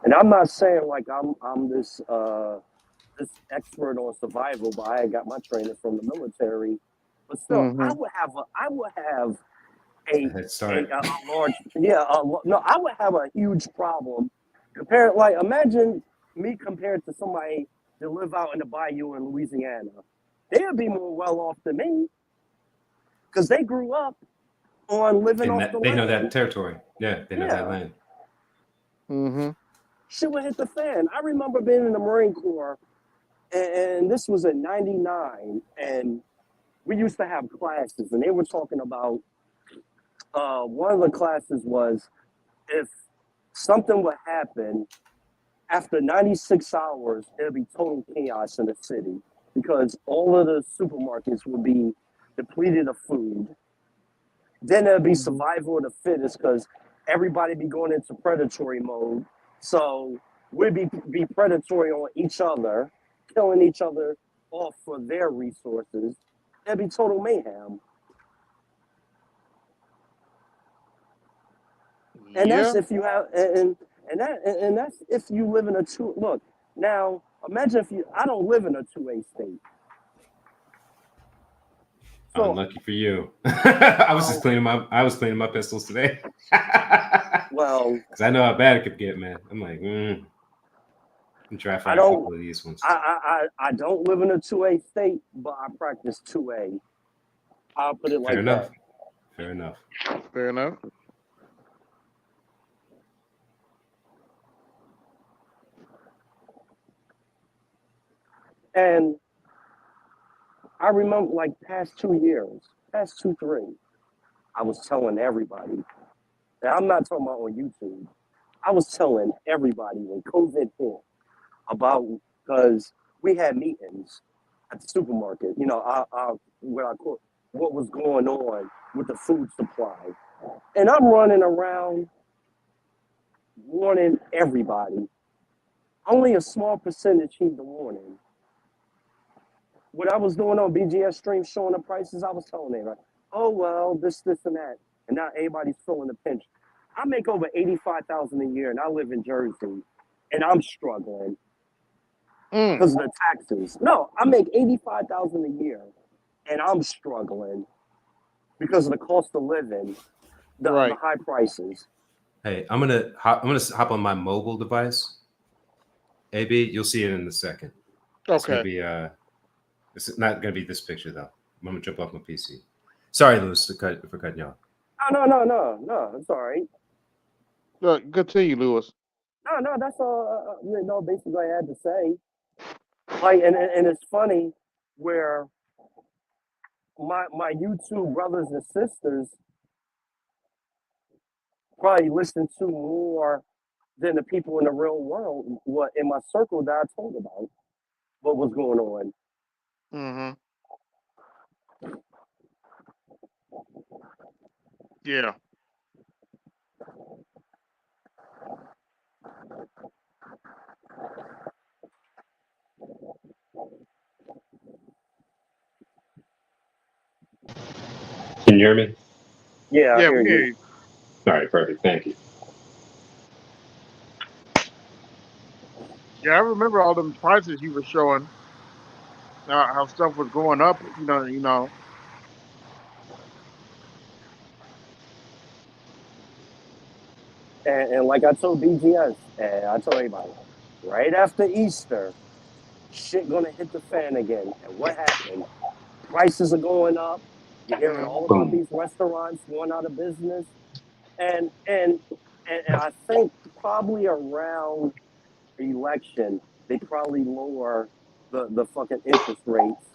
And I'm not saying like I'm this expert on survival, but I got my training from the military. But still, I would have a large, I would have a huge problem compared. Like, imagine me compared to somebody that live out in the bayou in Louisiana. They'd be more well off than me because they grew up on living off the land. They know that territory. Yeah, they know that land. Mm-hmm. Shit would hit the fan. I remember being in the Marine Corps, and this was in '99, and we used to have classes, and they were talking about one of the classes was if something would happen after 96 hours, it'd be total chaos in the city because all of the supermarkets would be depleted of food. Then there'd be survival of the fittest because everybody be going into predatory mode. So we'd be predatory on each other, killing each other off for their resources. It'd be total mayhem. And that's if you have and that's if you live in a two. Look, now imagine if I don't live in a 2A state. So, unlucky for you. I was cleaning my pistols today. Well, because I know how bad it could get, man. I'm like, I'm trying to find a couple of these ones. I don't live in a 2A state, but I practice 2A. I'll put it like that. Fair enough. Fair enough. And I remember like past 2 years, past 3, I was telling everybody, and I'm not talking about on YouTube, I was telling everybody when COVID hit about, because we had meetings at the supermarket, you know, what was going on with the food supply. And I'm running around warning everybody. Only a small percentage heed the warning. What I was doing on BGS stream showing the prices, I was telling everybody, oh well, this, and that. And now everybody's feeling the pinch. I make over $85,000 a year and I live in Jersey and I'm struggling because of the taxes. No, I make $85,000 a year and I'm struggling because of the cost of living, the high prices. Hey, I'm gonna hop on my mobile device. AB, you'll see it in a second. Okay. It's gonna be it's not gonna be this picture though. I'm gonna jump off my PC. Sorry, Lewis, for cutting you off. No, it's all right. Continue, Lewis. No, that's all. Basically, I had to say. Like, and it's funny where my YouTube brothers and sisters probably listen to more than the people in the real world. What in my circle that I told about what was going on. Mm-hmm. Yeah. Can you hear me? Yeah, I hear you. All right, perfect. Thank you. Yeah, I remember all them prices you were showing. How stuff was going up. You know. And like I told BGS, and I told everybody, right after Easter, shit gonna hit the fan again. And what happened? Prices are going up. You're hearing all about these restaurants going out of business. And I think probably around the election, they probably lower the fucking interest rates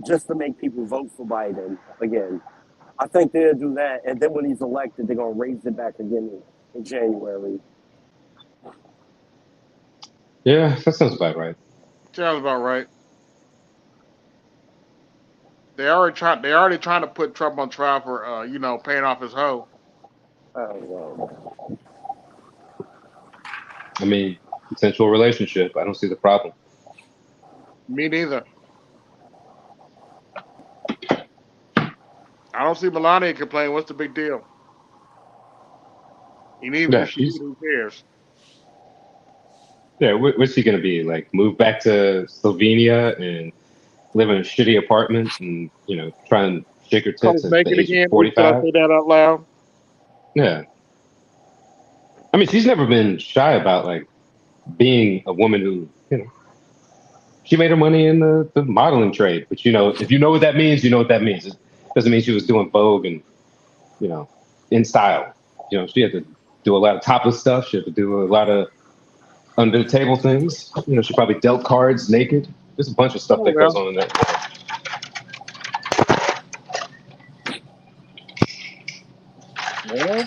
just to make people vote for Biden again. I think they'll do that, and then when he's elected, they're gonna raise it back again in January. Yeah, that sounds about right. Sounds about right. They already trying to put Trump on trial for paying off his hoe. Oh well. I mean, consensual relationship. I don't see the problem. Me neither. I don't see Melania complain. What's the big deal? And even if she did, who cares? Yeah, what's he gonna be like? Move back to Slovenia and live in a shitty apartment and try and shake her tits at the age of 45? Did I say that out loud? Yeah. I mean, she's never been shy about like being a woman who she made her money in the modeling trade. But if you know what that means, you know what that means. It doesn't mean she was doing Vogue and in style. She had to do a lot of topless stuff. She had to do a lot of under the table things. She probably dealt cards naked. There's a bunch of stuff that goes on in that. Yeah.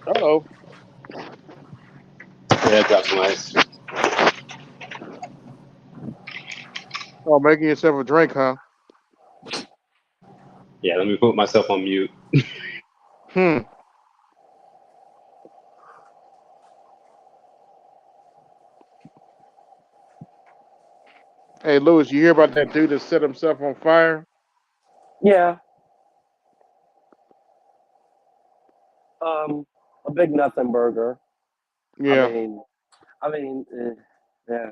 Uh-oh. Yeah, dropped some ice. Oh, making yourself a drink, huh? Yeah, let me put myself on mute. Hey, Louis, you hear about that dude that set himself on fire? Yeah. A big nothing burger. Yeah. I mean, yeah.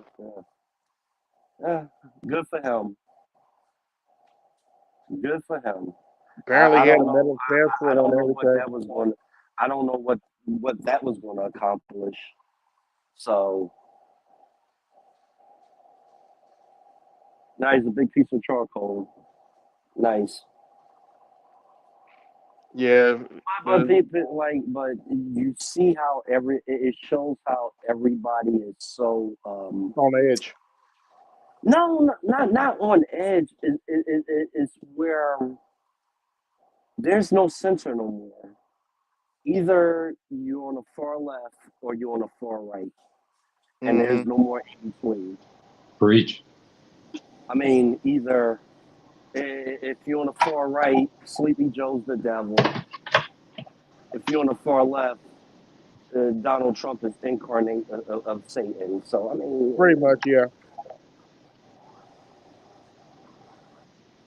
Good for him. Good for him. Apparently, he had a metal passport on everything. I don't know what that was going to accomplish. So now he's a big piece of charcoal. Nice. Yeah. But you see how it shows how everybody is so on edge. No, not on edge. It's where there's no center no more. Either you're on the far left or you're on the far right. And there's no more in between. Preach. I mean, either if you're on the far right, Sleepy Joe's the devil. if you're on the far left, Donald Trump is incarnate of Satan. So I mean, pretty much, yeah.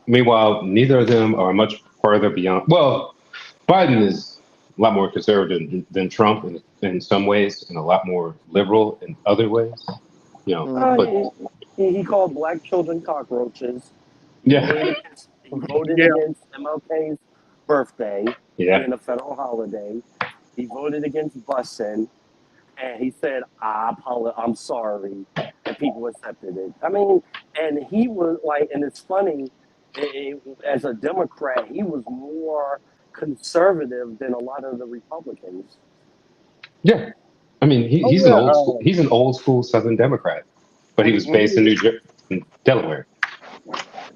Meanwhile, neither of them are much further beyond. Well, Biden is a lot more conservative than Trump in some ways, and a lot more liberal in other ways. You know, but he called black children cockroaches. yeah, He voted Yeah. against MLK's birthday yeah. being a federal holiday. He voted against busing, and he said, I'm sorry, and people accepted it. I mean, and he was like, and it's funny, as a Democrat, he was more conservative than a lot of the Republicans. Yeah, I mean, he's an old school. He's an old school Southern Democrat, but he was based in Delaware.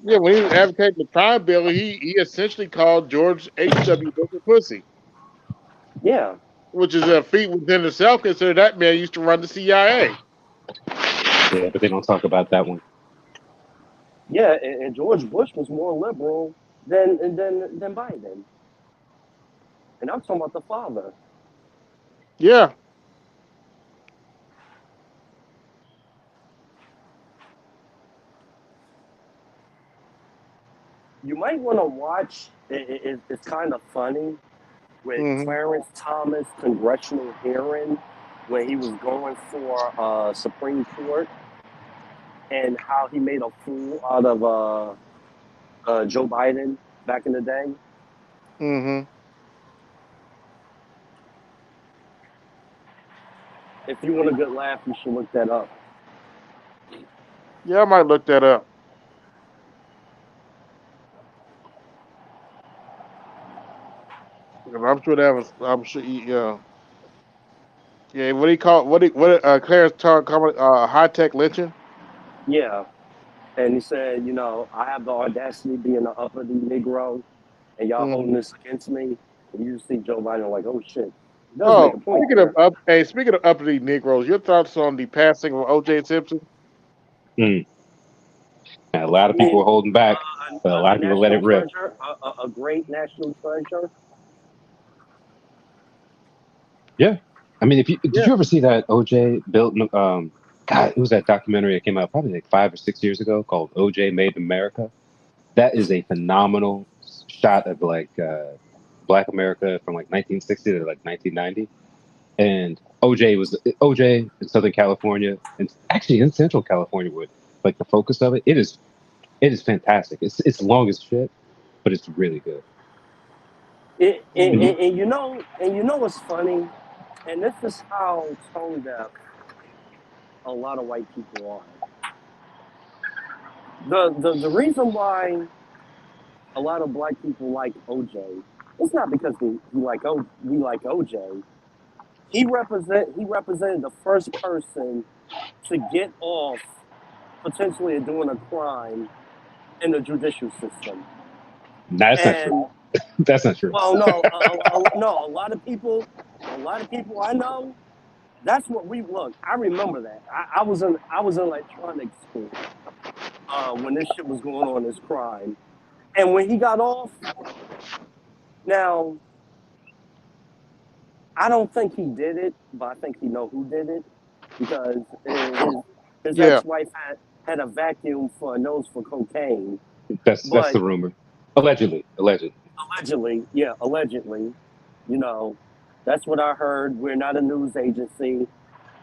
Yeah, when he was advocating the crime bill, he essentially called George H.W. Bush a pussy. Yeah, which is a feat within itself. Consider that man used to run the CIA. Yeah, but they don't talk about that one. Yeah, and George Bush was more liberal than Biden, and I'm talking about the father. Yeah. You might want to watch. It's kind of funny with Clarence Thomas' congressional hearing when he was going for Supreme Court, and how he made a fool out of Joe Biden back in the day. Mm-hmm. If you want a good laugh, you should look that up. Yeah, I might look that up. I'm sure that was. I'm sure. Yeah. Yeah. What do you call? What? Clarence call high tech lynching? Yeah, and he said, I have the audacity being an uppity Negro, and y'all holding this against me. And you just see Joe Biden like, oh shit. He does make a point. Speaking of uppity Negroes, your thoughts on the passing of O.J. Simpson? A lot of people were holding back, but a lot of people let it rip. A great national treasure. Yeah, I mean, did you ever see that O.J. built? God, it was that documentary that came out probably like 5 or 6 years ago called O.J. Made in America. That is a phenomenal shot of like Black America from like 1960 to like 1990. And OJ in Southern California, and actually in Central California with like the focus of it. It is fantastic. It's long as shit, but it's really good. And you know what's funny, and this is how tone deaf a lot of white people are. The reason why a lot of black people like OJ, it's not because we like OJ. He represented the first person to get off potentially doing a crime in the judicial system. That's not true. That's not true. Well, no, no. A lot of people I know. That's what we look. I remember that. I was in electronics school when this shit was going on, this crime, and when he got off. Now, I don't think he did it, but I think he know who did it because his ex-wife had a vacuum for a nose for cocaine. That's the rumor. Allegedly. Yeah, allegedly. That's what I heard. We're not a news agency.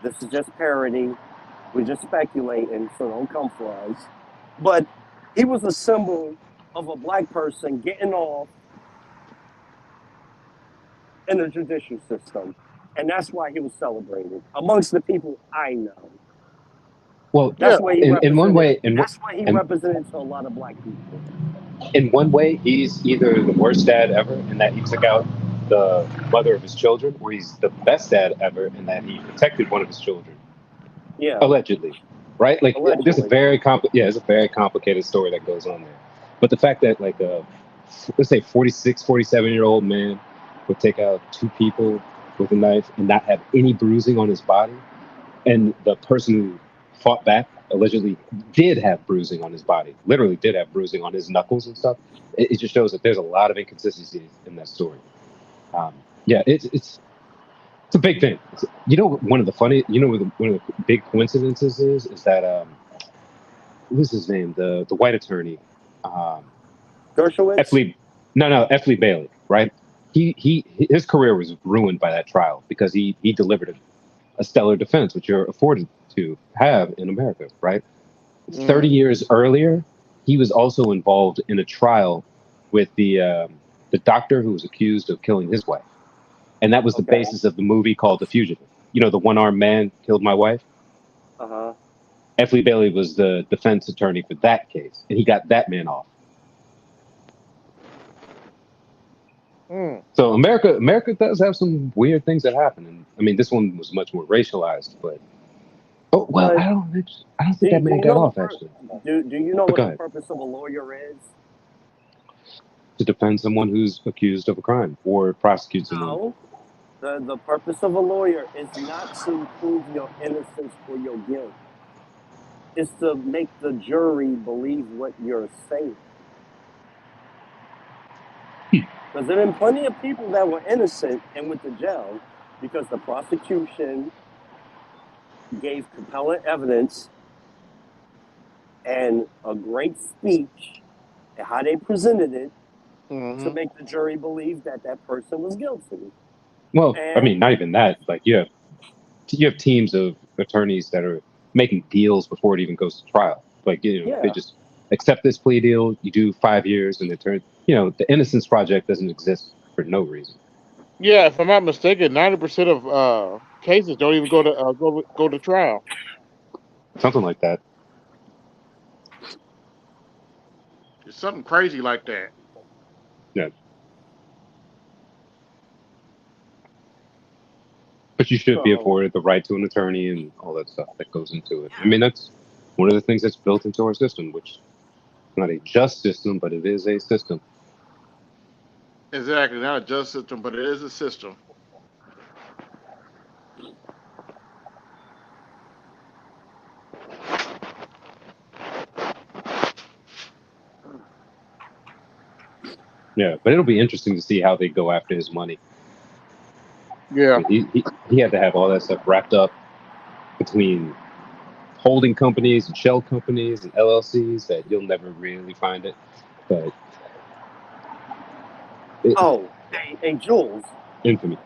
This is just parody. We're just speculating, so don't come for us. But he was a symbol of a black person getting off in the judicial system. And that's why he was celebrated amongst the people I know. Well, that's why he in one way, that's why he represented to a lot of black people. In one way, he's either the worst dad ever in that he took out the mother of his children, or he's the best dad ever in that he protected one of his children. Yeah. Allegedly. Right? Like there's a very it's a very complicated story that goes on there. But the fact that like let's say 46, 47-year-old man would take out 2 people with a knife and not have any bruising on his body, and the person who fought back allegedly did have bruising on his body, literally did have bruising on his knuckles and stuff. It just shows that there's a lot of inconsistencies in that story. Yeah, it's a big thing. One of the one of the big coincidences is that what was his name? The white attorney, Dershowitz? F. Lee Bailey, right? His career was ruined by that trial because he delivered a stellar defense, which you're afforded to have in America, right? 30 years earlier, he was also involved in a trial with the doctor who was accused of killing his wife. And that was the basis of the movie called The Fugitive. You know, the one-armed man killed my wife? Uh-huh. F. Lee Bailey was the defense attorney for that case, and he got that man off. So America does have some weird things that happen. And I mean, this one was much more racialized, but I don't think that man got off, actually. Do you know what the purpose of a lawyer is? To defend someone who's accused of a crime or prosecute someone. No. The purpose of a lawyer is not to prove your innocence or your guilt. It's to make the jury believe what you're saying. Because there have been plenty of people that were innocent and went to jail because the prosecution gave compelling evidence and a great speech and how they presented it to make the jury believe that that person was guilty. Well, I mean, not even that. Like you have teams of attorneys that are making deals before it even goes to trial. Like they just accept this plea deal. You do 5 years, and it turns. The Innocence Project doesn't exist for no reason. Yeah, if I'm not mistaken, 90% of cases don't even go to trial. Something like that. It's something crazy like that. Yeah. But you should be afforded the right to an attorney and all that stuff that goes into it. I mean, that's one of the things that's built into our system, which is not a just system, but it is a system. Exactly, not a just system, but it is a system. Yeah, but it'll be interesting to see how they go after his money. Yeah. He had to have all that stuff wrapped up between holding companies and shell companies and LLCs that you'll never really find it. But hey, Jules. Infamy.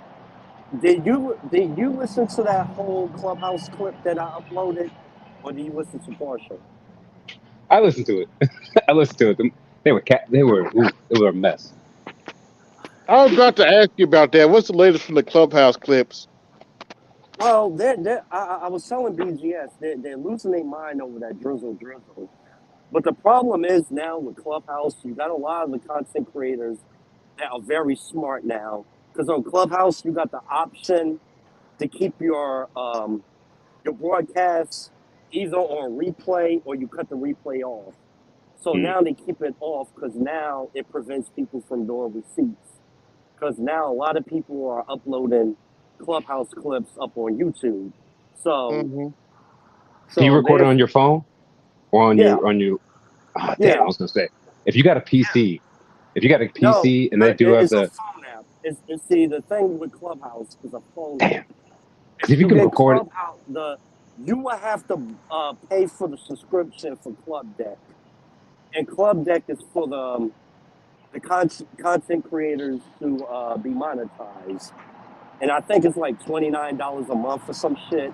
Did you listen to that whole Clubhouse clip that I uploaded, or did you listen to partial? I listened to it. I listened to it. They were a mess. I was about to ask you about that. What's the latest from the Clubhouse clips? Well, I was telling BGS, they're losing their mind over that drizzle. But the problem is now with Clubhouse, you got a lot of the content creators that are very smart now. Because on Clubhouse, you got the option to keep your broadcasts either on replay or you cut the replay off. So now they keep it off because now it prevents people from doing receipts. Because now a lot of people are uploading Clubhouse clips up on YouTube. So, do you record it on your phone or on your? I was gonna say, if you got a PC, and they do have the a phone app. The thing with Clubhouse is a phone app. If you can record it, you will have to pay for the subscription for Club Deck, and Club Deck is for the content creators to be monetized, and I think it's like $29 a month or some shit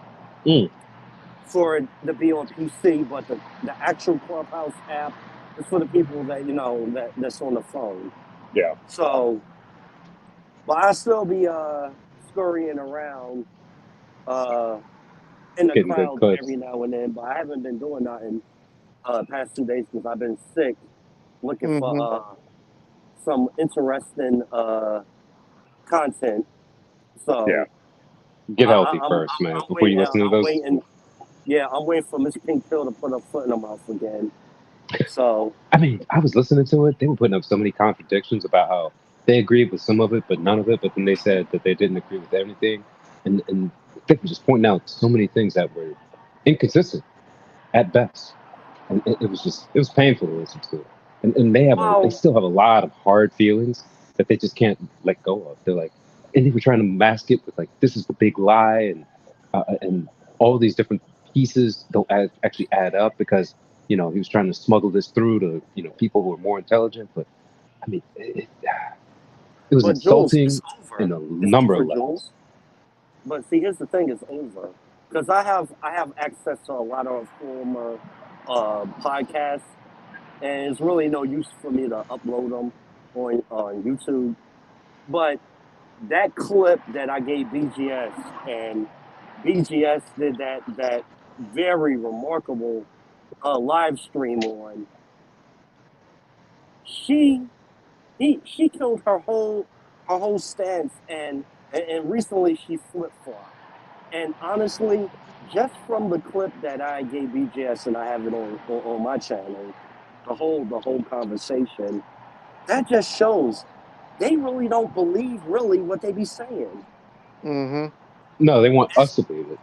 for it to be on PC. But the actual Clubhouse app is for the people that that's on the phone. Yeah. So, but I still be scurrying around in the clouds every now and then. But I haven't been doing nothing past 2 days because I've been sick, looking for some interesting content. So get healthy first, man, before you listen to those. I'm waiting for Miss Pink Pill to put her foot in her mouth again. So I mean, I was listening to it. They were putting up so many contradictions about how they agreed with some of it, but none of it. But then they said that they didn't agree with everything, and they were just pointing out so many things that were inconsistent at best. And it was painful to listen to. And they still have a lot of hard feelings that they just can't let go of. They're like, and they were trying to mask it with like, this is the big lie, and all these different pieces don't actually add up because, you know, he was trying to smuggle this through to, you know, people who are more intelligent. But I mean, it was But Jules, insulting it's over. in a It's number over, of levels. Jules. But see, here's the thing: it's over because I have access to a lot of former podcasts, and it's really no use for me to upload them on YouTube. But that clip that I gave BGS, and BGS did that very remarkable live stream on. She killed her whole stance, and recently she flip-flopped. And honestly, just from the clip that I gave BGS, and I have it on my channel, the whole conversation, that just shows they really don't believe really what they be saying. Mm-hmm. No, they want us to believe it.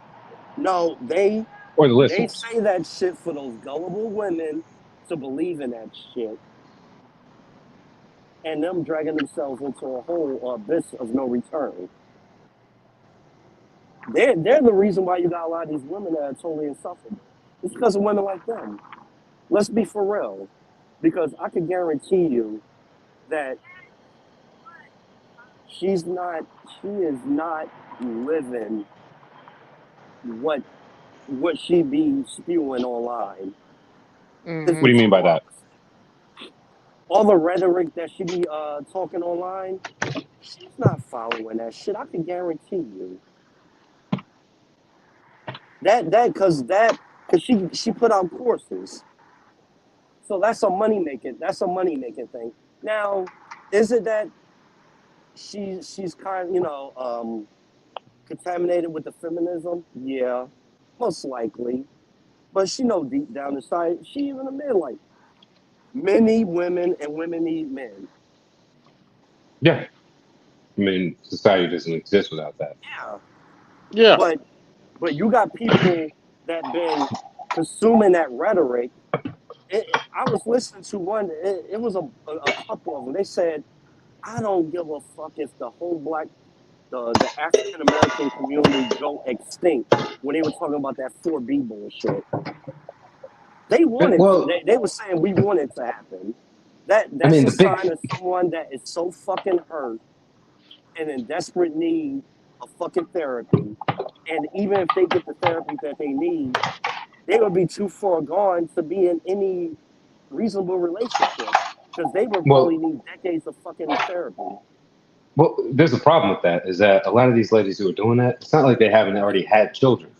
No, they listeners. say that shit for those gullible women to believe in that shit, and them dragging themselves into a whole abyss of no return. They're the reason why you got a lot of these women that are totally insufferable. It's because of women like them. Let's be for real. Because I can guarantee you that she is not living what she be spewing online. Mm-hmm. What do you mean by that? All the rhetoric that she be talking online, she's not following that shit. I can guarantee you. Because she put out courses. So that's a money making thing. Now, is it that she's kind of, contaminated with the feminism? Yeah, most likely. But she know deep down inside, she even admit like men need women and women need men. Yeah. I mean, society doesn't exist without that. Yeah. But you got people that been consuming that rhetoric. I was listening to one. It was a couple of them. They said, "I don't give a fuck if the whole the African American community go extinct." When they were talking about that 4B bullshit, they wanted. They were saying we want it to happen. That's a sign of someone that is so fucking hurt and in desperate need of fucking therapy. And even if they get the therapy that they need, they would be too far gone to be in any reasonable relationship because they would probably need decades of fucking therapy. Well, there's a problem with that, is that a lot of these ladies who are doing that, it's not like they haven't already had children,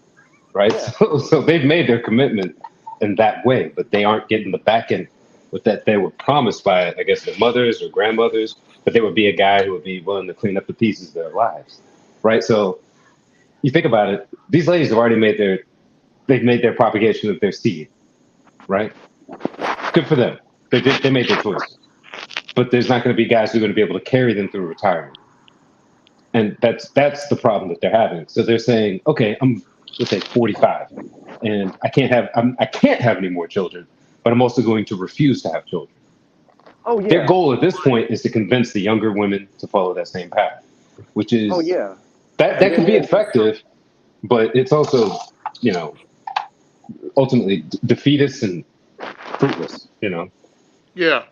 right? Yeah. So they've made their commitment in that way, but they aren't getting the back end with that they were promised by, I guess, their mothers or grandmothers, but there would be a guy who would be willing to clean up the pieces of their lives, right? So you think about it, these ladies have already made their propagation of their seed, right? Good for them. They made their choices. But there's not going to be guys who are going to be able to carry them through retirement. And that's the problem that they're having. So they're saying, okay, let's say 45, and I can't have any more children, but I'm also going to refuse to have children. Oh yeah. Their goal at this point is to convince the younger women to follow that same path, which is that can be effective, but it's also, ultimately defeatist and fruitless, Yeah.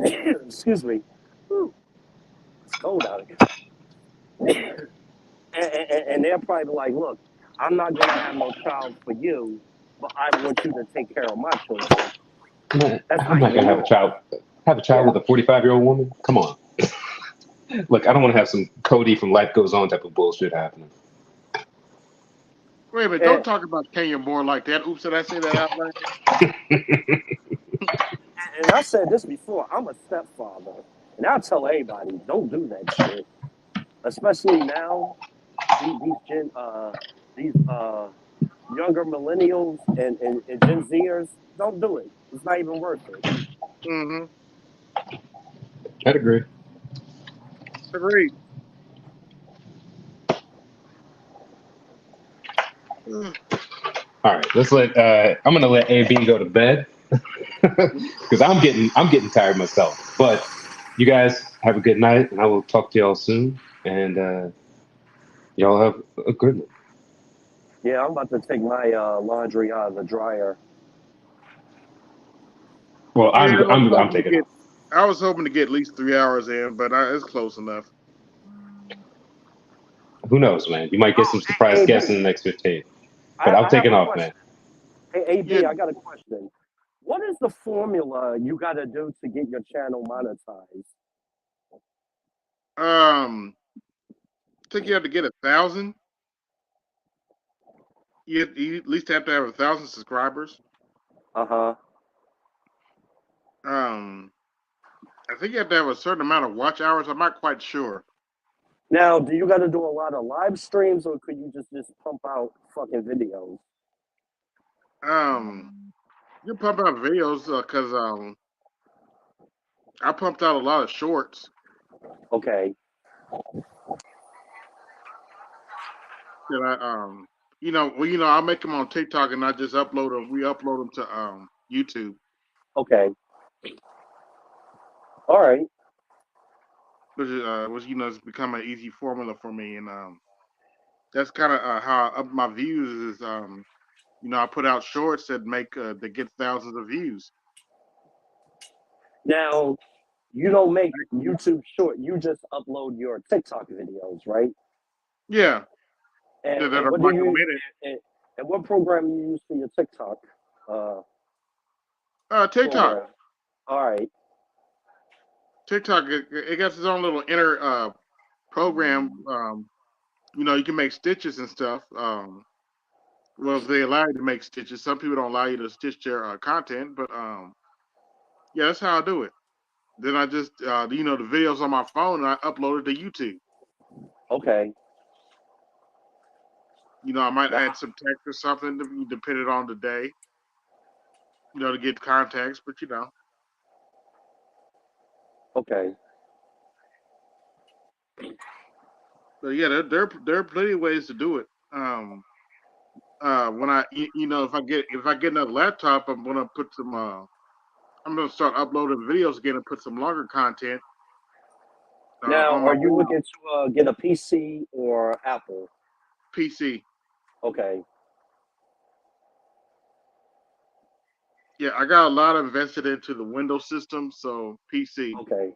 Excuse me. It's cold out here. And they're probably like, look, I'm not going to have no child for you, but I want you to take care of my children. I'm not going to have a child with a 45-year-old woman. Come on. Look, I don't want to have some Cody from Life Goes On type of bullshit happening. Wait a minute, don't talk about Kenya Moore like that. Oops, did I say that out loud? And I said this before, I'm a stepfather. And I'll tell everybody, don't do that shit. Especially now, these younger millennials and Gen Zers, don't do it. It's not even worth it. Mm-hmm. I'd agree. Agreed. All right, I'm gonna let AB go to bed because I'm getting tired myself. But you guys, have a good night, and I will talk to y'all soon. And y'all have a good one. Yeah, I'm about to take my laundry out of the dryer. Well, Yeah, I'm taking off. I was hoping to get at least 3 hours in, but it's close enough. Who knows, man? You might get some surprise guests in the next 15. But I'm taking off, man. Hey, AB, Yeah. I got a question. What is the formula you got to do to get your channel monetized? I think you have to get 1,000. You at least have to have 1,000 subscribers. Uh-huh. I think you have to have a certain amount of watch hours. I'm not quite sure. Now, do you got to do a lot of live streams, or could you just pump out fucking videos? You pump out videos because I pumped out a lot of shorts. Okay. That I'll make them on TikTok and I just upload them. We upload them to YouTube. Okay. All right. Which it's become an easy formula for me, and that's kind of how I up my views. Is I put out shorts that get thousands of views. Now, you don't make YouTube short. You just upload your TikTok videos, right? Yeah. And That are what like do a you minute. and what program you use for your TikTok? TikTok. Program? All right. TikTok, it got its own little inner program. You can make stitches and stuff. Well, if they allow you to make stitches, some people don't allow you to stitch their content, but yeah, that's how I do it. Then I just, the videos on my phone, and I upload it to YouTube. Okay. I might add some text or something depending on the day, to get context, but Okay. So yeah, there are plenty of ways to do it. When if I get another laptop, I'm gonna put some. I'm gonna start uploading videos again and put some longer content. Now, on my are you looking to get a PC or Apple? PC? Okay. Yeah, I got a lot invested into the Windows system, so PC. Okay.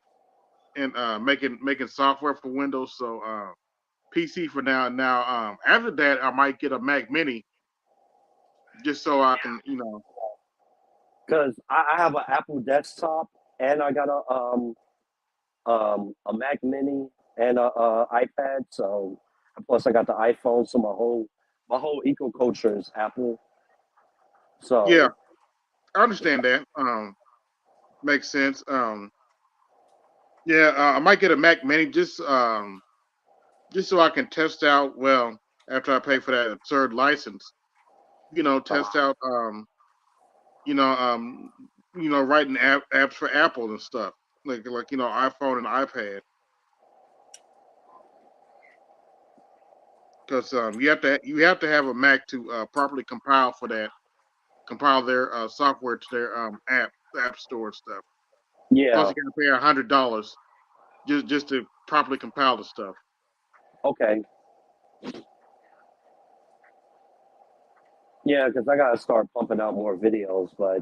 And making software for Windows, so PC for now. Now, after that, I might get a Mac Mini, just so I can, Because I have an Apple desktop, and I got a Mac Mini and a iPad. So, plus I got the iPhone. So my whole eco culture is Apple. So yeah, I understand that. Makes sense. Yeah, I might get a Mac Mini just so I can test out. Well, after I pay for that absurd license, test out. Writing apps for Apple and stuff like iPhone and iPad. Because you have to have a Mac to properly compile their software to their app store and stuff. yeah. Plus, you got to pay $100 just to properly compile the stuff. Okay. Yeah, because I gotta start pumping out more videos, but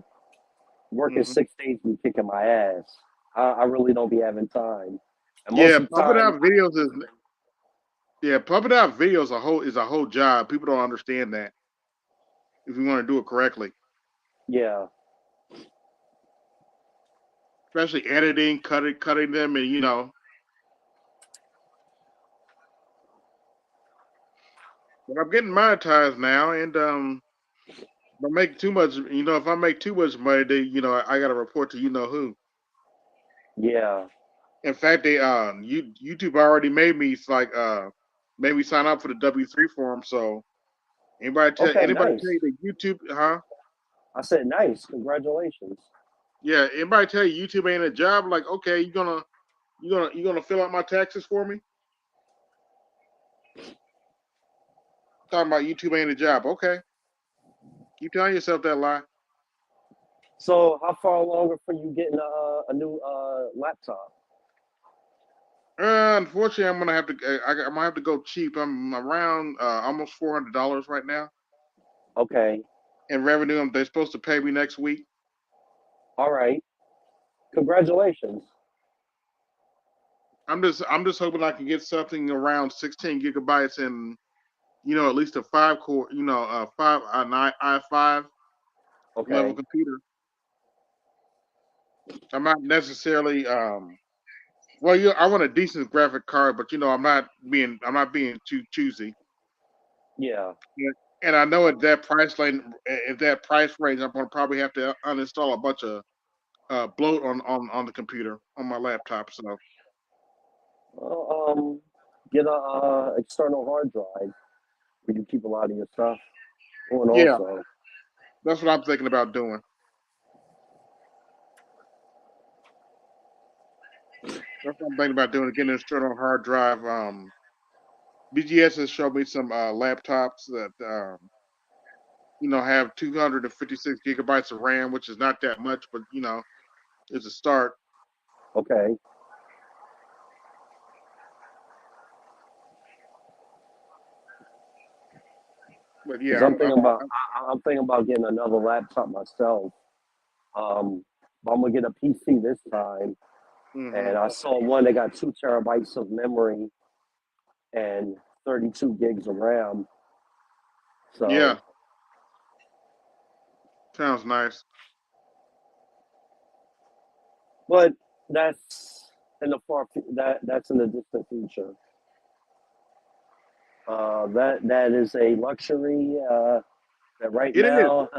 working 6 days be kicking my ass. I really don't be having time. And most Yeah, of the pumping time, out videos is a whole job. People don't understand that if you want to do it correctly. Yeah. Especially editing, cutting them, and But I'm getting monetized now, and if I make too much, if I make too much money, then I got to report to who. Yeah. In fact, they YouTube already made me made me sign up for the W3 form. So anybody tell Okay, nice. you that YouTube, huh? I said nice. Congratulations. Yeah, anybody tell you YouTube ain't a job? Like, okay, you gonna fill out my taxes for me? Talking about YouTube ain't a job. Okay, keep telling yourself that lie. So, how far along for you getting a new laptop? Unfortunately, I'm gonna have to. I'm gonna have to go cheap. I'm around almost $400 right now Okay. in revenue. They're supposed to pay me next week. All right. Congratulations. I'm just hoping I can get something around 16 gigabytes and at least a 5 core, five an i5 level Okay. computer. I'm not necessarily well, I want a decent graphic card, but I'm not being too choosy. Yeah. Yeah. And I know at that price range, I'm gonna probably have to uninstall a bunch of bloat on the computer on my laptop. So Well, get a external hard drive where you keep a lot of your stuff. And yeah, also, that's what I'm thinking about doing. That's what I'm thinking about doing. Getting an external hard drive. BGS has showed me some laptops that have 256 gigabytes of RAM, which is not that much, but it's a start. okay. But Because yeah, I'm thinking about getting another laptop myself. But I'm gonna get a PC this time, and hmm I saw one that got 2 terabytes of memory and 32 gigs of RAM. yeah, So, sounds nice. but that's in the that's in the distant future. That is a luxury that right It is, now,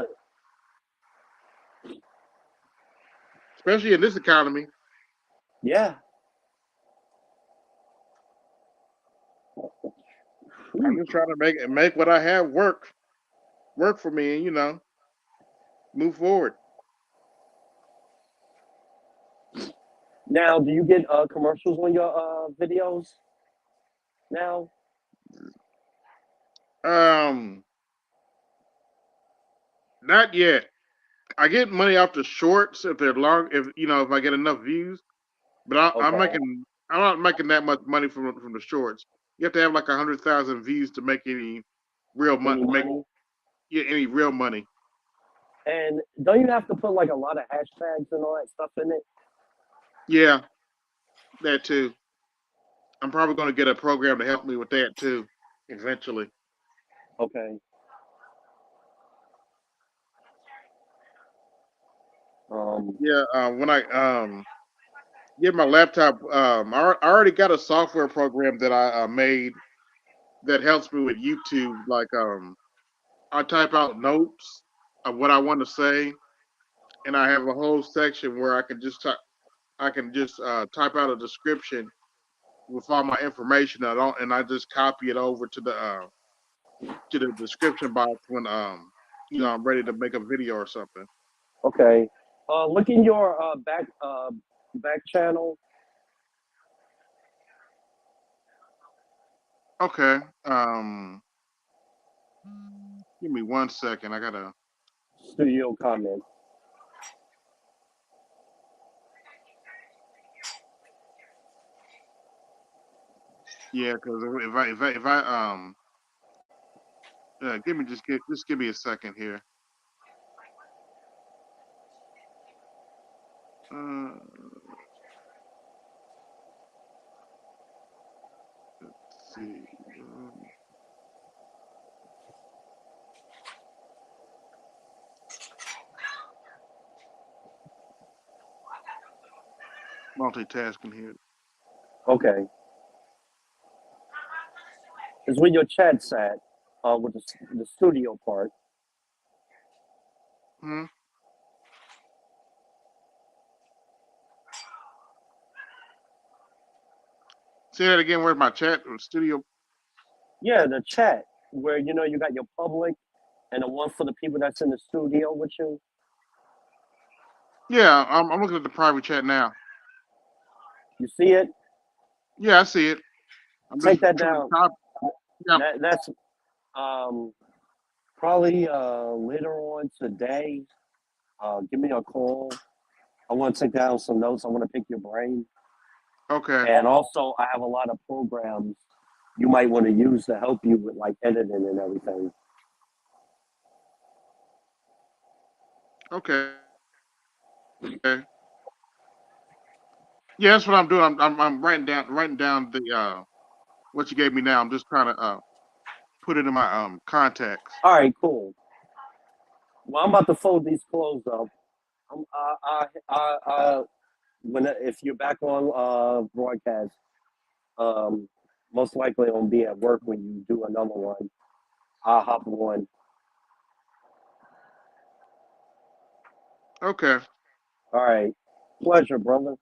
especially in this economy. yeah. I'm Whew. just trying to make what I have work for me, and move forward. Now, do you get commercials on your videos now? Um, not yet. I get money off the shorts if they're long, if I get enough views. But Okay. I'm not making that much money from the shorts. You have to have like 100,000 views to make any real money. Any money? Any real money. And don't you have to put like a lot of hashtags and all that stuff in it? Yeah, that too. I'm probably going to get a program to help me with that too, eventually. Okay. Um. Yeah, when I get my laptop, I already got a software program that I made that helps me with YouTube. Like I type out notes of what I want to say, and I have a whole section where I can just type out a description with all my information. I just copy it over to the description box when I'm ready to make a video or something. Okay. Look in your back channel. Okay. Give me 1 second. I gotta. Studio comment. Yeah, because if I just give me a second here. Uh, let's see. Multitasking here. Okay. Is where your chat's at. With the studio part. Hmm. Say that again. Where's my chat or studio? Yeah, the chat where you got your public and the one for the people that's in the studio with you. Yeah, I'm looking at the private chat now. You see it? Yeah, I see it. I'm just Take that trying to down. copy. Yeah. That's probably later on today. Give me a call. I want to take down some notes. I want to pick your brain. Okay. And also, I have a lot of programs you might want to use to help you with like editing and everything. Okay. Yeah, that's what I'm doing. I'm writing down the what you gave me now. I'm just trying to put it in my contacts. All right, cool. Well, I'm about to fold these clothes up. If you're back on broadcast, most likely I'll be at work when you do another one. I'll hop on. Okay. All right. Pleasure, brother.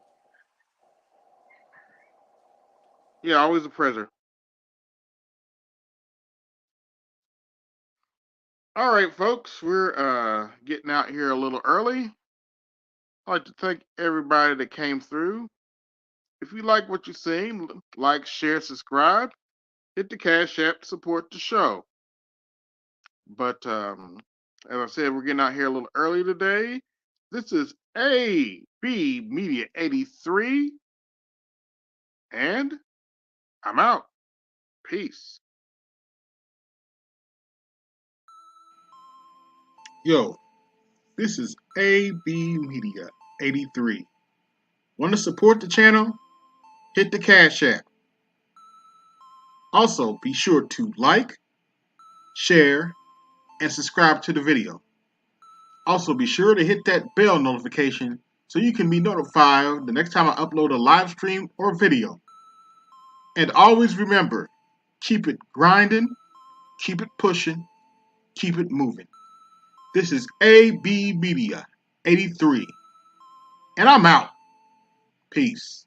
Yeah, always a pleasure. All right, folks, we're getting out here a little early. I'd like to thank everybody that came through. If you like what you've seen, like, share, subscribe, hit the Cash App to support the show. But as I said, we're getting out here a little early today. This is AB Media 83, and I'm out. Peace. Yo, this is AB Media 83. Want to support the channel? Hit the Cash App. Also, be sure to like, share, and subscribe to the video. Also, be sure to hit that bell notification so you can be notified the next time I upload a live stream or video. And always remember, keep it grinding, keep it pushing, keep it moving. This is AB Media 83, and I'm out. Peace.